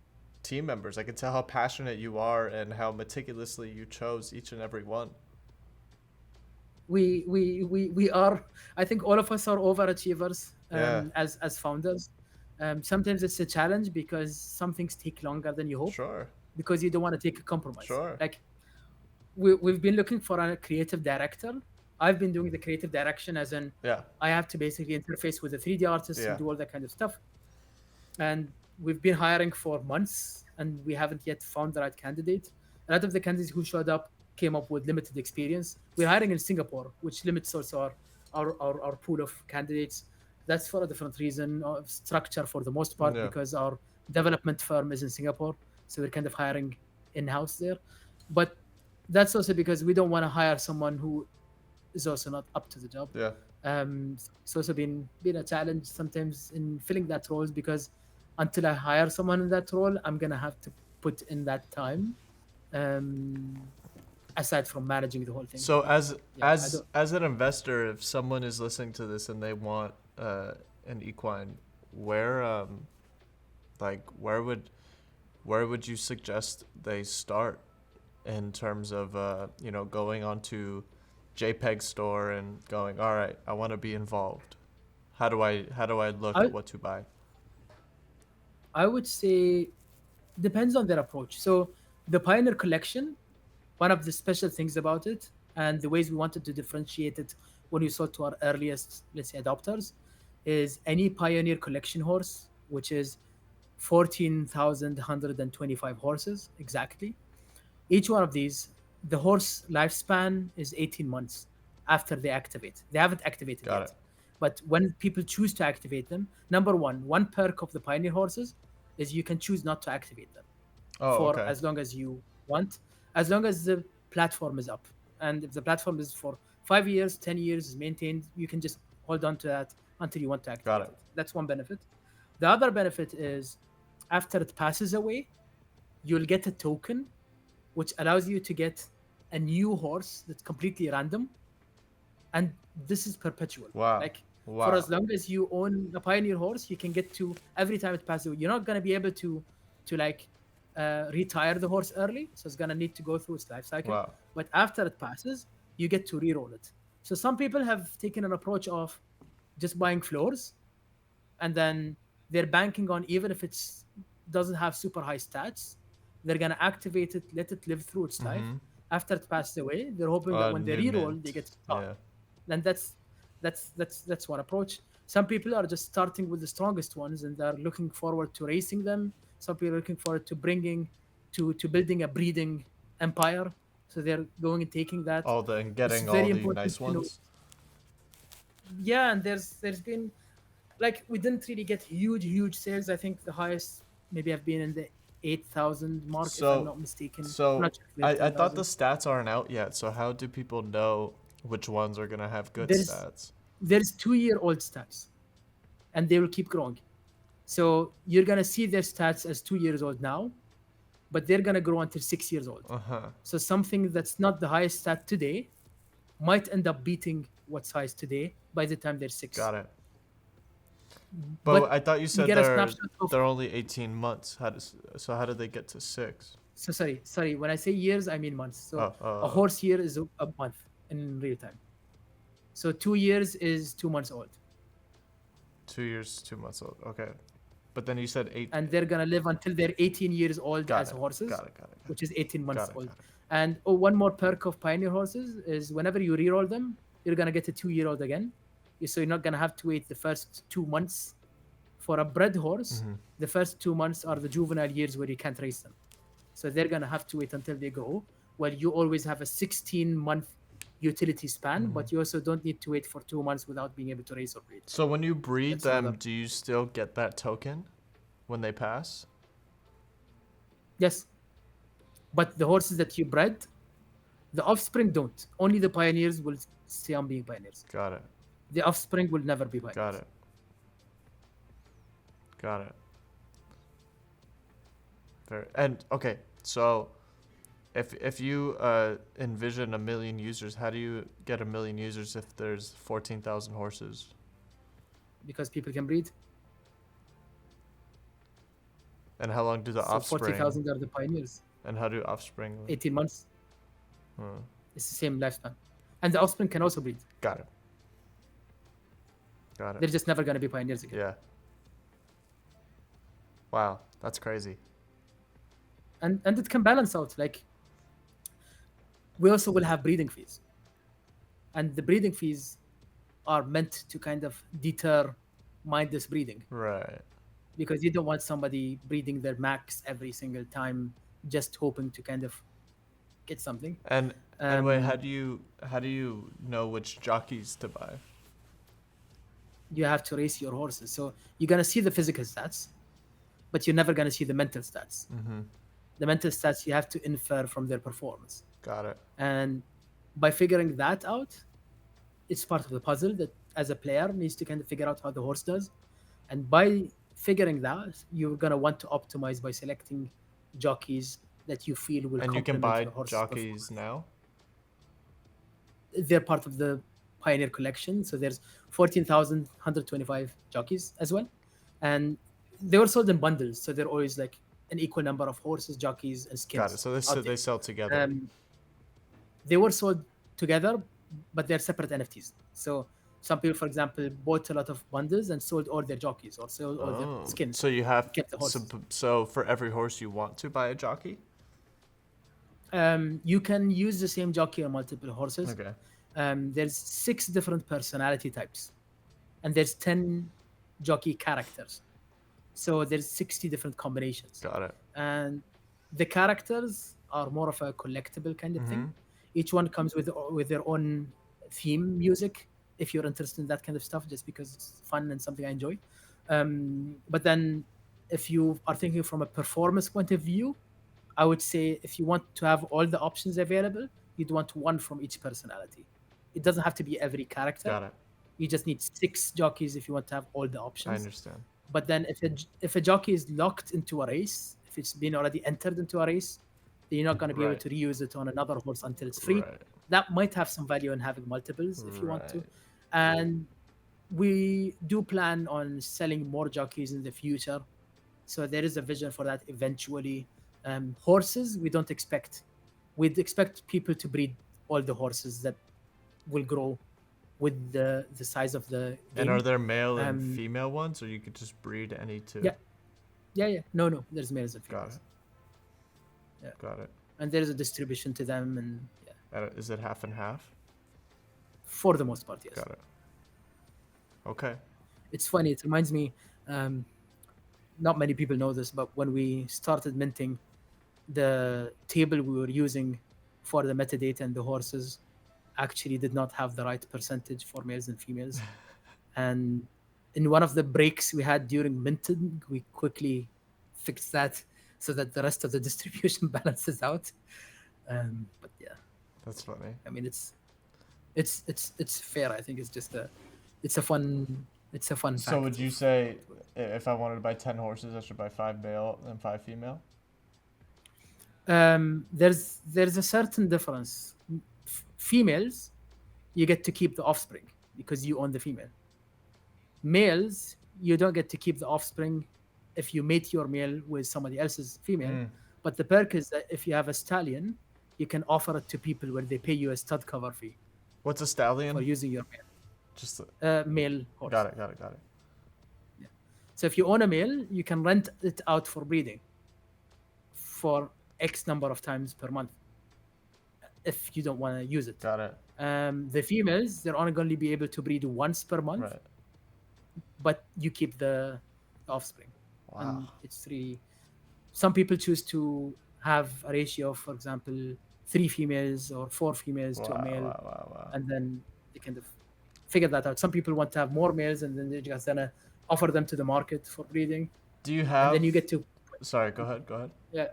team members. I can tell how passionate you are and how meticulously you chose each and every one. we are. I think all of us are overachievers Yeah. as founders. Sometimes it's a challenge because some things take longer than you hope Sure. because you don't want to take a compromise. Sure. Like we've been looking for a creative director. I've been doing the creative direction, as in Yeah. I have to basically interface with the 3D artists and Yeah. do all that kind of stuff. And we've been hiring for months and we haven't yet found the right candidate. A lot of the candidates who showed up came up with limited experience. We're hiring in Singapore, which limits also our pool of candidates. That's for a different reason of structure for the most part, Yeah. because our development firm is in Singapore. So we're kind of hiring in-house there. But that's also because we don't want to hire someone who is also not up to the job. Yeah. It's also been a challenge sometimes in filling that roles because until I hire someone in that role, I'm gonna have to put in that time. Um, Aside from managing the whole thing. So Yeah, I don't. as an investor, if someone is listening to this and they want an equine, where like where would you suggest they start in terms of going onto JPEG store and going, all right, I want to be involved. How do I look I at what to buy? I would say depends on their approach. So the Pioneer Collection, one of the special things about it, and the ways we wanted to differentiate it when we sold to our earliest, let's say, adopters, is any Pioneer Collection horse, which is 14,125 horses exactly. Each one of these, the horse lifespan is 18 months after they activate. They haven't activated Got it. yet. But when people choose to activate them, number one perk of the Pioneer horses is you can choose not to activate them Oh, for okay. as long as you want, as long as the platform is up. And if the platform is for 5 years, 10 years is maintained, you can just hold on to that until you want to Got activate it. it. That's one benefit. The other benefit is after it passes away, you'll get a token which allows you to get a new horse that's completely random, and this is perpetual. Wow. Like for Wow. as long as you own a Pioneer horse, you can get to every time it passes away. You're not gonna be able to like retire the horse early, so it's gonna need to go through its life cycle. Wow. But after it passes, you get to re-roll it. So some people have taken an approach of just buying floors, and then they're banking on even if it's doesn't have super high stats, they're gonna activate it, let it live through its life. Mm-hmm. After it passes away, they're hoping that when they New re-roll, they mint. get to start. Yeah. And that's one approach. Some people are just starting with the strongest ones and they're looking forward to racing them. Some people are looking forward to bringing to building a breeding empire. So they're going and taking that. All the and It's getting all very the important nice to know. ones. Yeah, and there's been like we didn't really get huge sales. I think the highest maybe have been in the 8,000 mark if I'm So not mistaken. I'm so not sure if we I have I thought the 10,000. stats aren't out yet. So how do people know which ones are gonna have good There's stats? there's 2-year-old stats and they will keep growing. So you're gonna see their stats as 2 years old now, but they're gonna grow until 6 years old. Uh huh. So something that's not the highest stat today might end up beating what's highest today by the time they're six. Got it. But But I thought you we said get a they're snapshot of they're only 18 months. So how did they get to 6? so sorry. When I say years, I mean months. So Oh, a horse year is a month in real time. So 2 years is 2 months old, 2 years, 2 months old. Okay. But then you said 8. and they're gonna live until they're 18 years old Got as it. horses, Got it. Got it. which is 18 months Got it. old. Got it. And oh, one more perk of Pioneer horses is whenever you reroll them, you're gonna get a 2-year-old again. So you're not gonna have to wait the first 2 months. For a bred horse, Mm-hmm. the first 2 months are the juvenile years where you can't race them. So they're gonna have to wait until they grow. Well, you always have a 16-month utility span, Mm-hmm. but you also don't need to wait for 2 months without being able to race or breed. So when you breed That's them, another. do you still get that token when they pass? Yes, but the horses that you bred, the offspring don't. Only the pioneers will stay on being pioneers. Got it. The offspring will never be Got pioneers. it. Got it. Very. And okay, so if you envision a million users, how do you get a million users if there's 14,000 horses? Because people can breed. And how long do the So offspring 40,000 are the pioneers. and how do offspring 18 months. Hmm. It's the same lifespan. And the offspring can also breed. Got it. Got They're it. just never going to be pioneers again. Yeah. Wow, that's crazy. And it can balance out. Like we also will have breeding fees. And the breeding fees are meant to kind of deter mindless breeding Right. because you don't want somebody breeding their max every single time just hoping to kind of get something. And wait, Um, how do you know which jockeys to buy? you have to race your horses. So you're going to see the physical stats, but you're never going to see the mental stats. Mm-hmm. The mental stats you have to infer from their performance. Got it. And by figuring that out, it's part of the puzzle that as a player needs to kind of figure out how the horse does. And by figuring that, you're going to want to optimize by selecting jockeys that you feel will And you can complement buy your horse's jockeys performance. now? They're part of the Pioneer collection. So there's 14,125 jockeys as well. and they were sold in bundles, so they're always like an equal number of horses, jockeys, and Got it. skins So out they there. sell together. Um, they were sold together, but they're separate NFTs. So some people, for example, bought a lot of bundles and sold all their jockeys or sold all their Oh, skins so you have and kept the horses. so for every horse you want to buy a jockey? You can use the same jockey on multiple horses. Okay. There's 6 different personality types, and there's 10 jockey characters. So there's 60 different combinations, Got it. and the characters are more of a collectible kind of thing. Each one comes with their own theme music. If you're interested in that kind of stuff, just because it's fun and something I enjoy. But then, if you are thinking from a performance point of view, I would say if you want to have all the options available, you'd want one from each personality. It doesn't have to be every character. Got it. You just need 6 jockeys if you want to have all the I options. understand. But then if a jockey is locked into a race, if it's been already entered into a race, then you're not going to be able Right. to reuse it on another horse until it's free. Right. That might have some value in having multiples if you want to. Right. And we do plan on selling more jockeys in the future. So there is a vision for that eventually. Horses, we don't expect. We'd expect people to breed all the horses that will grow with the size of the And game. are there male and Um, female ones, or you could just breed any two? Yeah. Yeah. No. There's males and Got females. it. Yeah. Got it. And there is a distribution to them, and yeah, Is it half and half? for the most part, yes. Got it. Okay. It's funny. It reminds me. Um, not many people know this, but when we started minting, the table we were using for the metadata and the horses actually did not have the right percentage for males and females. And in one of the breaks we had during minting, we quickly fixed that so that the rest of the distribution balances out. But yeah, That's funny. I mean it's fair. I think it's just it's a fun fact. So would you say if I wanted to buy 10 horses, I should buy 5 male and 5 female? There's a certain difference. Females, you get to keep the offspring because you own the female. Males, you don't get to keep the offspring if you mate your male with somebody else's female. But the perk is that if you have a stallion, you can offer it to people where they pay you a stud cover fee What's a for stallion? using your male. Just Male horse. got it. Got it. Got it. So if you own a male, you can rent it out for breeding for X number of times per month if you don't want to use it. Got it. The females, they're only going to be able to breed once per month, Right. but you keep the offspring. Wow. And it's really, some people choose to have a ratio of, for example, 3 females or 4 females to a male, Wow. and then they kind of figure that out. Some people want to have more males, and then they're just gonna offer them to the market for breeding, Do you and have? then you get to Sorry. Go ahead. Go ahead. yeah,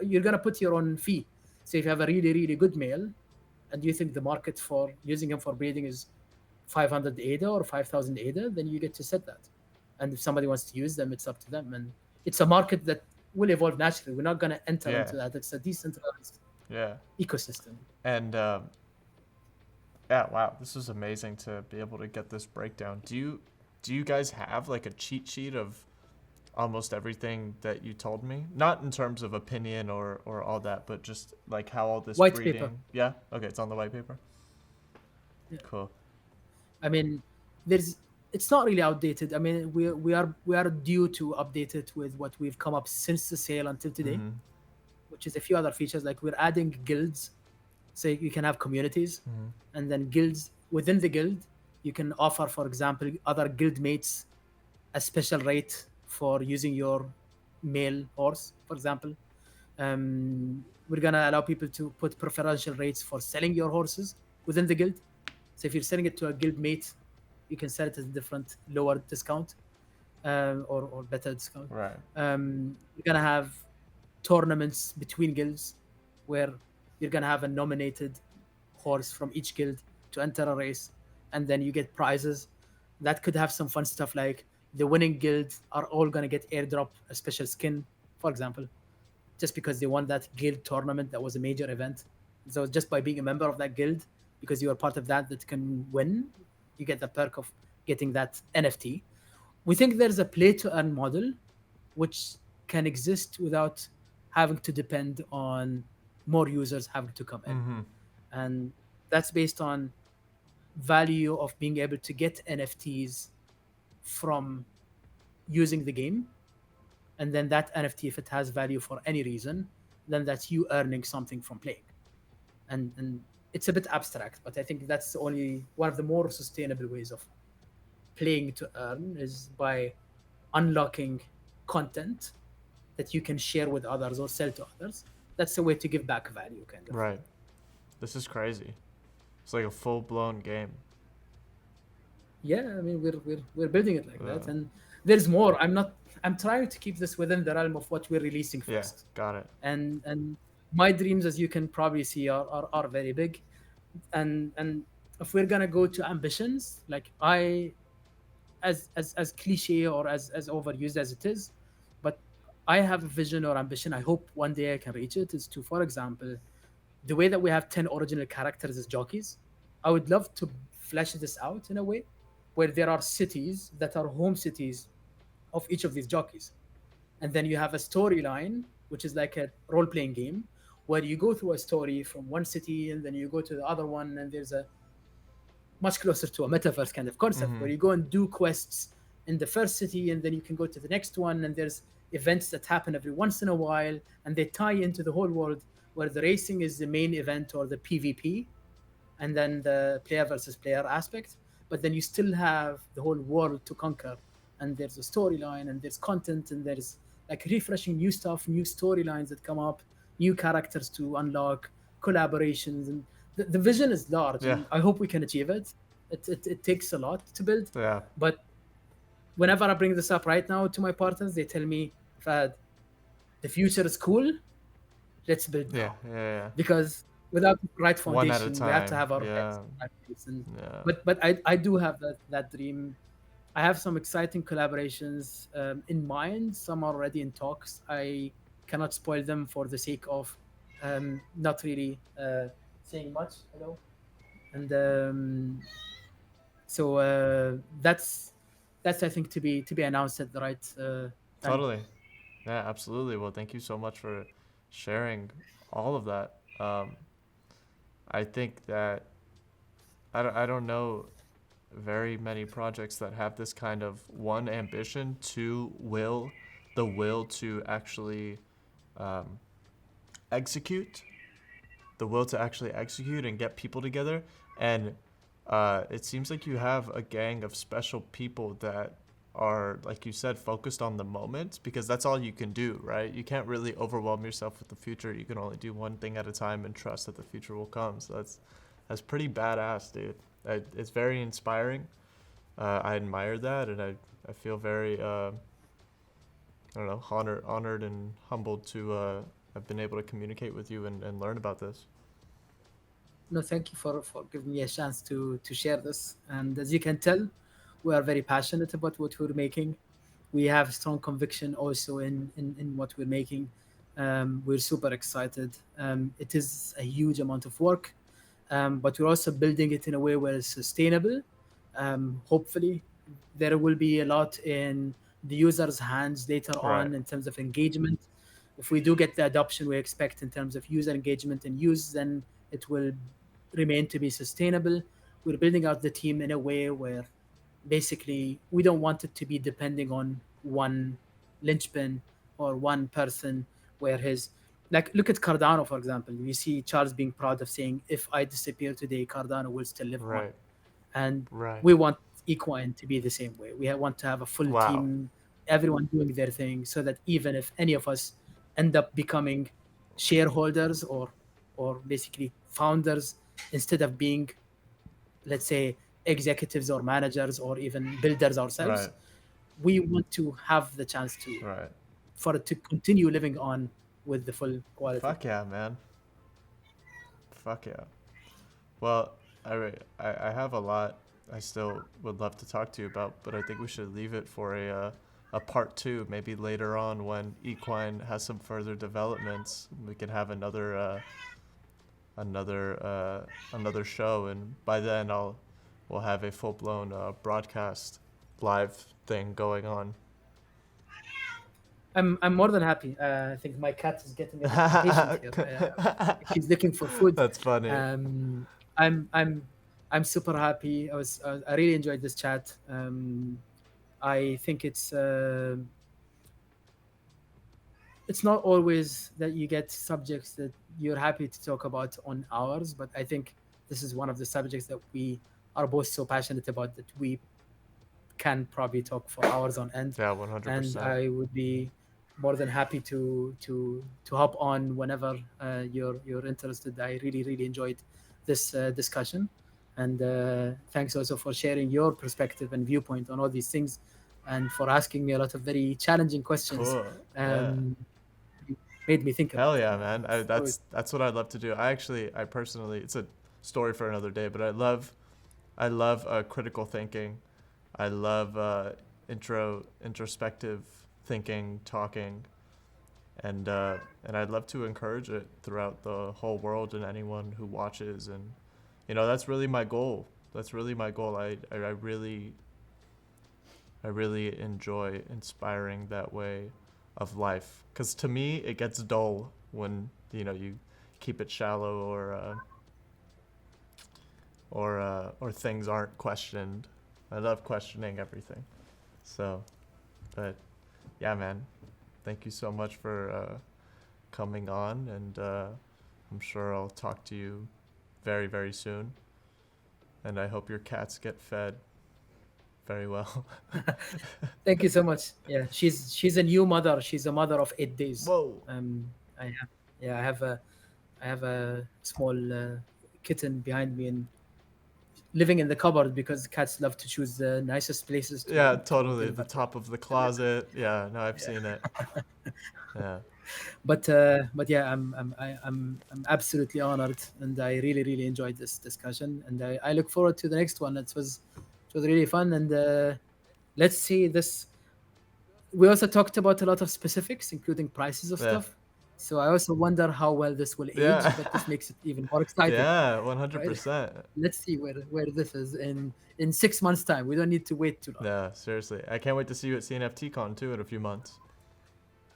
you're gonna put your own fee. So if you have a really good male, and you think the market for using him for breeding is 500 ADA or 5,000 ADA, then you get to set that. And if somebody wants to use them, it's up to them. And it's a market that will evolve naturally. We're not going to enter Yeah. into that. It's a decentralized Yeah. ecosystem. And yeah. Wow. This is amazing to be able to get this breakdown. Do you guys have like a cheat sheet of almost everything that you told me? Not in terms of opinion or all that, but just like how all this White breeding. paper. Yeah. Okay. It's on the white paper. Yeah. Cool. I mean, it's not really outdated. I mean, we are due to update it with what we've come up since the sale until today, which is a few other features. Like we're adding guilds, so you can have communities, and then guilds within the guild. You can offer, for example, other guild mates a special rate for using your male horse, for example. We're gonna allow people to put preferential rates for selling your horses within the guild. So if you're selling it to a guild mate, you can sell it at a different lower discount or better discount. Right. We're gonna have tournaments between guilds where you're gonna have a nominated horse from each guild to enter a race, and then you get prizes. That could have some fun stuff like the winning guild are all gonna get airdrop a special skin, for example, just because they won that guild tournament that was a major event. So just by being a member of that guild, because you are part of that can win, you get the perk of getting that NFT. We think there's a play to earn model which can exist without having to depend on more users having to come in. Mm-hmm. And that's based on value of being able to get NFTs from using the game. And then that NFT, if it has value for any reason, then that's you earning something from playing. And it's a bit abstract, but I think that's only one of the more sustainable ways of playing to earn is by unlocking content that you can share with others or sell to others. That's a way to give back value, kind of. Right. This is crazy. It's like a full blown game. Yeah, I mean we're building it like that, Uh, and there's more. I'm trying to keep this within the realm of what we're releasing yeah, first, got it. and my dreams, as you can probably see, are very big, and if we're gonna go to ambitions, like as cliche or as overused as it is, but I have a vision or ambition. I hope one day I can reach it. Is to, for example, the way that we have 10 original characters as jockeys. I would love to flesh this out in a way where there are cities that are home cities of each of these jockeys. And then you have a storyline, which is like a role playing game where you go through a story from one city and then you go to the other one, and there's a much closer to a metaverse kind of concept Mm-hmm. where you go and do quests in the first city and then you can go to the next one, and there's events that happen every once in a while and they tie into the whole world, where the racing is the main event or the PvP, and then the player versus player aspect. But then you still have the whole world to conquer, and there's a storyline and there's content and there's like refreshing new stuff, new storylines that come up, new characters to unlock, collaborations, and the vision is large, Yeah, and I hope we can achieve it. It takes a lot to build, yeah, but whenever I bring this up right now to my partners, they tell me, Fad, the future is cool. Let's build yeah, now, yeah, yeah. because without the right One at a foundation, we have to time. have our heads Yeah, in the right place. And yeah. but I do have that dream. I have some exciting collaborations in mind. Some are already in talks. I cannot spoil them for the sake of not really saying much, And so that's I think to be announced at the right time. Totally. Yeah, absolutely. Well, thank you so much for sharing all of that. I think that I don't know very many projects that have this kind of one ambition, two will, the will to actually um, execute, the will to actually execute and get people together. And it seems like you have a gang of special people that are, like you said, focused on the moment, because that's all you can do, right? You can't really overwhelm yourself with the future. You can only do one thing at a time and trust that the future will come. So that's pretty badass, dude. It's very inspiring. I admire that, and I feel very I don't know, honored and humbled to have been able to communicate with you and learn about this. No, thank you for giving me a chance to share this. And as you can tell, we are very passionate about what we're making. We have strong conviction also in what we're making. We're super excited. It is a huge amount of work, but we're also building it in a way where it's sustainable. Hopefully, there will be a lot in the user's hands later Right, on in terms of engagement. If we do get the adoption we expect in terms of user engagement and use, then it will remain to be sustainable. We're building out the team in a way where basically we don't want it to be depending on one linchpin or one person, where his, like, look at Cardano, for example. You see Charles being proud of saying, if I disappear today, Cardano will still live on. right, And right. we want Equine to be the same way. We want to have a full Wow. team, everyone doing their thing, so that even if any of us end up becoming shareholders or basically founders instead of being, let's say, executives or managers or even builders ourselves, Right, we want to have the chance to right. for it to continue living on with the full quality. Fuck yeah, man. Fuck yeah. Well, I have a lot I still would love to talk to you about, but I think we should leave it for a part two, maybe later on when Equine has some further developments. We can have another show, and by then we'll have a full blown broadcast live thing going on. I'm more than happy. I think my cat is getting a bit impatient here. She's looking for food. That's funny. Um, I'm I'm I'm super happy. I really enjoyed this chat. I think it's not always that you get subjects that you're happy to talk about on hours, but I think this is one of the subjects that we are both so passionate about that we can probably talk for hours on end. Yeah, And 100%. I would be more than happy to hop on whenever you're interested. I really enjoyed this discussion, and thanks also for sharing your perspective and viewpoint on all these things, and for asking me a lot of very challenging questions. Cool. Yeah. Um, you made me think Hell about it, yeah, and man. it's always That's what I'd love to do. I personally, it's a story for another day, but I love critical thinking. I love introspective thinking, talking, and I'd love to encourage it throughout the whole world and anyone who watches. And that's really my goal. That's really my goal. I really enjoy inspiring that way of life, because to me it gets dull when you keep it shallow, or things aren't questioned. I love questioning everything. So, but yeah, man, thank you so much for coming on, and I'm sure I'll talk to you very, very soon. And I hope your cats get fed very well. thank you so much. Yeah, she's a new mother. She's a mother of 8 days. Whoa. I have yeah I have a small kitten behind me and living in the cupboard because cats love to choose the nicest places Yeah, to totally. deliver The their top of the delivery. closet. Yeah, no, I've Yeah. seen it. Yeah. But yeah, I'm absolutely honored, and I really enjoyed this discussion, and I look forward to the next one. It was really fun, and let's see this. We also talked about a lot of specifics, including prices of Yeah. stuff. So I also wonder how well this will age, Yeah. but this makes it even more exciting, Yeah, right? 100%. Let's see where this is in 6 months' time. We don't need to wait too long. Yeah, seriously. I can't wait to see you at CNFT Con too in a few months.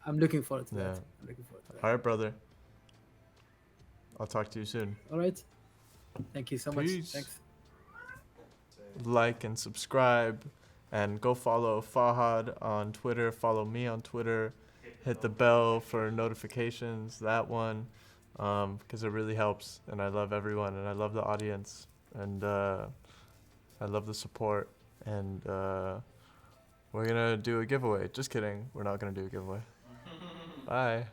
I'm looking forward to Yeah. that. I'm looking forward to that. All right, brother. I'll talk to you soon. All right. Thank you so much. Peace. Thanks. Like and subscribe, and go follow Fahad on Twitter. Follow me on Twitter. Hit the bell for notifications. That one, because it really helps. And I love everyone, and I love the audience, and I love the support. And we're gonna do a giveaway. Just kidding. We're not gonna do a giveaway. Bye.